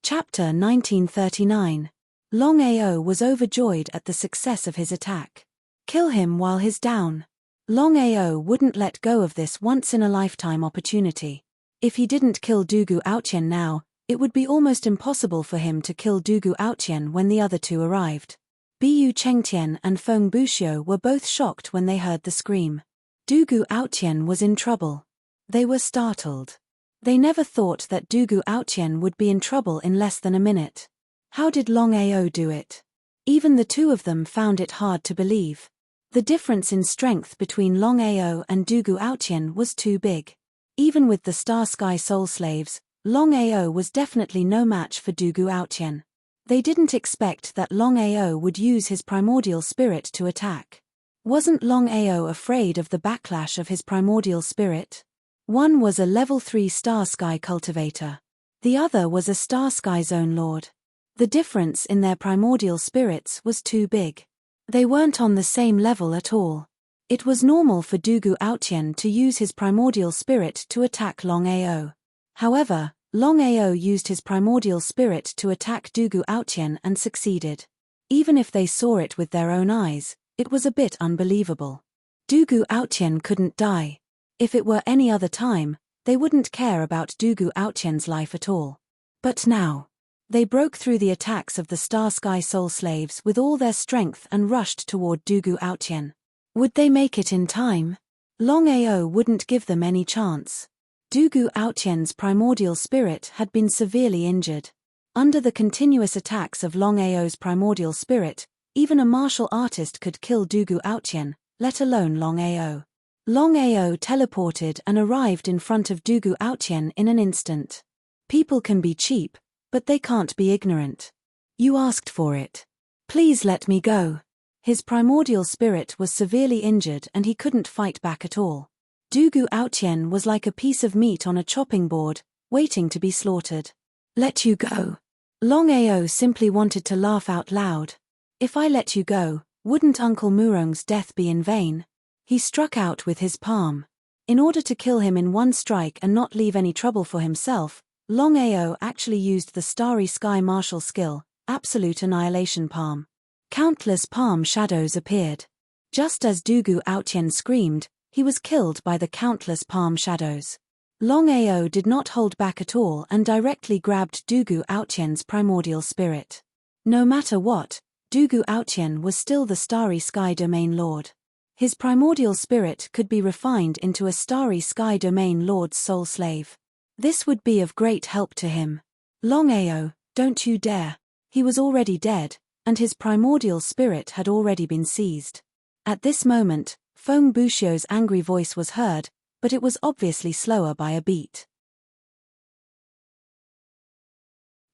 Chapter 1939. Longao was overjoyed at the success of his attack. Kill him while he's down. Longao wouldn't let go of this once-in-a-lifetime opportunity. If he didn't kill Dugu Aotian now, it would be almost impossible for him to kill Dugu Aotian when the other two arrived. Bu Chengtian and Feng Buxiu were both shocked when they heard the scream. Dugu Aotian was in trouble. They were startled. They never thought that Dugu Aotian would be in trouble in less than a minute. How did Longao do it? Even the two of them found it hard to believe. The difference in strength between Longao and Dugu Aotian was too big. Even with the Star Sky Soul Slaves, Longao was definitely no match for Dugu Aotian. They didn't expect that Longao would use his primordial spirit to attack. Wasn't Longao afraid of the backlash of his primordial spirit? One was a level 3 Star Sky Cultivator. The other was a Star Sky Zone Lord. The difference in their primordial spirits was too big. They weren't on the same level at all. It was normal for Dugu Aotian to use his primordial spirit to attack Longao. However, Longao used his primordial spirit to attack Dugu Aotian and succeeded. Even if they saw it with their own eyes, it was a bit unbelievable. Dugu Aotian couldn't die. If it were any other time, they wouldn't care about Dugu Aotian's life at all. But now, they broke through the attacks of the Star Sky Soul Slaves with all their strength and rushed toward Dugu Aotian. Would they make it in time? Longao wouldn't give them any chance. Dugu Aotian's primordial spirit had been severely injured. Under the continuous attacks of Longao's primordial spirit, even a martial artist could kill Dugu Aotian, let alone Longao. Longao teleported and arrived in front of Dugu Aotian in an instant. People can be cheap, but they can't be ignorant. You asked for it. Please let me go. His primordial spirit was severely injured and he couldn't fight back at all. Dugu Aotian was like a piece of meat on a chopping board, waiting to be slaughtered. Let you go. Longao simply wanted to laugh out loud. If I let you go, wouldn't Uncle Murong's death be in vain? He struck out with his palm. In order to kill him in one strike and not leave any trouble for himself, Longao actually used the Starry Sky martial skill, Absolute Annihilation Palm. Countless palm shadows appeared. Just as Dugu Aotian screamed, he was killed by the countless palm shadows. Longao did not hold back at all and directly grabbed Dugu Aotian's primordial spirit. No matter what, Dugu Aotian was still the Starry Sky Domain Lord. His primordial spirit could be refined into a Starry Sky Domain Lord's soul slave. This would be of great help to him. Longao, don't you dare. He was already dead, and his primordial spirit had already been seized. At this moment, Feng Buxiu's angry voice was heard, but it was obviously slower by a beat.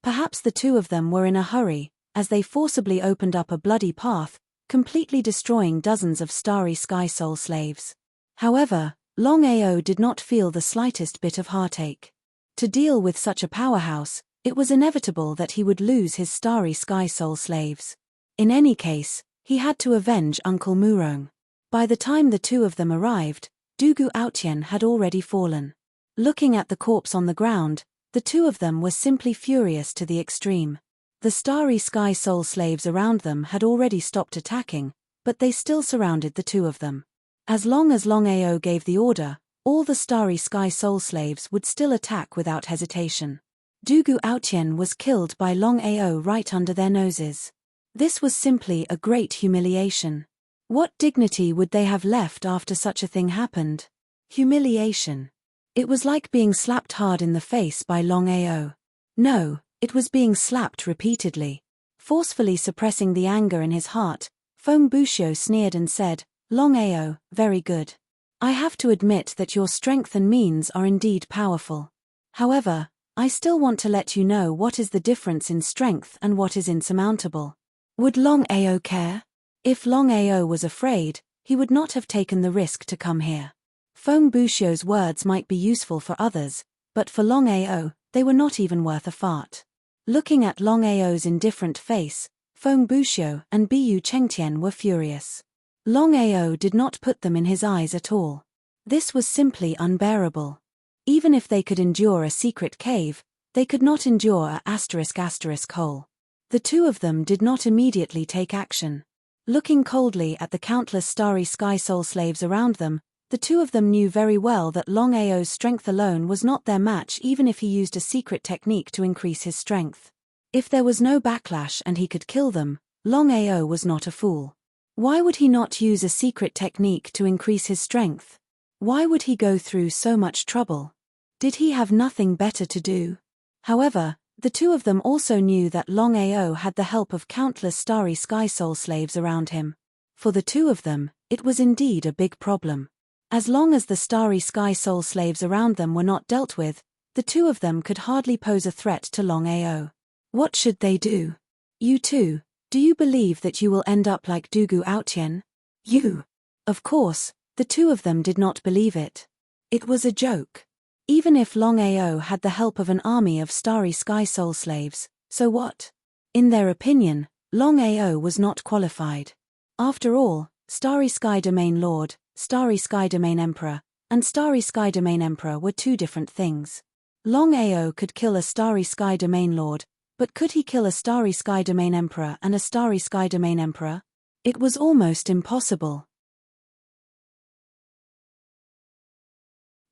Perhaps the two of them were in a hurry, as they forcibly opened up a bloody path, completely destroying dozens of Starry Sky Soul Slaves. However, Longao did not feel the slightest bit of heartache. To deal with such a powerhouse, it was inevitable that he would lose his Starry Sky Soul Slaves. In any case, he had to avenge Uncle Murong. By the time the two of them arrived, Dugu Aotian had already fallen. Looking at the corpse on the ground, the two of them were simply furious to the extreme. The Starry Sky Soul Slaves around them had already stopped attacking, but they still surrounded the two of them. As long as Longao gave the order, all the Starry Sky Soul Slaves would still attack without hesitation. Dugu Aotian was killed by Longao right under their noses. This was simply a great humiliation. What dignity would they have left after such a thing happened? Humiliation. It was like being slapped hard in the face by Longao. No, it was being slapped repeatedly. Forcefully suppressing the anger in his heart, Feng Buxiu sneered and said, Longao, very good. I have to admit that your strength and means are indeed powerful. However, I still want to let you know what is the difference in strength and what is insurmountable. Would Longao care? If Longao was afraid, he would not have taken the risk to come here. Feng Buxiu's words might be useful for others, but for Longao, they were not even worth a fart. Looking at Longao's indifferent face, Feng Buxiu and Bu Chengtian were furious. Longao did not put them in his eyes at all. This was simply unbearable. Even if they could endure a secret cave, they could not endure a *** hole. The two of them did not immediately take action. Looking coldly at the countless starry sky soul slaves around them, the two of them knew very well that Longao's strength alone was not their match even if he used a secret technique to increase his strength. If there was no backlash and he could kill them, Longao was not a fool. Why would he not use a secret technique to increase his strength? Why would he go through so much trouble? Did he have nothing better to do? However, the two of them also knew that Longao had the help of countless starry sky soul slaves around him. For the two of them, it was indeed a big problem. As long as the starry sky soul slaves around them were not dealt with, the two of them could hardly pose a threat to Longao. What should they do? You two, do you believe that you will end up like Dugu Aotian? You. Of course, the two of them did not believe it. It was a joke. Even if Longao had the help of an army of starry sky soul slaves, so what? In their opinion, Longao was not qualified. After all, Starry Sky Domain Lord, Starry Sky Domain Emperor, and Starry Sky Domain Emperor were two different things. Longao could kill a Starry Sky Domain Lord, but could he kill a Starry Sky Domain Emperor and a Starry Sky Domain Emperor? It was almost impossible.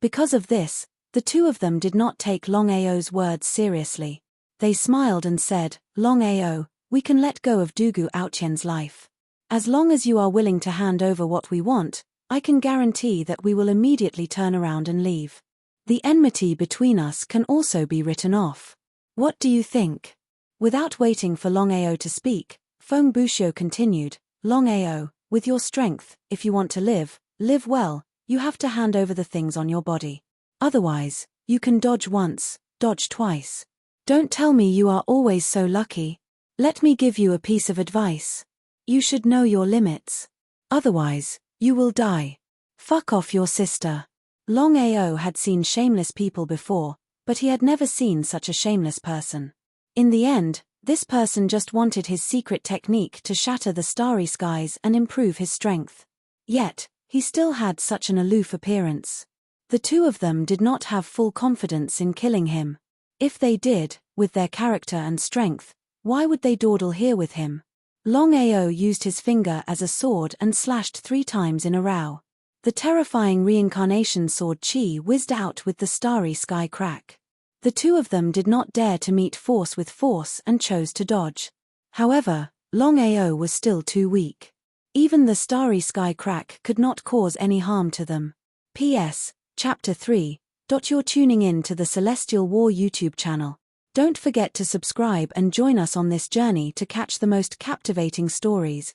Because of this, the two of them did not take Longao's words seriously. They smiled and said, Longao, we can let go of Dugu Aotian's life. As long as you are willing to hand over what we want, I can guarantee that we will immediately turn around and leave. The enmity between us can also be written off. What do you think? Without waiting for Longao to speak, Feng Buxiu continued, Longao, with your strength, if you want to live well, you have to hand over the things on your body. Otherwise, you can dodge once, dodge twice. Don't tell me you are always so lucky. Let me give you a piece of advice. You should know your limits. Otherwise, you will die. Fuck off your sister. Longao had seen shameless people before, but he had never seen such a shameless person. In the end, this person just wanted his secret technique to shatter the starry skies and improve his strength. Yet, he still had such an aloof appearance. The two of them did not have full confidence in killing him. If they did, with their character and strength, why would they dawdle here with him? Longao used his finger as a sword and slashed 3 times in a row. The terrifying reincarnation sword Chi whizzed out with the starry sky crack. The two of them did not dare to meet force with force and chose to dodge. However, Longao was still too weak. Even the starry sky crack could not cause any harm to them. P.S. Chapter 3. You're tuning in to the Celestial War YouTube channel. Don't forget to subscribe and join us on this journey to catch the most captivating stories.